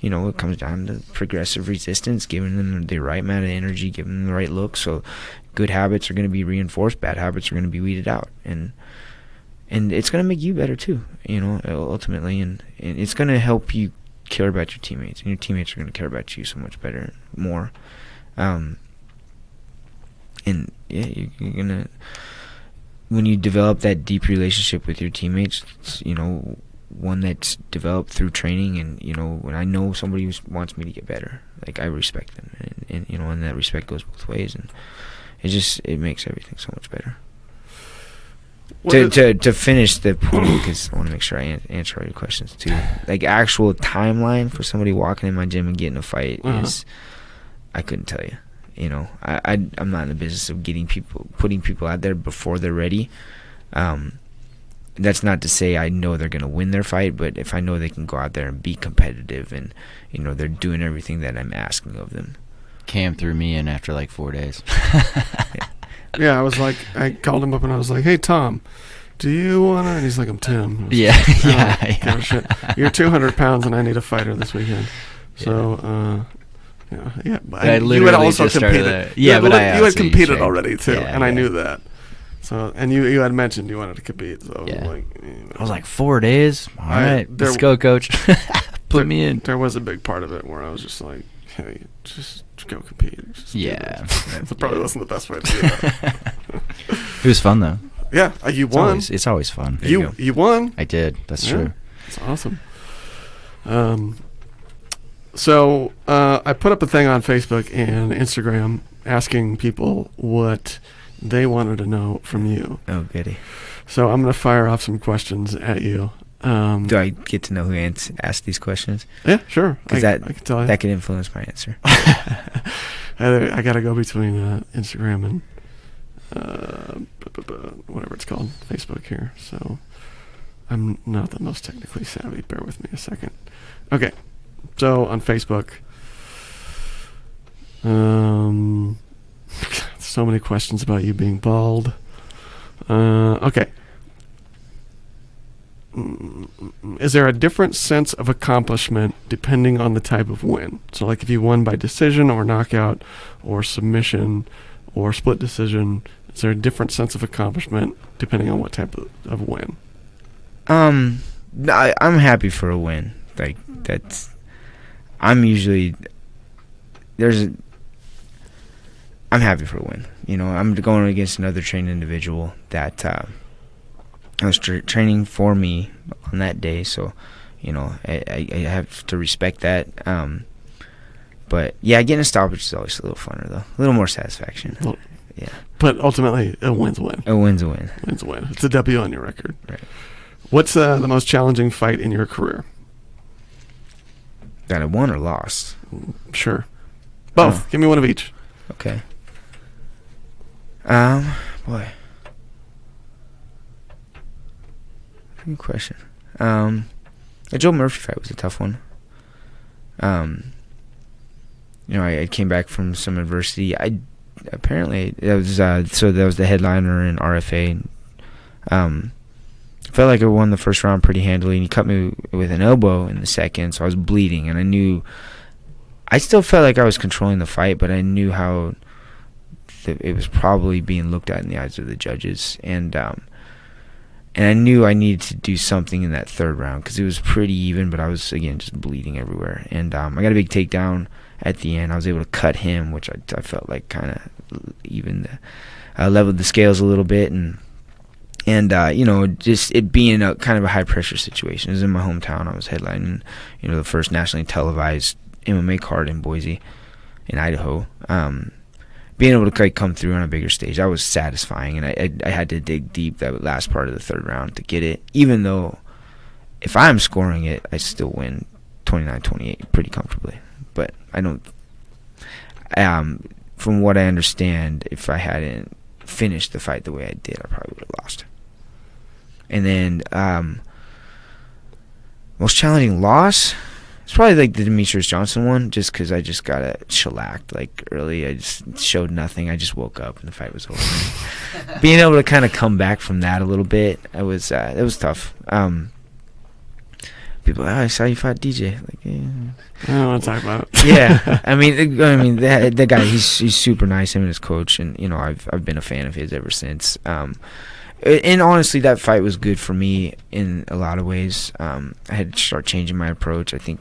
it comes down to progressive resistance, giving them the right amount of energy, giving them the right look. So good habits are going to be reinforced. Bad habits are going to be weeded out. And it's going to make you better too, ultimately. And it's going to help you care about your teammates. And your teammates are going to care about you so much better, more. And yeah, you're going to, when you develop that deep relationship with your teammates, one that's developed through training, and when I know somebody who wants me to get better, like, I respect them, and that respect goes both ways, and it makes everything so much better. To finish the point, because I want to make sure I answer all your questions too. Like, actual timeline for somebody walking in my gym and getting a fight is, I couldn't tell you. I'm not in the business of putting people out there before they're ready. That's not to say I know they're going to win their fight, but if I know they can go out there and be competitive and, they're doing everything that I'm asking of them. Cam threw me in after like 4 days. Yeah, I called him up and I was like, "Hey, Tom, do you want to?" And he's like, "I'm Tim." Yeah. Shit. You're 200 pounds and I need a fighter this weekend. So, yeah. I literally you had also just competed. Started you had competed already too, and I yeah. knew that. So, and you had mentioned you wanted to compete. So, I was like, 4 days. All right, let's go, coach. Put me in. There was a big part of it where I was just like, "Hey, just go compete." Just that probably wasn't the best way to do that. It was fun though. Yeah, you won. It's always fun. You won. I did. That's true. It's awesome. So I put up a thing on Facebook and Instagram asking people what they wanted to know from you. Oh, goody. So I'm going to fire off some questions at you. Do I get to know who asked these questions? Yeah, sure. Because I can tell you. That could influence my answer. I got to go between Instagram and whatever it's called, Facebook here. So I'm not the most technically savvy. Bear with me a second. Okay. So on Facebook, so many questions about you being bald. Okay. Is there a different sense of accomplishment depending on the type of win? So like if you won by decision or knockout or submission or split decision, Is there a different sense of accomplishment depending on what type of win? I'm happy for a win. Like, I'm happy for a win. You know, I'm going against another trained individual that was training for me on that day, so, you know, I have to respect that. But, yeah, getting a stoppage is always a little funner, though. A little more satisfaction. Well, yeah. But ultimately, a win's a win. A win's a win. Win's a win. It's a W on your record. Right. What's the most challenging fight in your career? That I won or lost? Sure. Both. Give me one of each. Okay. Boy. Good question. The Joe Murphy fight was a tough one. You know, I came back from some adversity. Apparently that was the headliner in RFA. Felt like I won the first round pretty handily, and he cut me with an elbow in the second, so I was bleeding, and I still felt like I was controlling the fight, but I knew how it was probably being looked at in the eyes of the judges, and I knew I needed to do something in that third round because it was pretty even, but I was, again, just bleeding everywhere, and I got a big takedown at the end. I was able to cut him, which I felt like kind of even leveled the scales a little bit, and you know, just it being a kind of a high pressure situation. It was in my hometown. I was headlining, you know, the first nationally televised MMA card in Boise, in Idaho. Being able to come through on a bigger stage, that was satisfying, and I had to dig deep that last part of the third round to get it. Even though if I'm scoring it, I still win 29-28 pretty comfortably. But I don't. From what I understand, if I hadn't finished the fight the way I did, I probably would have lost. And then most challenging loss, it's probably like the Demetrius Johnson one, just because I just got shellacked like early. I just showed nothing. I just woke up and the fight was over. Being able to kind of come back from that a little bit, it was tough. People, I saw you fight DJ. Like, yeah. I don't want to talk about it. Yeah, I mean, that guy, he's super nice. Him and his coach, and you know, I've been a fan of his ever since. And honestly, that fight was good for me in a lot of ways. I had to start changing my approach. I think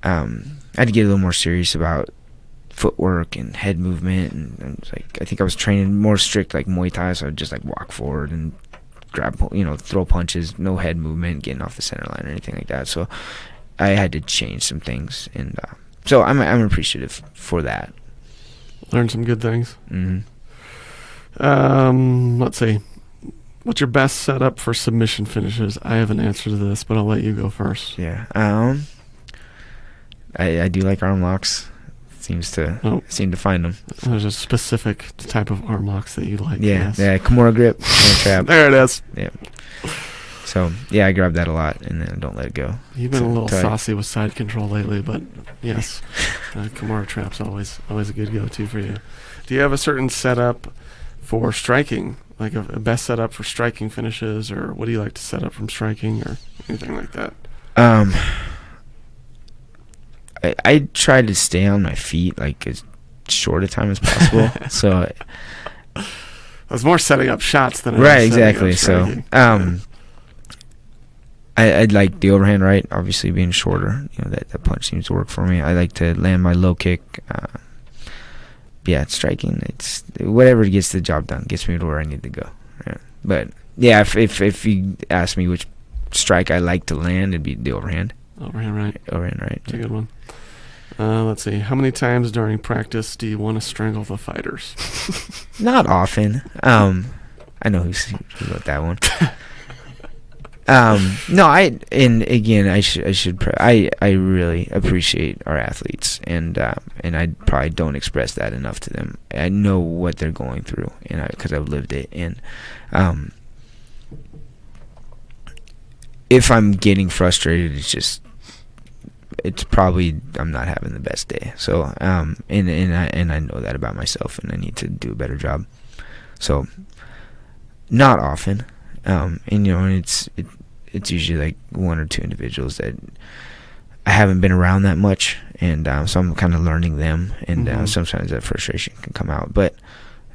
I had to get a little more serious about footwork and head movement, and like I think I was training more strict like Muay Thai, so I would just like walk forward and grab, you know, throw punches, no head movement, getting off the center line or anything like that. So I had to change some things, and so I'm appreciative for that. Learned some good things. Mm-hmm. Let's see. What's your best setup for submission finishes? I have an answer to this, but I'll let you go first. Yeah. I do like arm locks. Seem to find them. There's a specific type of arm locks that you like. Yeah, yes. Yeah, Kimura grip, Kimura trap. There it is. Yeah. So, yeah, I grab that a lot, and then I don't let it go. You've been a little saucy with side control lately, but yes, Kimura trap's always a good go-to for you. Do you have a certain setup for striking, like a best setup for striking finishes, or what do you like to set up from striking, or anything like that? I try to stay on my feet like as short a time as possible. So I was more setting up shots than right, exactly. So I'd like the overhand right, obviously being shorter. You know, that punch seems to work for me. I like to land my low kick. Yeah, it's striking. It's whatever gets the job done, gets me to where I need to go. Yeah. But yeah, if you ask me which strike I like to land, it'd be the overhand. Overhand right. Overhand right. That's a good one. Let's see. How many times during practice do you want to strangle the fighters? Not often. I know who wrote that one. No, I really appreciate our athletes, and I probably don't express that enough to them. I know what they're going through, and because I've lived it, and if I'm getting frustrated, it's probably I'm not having the best day. So and I know that about myself, and I need to do a better job. So not often. And you know, it's usually like one or two individuals that I haven't been around that much, and so I'm kind of learning them, and sometimes that frustration can come out. But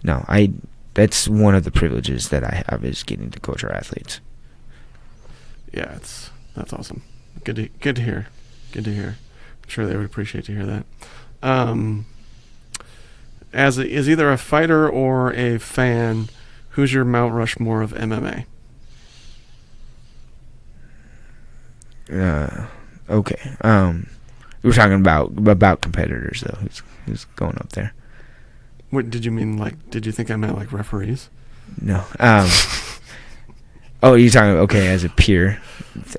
no, I that's one of the privileges that I have, is getting to coach our athletes. Yeah, that's awesome. Good to hear. Good to hear. I'm sure they would appreciate to hear that. As either a fighter or a fan, who's your Mount Rushmore of MMA? Okay. We were talking about competitors though. Who's going up there? What did you mean? Like, did you think I meant like referees? No. Oh, you're talking as a peer.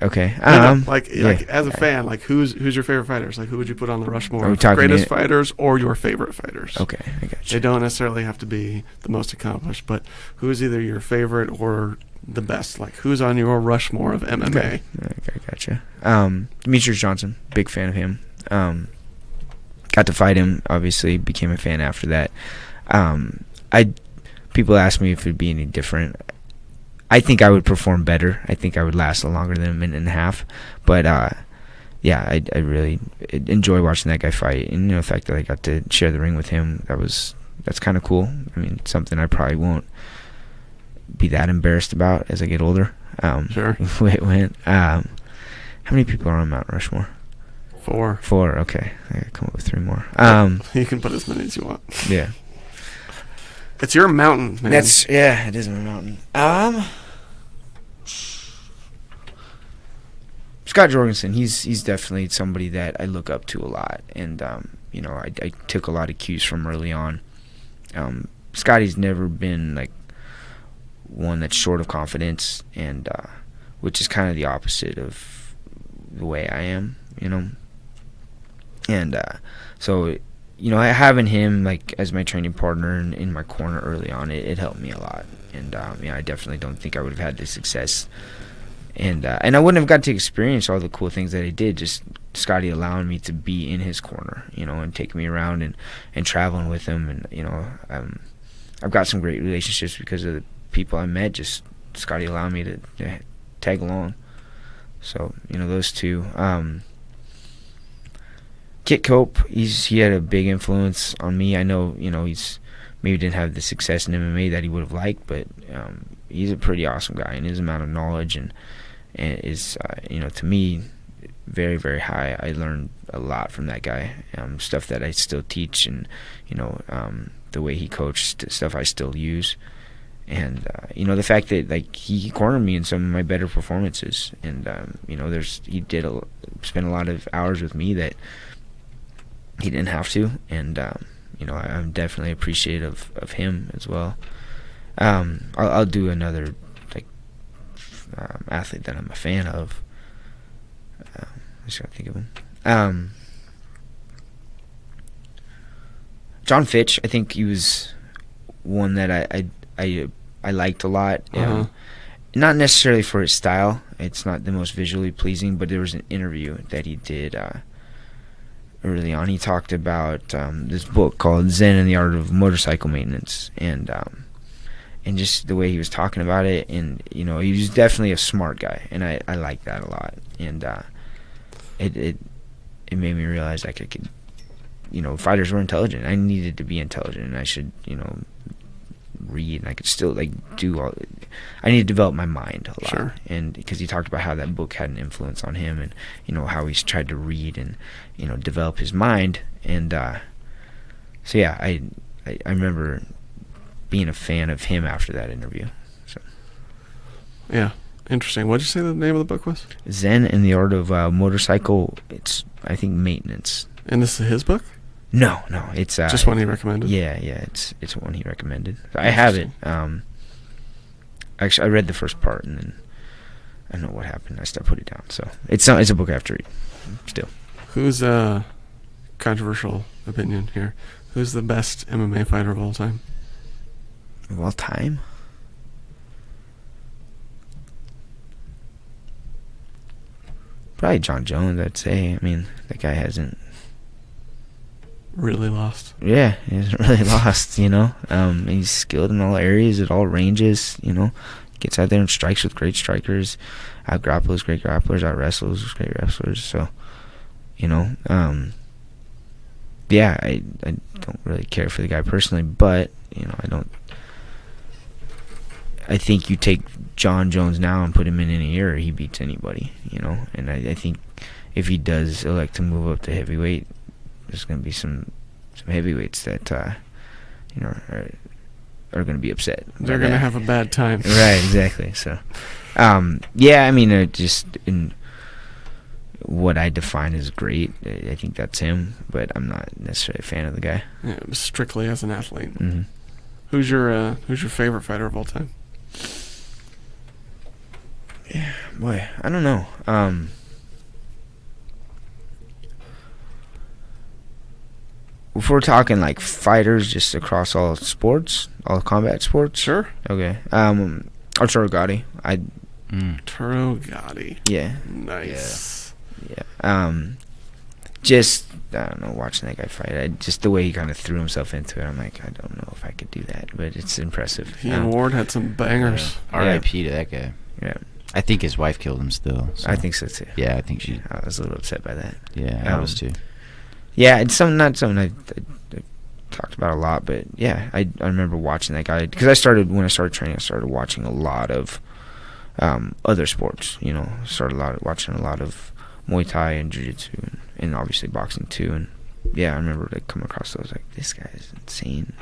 Okay. No, like as a fan, like who's your favorite fighters? Like who would you put on the Rushmore? Are we talking greatest fighters or your favorite fighters? Okay, I got you. They don't necessarily have to be the most accomplished, but who is either your favorite or the best? Like who's on your Rushmore of MMA? Okay, I got you. Demetrius Johnson, big fan of him. Got to fight him. Obviously, became a fan after that. People ask me if it'd be any different. I think I would perform better. I think I would last longer than a minute and a half. But yeah, I really enjoy watching that guy fight, and the fact that I got to share the ring with him, that's kind of cool. I mean, something I probably won't be that embarrassed about as I get older. Sure. The way it went. How many people are on Mount Rushmore? 4. Okay, I gotta come up with 3 more. You can put as many as you want. Yeah. It's your mountain, man. It is my mountain. Scott Jorgensen, he's definitely somebody that I look up to a lot, and I took a lot of cues from early on. Scotty's never been like one that's short of confidence, and which is kind of the opposite of the way I am, and so. Having him like as my training partner and in my corner early on, it helped me a lot. And I definitely don't think I would have had the success, and I wouldn't have got to experience all the cool things that he did. Just Scotty allowing me to be in his corner, and taking me around and traveling with him, and I've got some great relationships because of the people I met. Just Scotty allowing me to tag along. So those two. Kit Cope, he had a big influence on me. I know, he's maybe didn't have the success in MMA that he would have liked, but he's a pretty awesome guy, and his amount of knowledge and is, to me, very, very high. I learned a lot from that guy, stuff that I still teach, and the way he coached, stuff I still use, and the fact that like he cornered me in some of my better performances, and he did spend a lot of hours with me that he didn't have to, and I'm definitely appreciative of him as well. I'll do another athlete that I'm a fan of. I just gotta think of him. John Fitch, I think he was one that I liked a lot. Not necessarily for his style. It's not the most visually pleasing, but there was an interview that he did early on. He talked about this book called Zen and the Art of Motorcycle Maintenance, and just the way he was talking about it, and he was definitely a smart guy, and I like that a lot, and it made me realize like I could, fighters were intelligent. I needed to be intelligent, and I should read, and I could still do all. I need to develop my mind a lot. Sure. And because he talked about how that book had an influence on him, and how he's tried to read and develop his mind, and so yeah, I remember being a fan of him after that interview. So yeah, interesting. What did you say the name of the book was? Zen and the Art of Motorcycle. It's I think maintenance. And this is his book? No, it's just one he recommended. Yeah, it's one he recommended. I have it. Actually, I read the first part, and then I don't know what happened. I still put it down. So it's a book I have to read. Still. Who's controversial opinion here? Who's the best MMA fighter of all time? Of all time? Probably John Jones, I'd say. I mean, that guy hasn't really lost. Yeah, he hasn't really lost, he's skilled in all areas, at all ranges, gets out there and strikes with great strikers, out grapples great grapplers, out wrestles great wrestlers. So, yeah, I don't really care for the guy personally, but, I think you take John Jones now and put him in any era, he beats anybody, you know. And I think if he does elect to move up to heavyweight, there's going to be some heavyweights that you know are going to be upset. They're going to have a bad time. Right, exactly. So, yeah, I mean, just in what I define as great, I think that's him, but I'm not necessarily a fan of the guy. Yeah, strictly as an athlete. Mm-hmm. Who's your favorite fighter of all time? Yeah, boy, I don't know. If we're talking like fighters just across all sports, all combat sports. Sure. Okay. Arturo Gatti. Arturo Gatti. Yeah. Nice. Yeah. Just, I don't know, watching that guy fight, just the way he kind of threw himself into it, I'm like, I don't know if I could do that, but it's impressive. He and Ward had some bangers. R.I.P. to that guy. Yeah. I think his wife killed him still. So. I think so too. Yeah, I think she. I was a little upset by that. Yeah, I was too. Yeah, it's not something I talked about a lot, but yeah, I remember watching that guy because when I started training, I started watching a lot of other sports. You know, watching a lot of Muay Thai and Jiu-Jitsu and obviously boxing too. And yeah, I remember coming across those like, this guy is insane.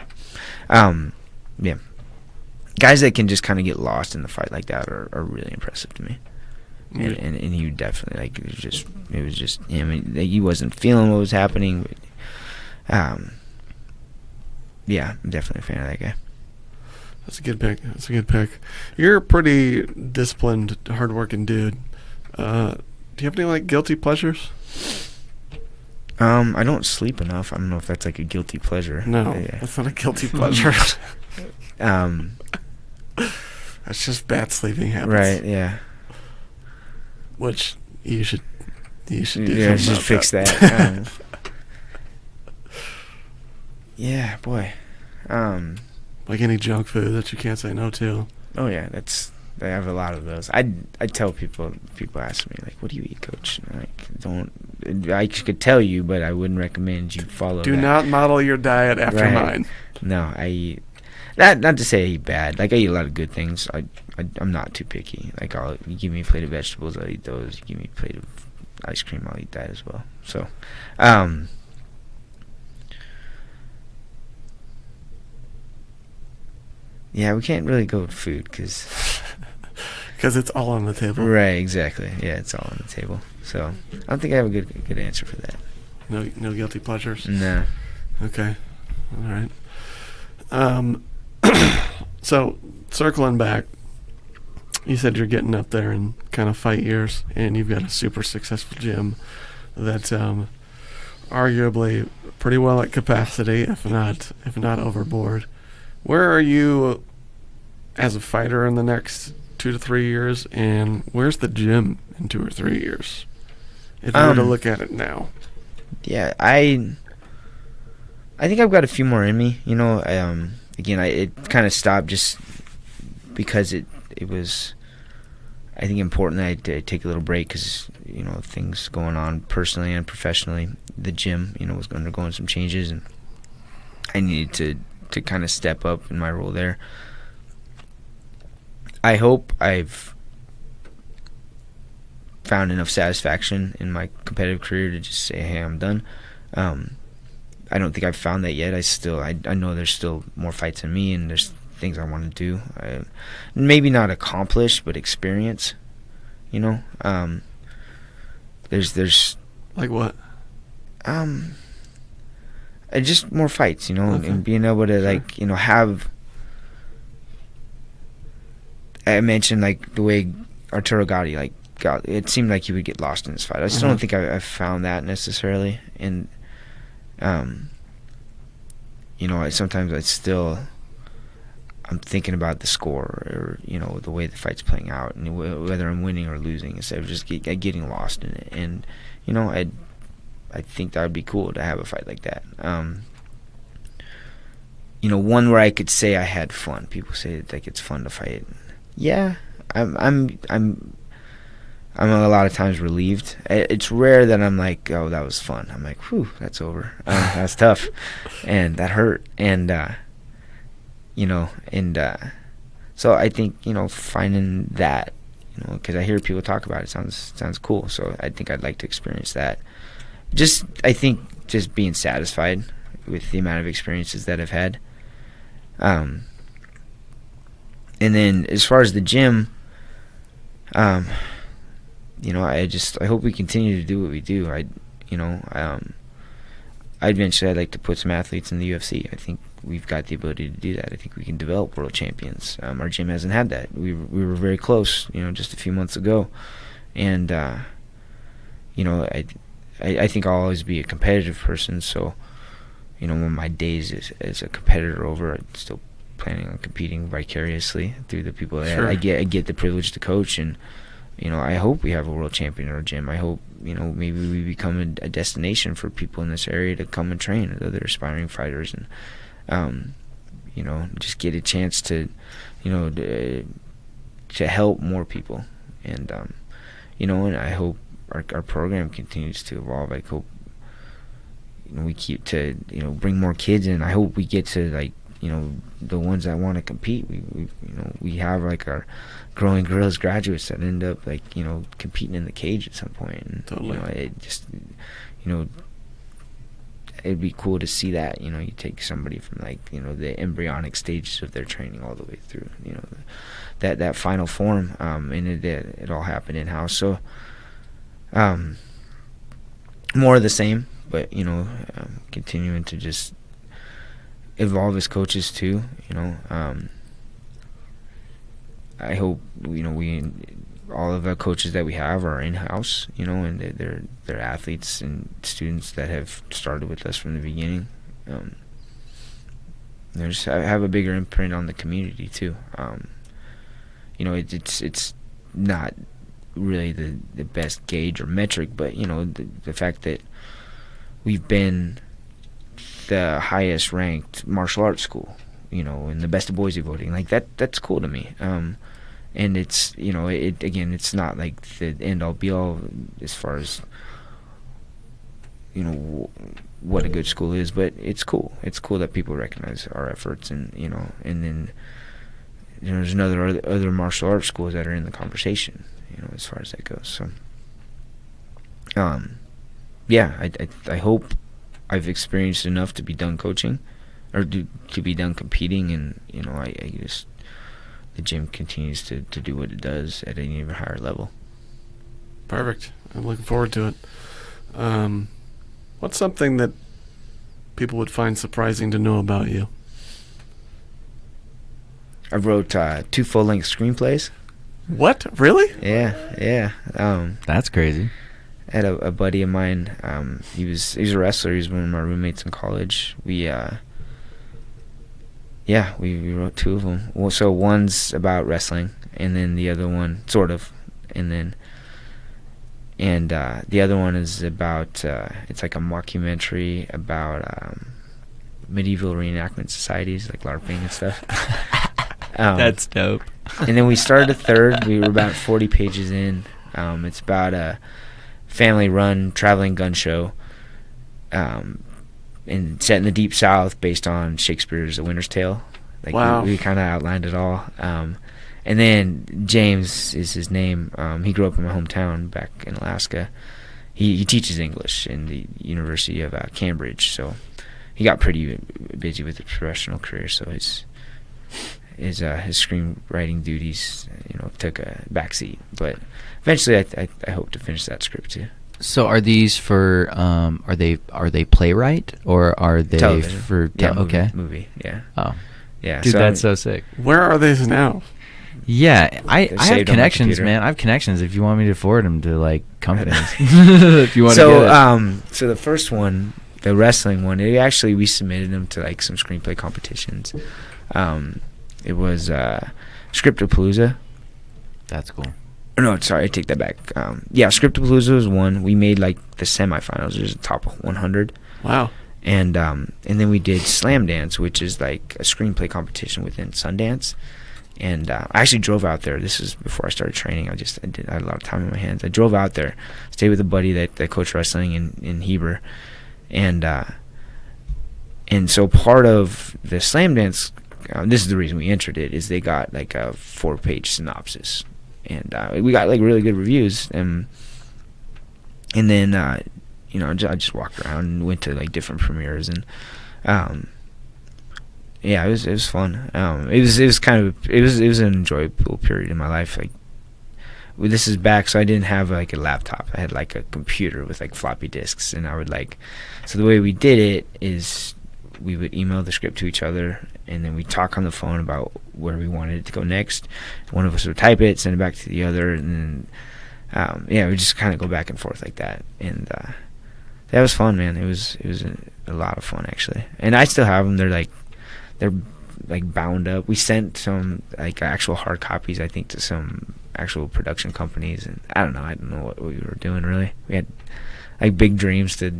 Yeah, guys that can just kind of get lost in the fight like that are really impressive to me. And he definitely, like, it was just him. He wasn't feeling what was happening, but yeah, I'm definitely a fan of that guy. That's a good pick. You're a pretty disciplined, hardworking dude. Do you have any like guilty pleasures? I don't sleep enough. I don't know if that's like a guilty pleasure. No, yeah. That's not a guilty pleasure. That's just bad sleeping habits. Right. Yeah. Which you should do. Yeah, just fix that. Yeah, boy. Like any junk food that you can't say no to. Oh yeah, I have a lot of those. I tell people ask me like, "What do you eat, coach?" And I could tell you, but I wouldn't recommend you follow. Do not model your diet after mine. No, I eat. Not to say I eat bad. Like, I eat a lot of good things. I'm not too picky. Like, you give me a plate of vegetables, I'll eat those. You give me a plate of ice cream, I'll eat that as well. So, yeah, we can't really go with food because it's all on the table. Right, exactly. Yeah, it's all on the table. So, I don't think I have a good answer for that. No guilty pleasures? No. Okay. All right. So, circling back, you said you're getting up there in kind of fight years, and you've got a super successful gym that's arguably pretty well at capacity, if not overboard. Where are you as a fighter in the next 2 to 3 years, and where's the gym in 2 or 3 years? If you were to look at it now. Yeah, I think I've got a few more in me. You know, again, it kind of stopped just because it was, I think, important that I take a little break because, you know, things going on personally and professionally. The gym, you know, was undergoing some changes, and I needed to kind of step up in my role there. I hope I've found enough satisfaction in my competitive career to just say, hey, I'm done. I don't think I've found that yet. I know there's still more fights in me, and there's things I want to do. Maybe not accomplish, but experience. You know, there's like what? Just more fights. You know, okay. And being able to like, you know, have. I mentioned like the way Arturo Gatti it seemed like he would get lost in this fight. I still don't think I've found that necessarily, and you know, sometimes I'm thinking about the score or, you know, the way the fight's playing out and whether I'm winning or losing instead of just getting lost in it. And, you know, I think that would be cool to have a fight like that. You know, one where I could say I had fun. People say like it's fun to fight. Yeah, I'm a lot of times relieved. It's rare that I'm like, oh, that was fun. I'm like, whew, that's over. That's tough, and that hurt. And you know, and So I think, finding that, because I hear people talk about it, sounds cool. So I think I'd like to experience that. I think just being satisfied with the amount of experiences that I've had. And then as far as the gym, I hope we continue to do what we do. Eventually I'd like to put some athletes in the UFC. I think we've got the ability to do that. I think we can develop world champions. Our gym hasn't had that. We were very close, just a few months ago. And, I think I'll always be a competitive person. So, when my days as a competitor over, I'm still planning on competing vicariously through the people that Sure. I get the privilege to coach. And, I hope we have a world champion in our gym. I hope, maybe we become a destination for people in this area to come and train, other aspiring fighters, and, just get a chance to help more people. And, and I hope our program continues to evolve. I hope, we keep to, bring more kids in. I hope we get to, the ones that want to compete. We have, our growing girls graduates that end up, competing in the cage at some point. And, Totally. It just, it'd be cool to see that, you take somebody from, the embryonic stages of their training all the way through, that final form, and it all happened in-house. So, more of the same, but, continuing to just evolve as coaches too. I hope, all of the coaches that we have are in-house, and they're athletes and students that have started with us from the beginning. Just have a bigger imprint on the community too. It's not really the best gauge or metric, but the fact that we've been the highest ranked martial arts school, in the Best of Boise voting, that's cool to me. And it's, it's not like the end all be all as far as, what a good school is, but it's cool. It's cool that people recognize our efforts, and, and then, there's other martial arts schools that are in the conversation, as far as that goes. So, I hope I've experienced enough to be done coaching, or to be done competing, and I just, the gym continues to do what it does at an even higher level. Perfect. I'm looking forward to it. What's something that people would find surprising to know about you? I wrote 2 full-length screenplays. What? Really? Yeah. That's crazy. I had a buddy of mine. He was a wrestler. He was one of my roommates in college. We wrote 2 of them. Well, so one's about wrestling, and then the other one, sort of, and the other one is about it's like a mockumentary about medieval reenactment societies, like LARPing and stuff. That's dope. And then we started a third. We were about 40 pages in. It's about a family-run traveling gun show, and set in the Deep South, based on Shakespeare's A Winter's Tale. Wow. We kind of outlined it all. And then James is his name. He grew up in my hometown back in Alaska. He teaches English in the University of Cambridge, so he got pretty busy with his professional career. So his screenwriting duties, took a backseat. But eventually, I hope to finish that script too. So are these for are they playwright, or are they Television. for movie, yeah. Oh, Yeah, dude, that's so sick. Where are these now? Yeah, I They're have saved on my connections, computer. man. I have connections. If you want me to forward them to companies, if you want to get it. So the first one, the wrestling one, we submitted them to some screenplay competitions. It was Scriptapalooza. That's cool. No, sorry, I take that back. Scriptapalooza was one. We made the semifinals. It was the top 100. Wow. And then we did Slam Dance, which is a screenplay competition within Sundance. And I actually drove out there. This was before I started training. I had a lot of time on my hands. I drove out there, stayed with a buddy that coached wrestling in Heber, and so part of the Slam Dance this is the reason we entered it, is they got like a 4-page synopsis, and we got like really good reviews, and then I just walked around and went to like different premieres, and yeah, it was fun. It was an enjoyable period in my life. Like, this is back, so I didn't have like a laptop. I had like a computer with like floppy disks, and I would so the way we did it is we would email the script to each other, and then we'd talk on the phone about where we wanted it to go next. One of us would type it, send it back to the other, and then we just kind of go back and forth like that. And that was fun, man. It was a lot of fun, actually. And I still have them. They're bound up. We sent some like actual hard copies, I think, to some actual production companies, and I don't know what we were doing, really. We had like big dreams to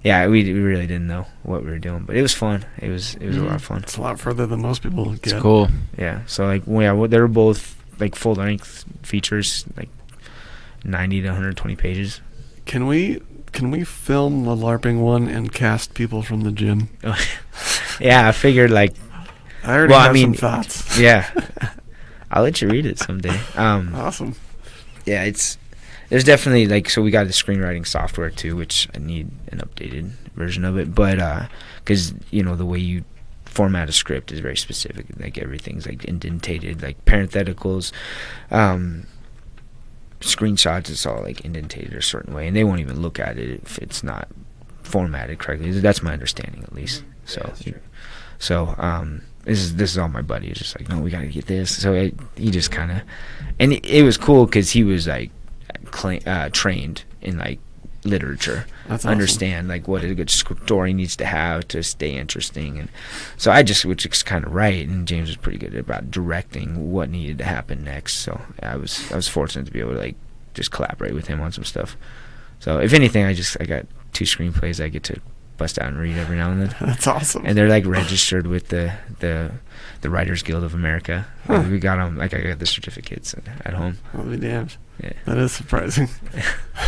we really didn't know what we were doing, but it was fun. It was a lot of fun. It's a lot further than most people get. It's cool. Yeah, so like they were both like full length features, like 90 to 120 pages. Can we film the LARPing one and cast people from the gym? Yeah, I figured like I already have some thoughts. Yeah. I'll let you read it someday. Awesome. Yeah, there's definitely like, so we got the screenwriting software too, which I need an updated version of it, but because the way you format a script is very specific. Like, everything's like indentated, like parentheticals, screenshots, it's all like indentated a certain way, and they won't even look at it if it's not formatted correctly. That's my understanding, at least. This is all my buddy. He's just like, no, we gotta get this. So he just kind of, and it was cool because he was like trained in like literature. That's awesome. Understand like what a good story needs to have to stay interesting, and so I just would just kind of write, and James was pretty good about directing what needed to happen next. So I was fortunate to be able to like just collaborate with him on some stuff. So if anything, I got 2 screenplays I get to bust out and read every now and then. That's awesome. And they're like registered with the Writers Guild of America. Huh. We got them, like I got the certificates at home. I'll be damned. Yeah. That is surprising.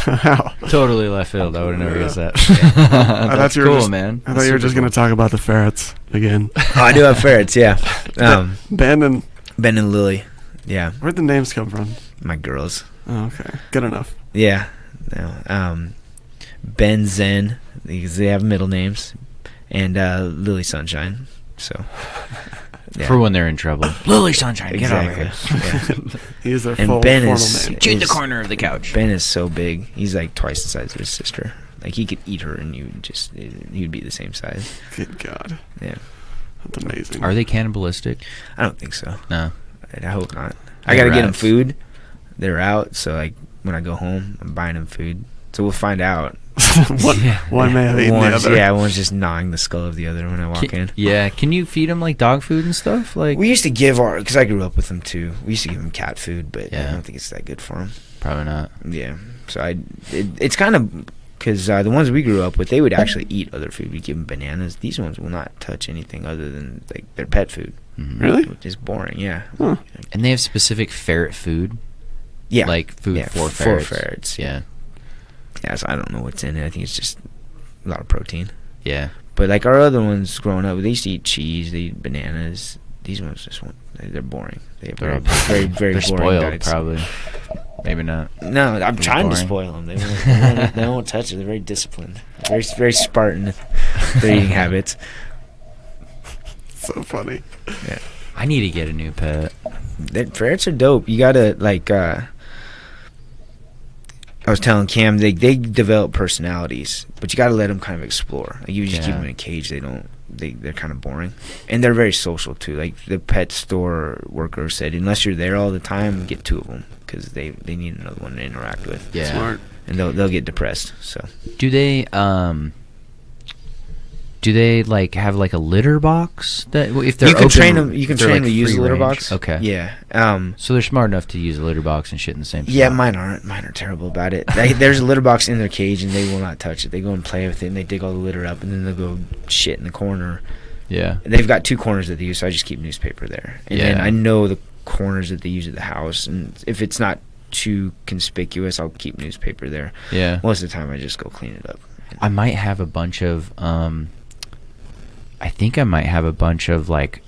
Wow. Totally left field. I would have never guessed that. That's cool, man. I thought you were just going to talk about the ferrets again. Oh, I do have ferrets, yeah. Ben and Lily. Yeah. Where'd the names come from? My girls. Oh, okay. Good enough. Yeah. No. Ben, Zen, because they have middle names, and Lily Sunshine. So, yeah. For when they're in trouble. Lily Sunshine, exactly. Get over here. He's their and full Ben formal is name. Chew the corner of the couch. Ben is so big. He's like twice the size of his sister. Like, he could eat her, and he'd be the same size. Good God. Yeah. That's amazing. Are they cannibalistic? I don't think so. No. I hope not. I gotta get them food. They're out, so like when I go home, I'm buying them food. So we'll find out. One may have eaten the other. Yeah, one's just gnawing the skull of the other when I walk in. Yeah, can you feed them like dog food and stuff? Like, we used to give because I grew up with them too. We used to give them cat food, but Yeah. I don't think it's that good for them. probably not. Yeah, so it's kind of because the ones we grew up with, they would actually eat other food. We give them bananas. These ones will not touch anything other than like their pet food. Mm-hmm. Really? Which is boring. Yeah. Huh. And they have specific ferret food? Yeah. Like food for ferrets? For ferrets. Yeah. Yeah, so I don't know what's in it. I think it's just a lot of protein. Yeah. But like our other ones growing up, they used to eat cheese, they eat bananas. These ones just they're boring. They're very They're boring spoiled, diets. probably. Maybe not. No, I'm trying to boring. spoil them. They won't touch it. They're very disciplined. Very Spartan. Their eating habits. So funny. Yeah. I need to get a new pet. Ferrets are dope. You gotta like. I was telling Cam they develop personalities, but you gotta let them kind of explore. Like, you just keep them in a cage. They're kind of boring, and they're very social too. Like the pet store worker said, unless you're there all the time, get 2 of them because they need another one to interact with. Yeah. Smart. And they'll get depressed. So do they like have like a litter box that if they're you can open, train them. You can they're, train like, them to use free a litter range? box. Okay. Yeah. So they're smart enough to use a litter box and shit in the same Yeah, spot. mine aren't. Mine are terrible about it. There's a litter box in their cage, and they will not touch it. They go and play with it, and they dig all the litter up, and then they'll go shit in the corner. Yeah. They've got 2 corners that they use, so I just keep newspaper there. And then I know the corners that they use at the house, and if it's not too conspicuous, I'll keep newspaper there. Yeah. Most of the time, I just go clean it up. I might have a bunch of I think I might have a bunch of like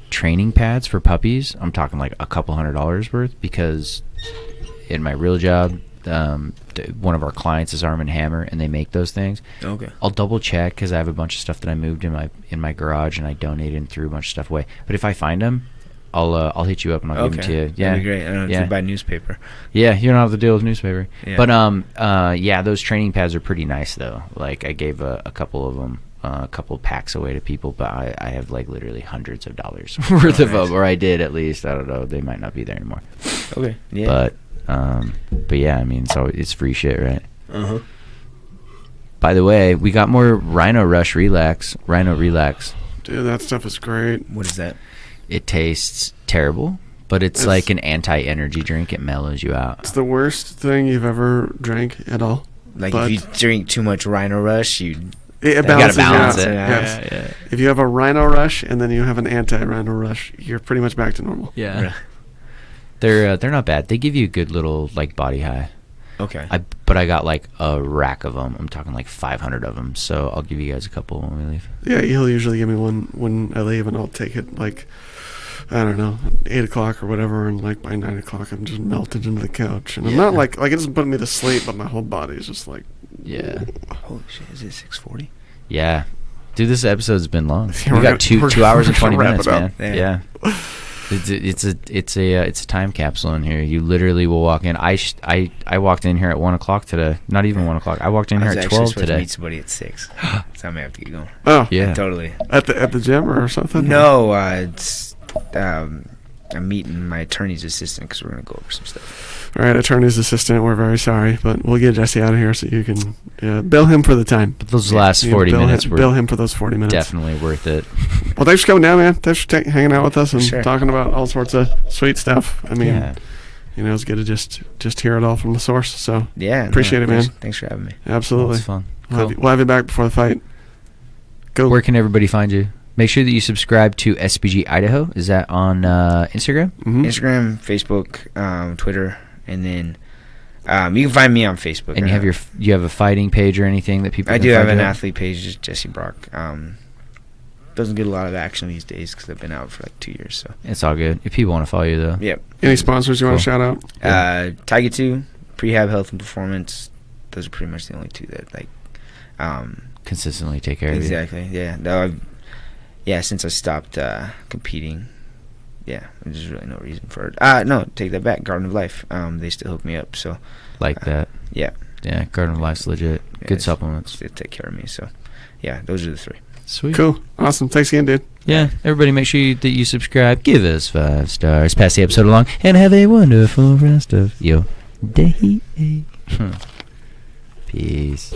training pads for puppies. I'm talking like a couple $100 worth, because in my real job, one of our clients is Arm & Hammer, and they make those things. Okay. I'll double check, because I have a bunch of stuff that I moved in my garage, and I donated and threw a bunch of stuff away. But if I find them, I'll hit you up and I'll give them to you. Yeah, that'd be great. I don't have to buy newspaper. Yeah, you don't have to deal with newspaper. Yeah. But yeah, those training pads are pretty nice though. Like I gave a couple of them, a couple of packs away to people, but I have like literally hundreds of dollars worth of them, or I did at least. I don't know. They might not be there anymore. Okay. Yeah. But yeah, I mean, so it's free shit, right? Uh-huh. By the way, we got more Rhino Relax. Dude, that stuff is great. What is that? It tastes terrible, but it's like an anti-energy drink. It mellows you out. It's the worst thing you've ever drank at all. Like if you drink too much Rhino Rush, it you gotta balance it. Yes. Yeah. If you have a Rhino Rush and then you have an anti-Rhino Rush, you're pretty much back to normal. Yeah. They're not bad. They give you a good little like body high. Okay. But I got like a rack of them. I'm talking like 500 of them. So I'll give you guys a couple when we leave. Yeah, he'll usually give me one when I leave, and I'll take it like, I don't know, 8 o'clock or whatever, and like by 9 o'clock I'm just melted into the couch, and I'm not like it doesn't put me to sleep, but my whole body is just like. Yeah. Holy shit! Is it 6:40? Yeah, dude, this episode's been long. Yeah, we got 2 hours and 20 minutes, man. Yeah. It's a time capsule in here. You literally will walk in. I walked in here at 1 o'clock today. Not even 1 o'clock. I walked in here at 12 today. To meet somebody at 6, so I may have to get going. Oh yeah, totally. At the gym or something? No, it's I'm meeting my attorney's assistant because we're gonna go over some stuff. All right, attorney's assistant, we're very sorry, but we'll get Jesse out of here so you can bill him for the time. But those last 40 minutes were bill him for those 40 minutes. Definitely worth it. Well, thanks for coming down, man. Thanks for hanging out with us and Sure. talking about all sorts of sweet stuff. I mean, Yeah. it's good to just hear it all from the source. So Yeah, appreciate it, man. Thanks for having me. Absolutely. It's fun. We'll have you back before the fight. Go. Where can everybody find you? Make sure that you subscribe to SBG Idaho. Is that on Instagram? Mm-hmm. Instagram, Facebook, Twitter, and then you can find me on Facebook. And you have a fighting page or anything that people? I can do have find an you at? athlete page, just Jesse Brock. Doesn't get a lot of action these days because I've been out for like 2 years. So It's all good. If people want to follow you, though. yep. Any sponsors you want to shout out? Tiger 2, Prehab Health and Performance. Those are pretty much the only two that like. Consistently take care Exactly. Yeah. No, since I stopped competing, there's really no reason for it. No, take that back. Garden of Life. They still hook me up. So of you. Like that. yeah, Yeah, Garden of Life's legit. Yeah, Good it's- supplements. they take care of me. So yeah, those are the 3. Sweet. Cool. Awesome. Thanks again, dude. Yeah, everybody make sure that you subscribe. Give us 5 stars. Pass the episode along. And have a wonderful rest of your day. Peace.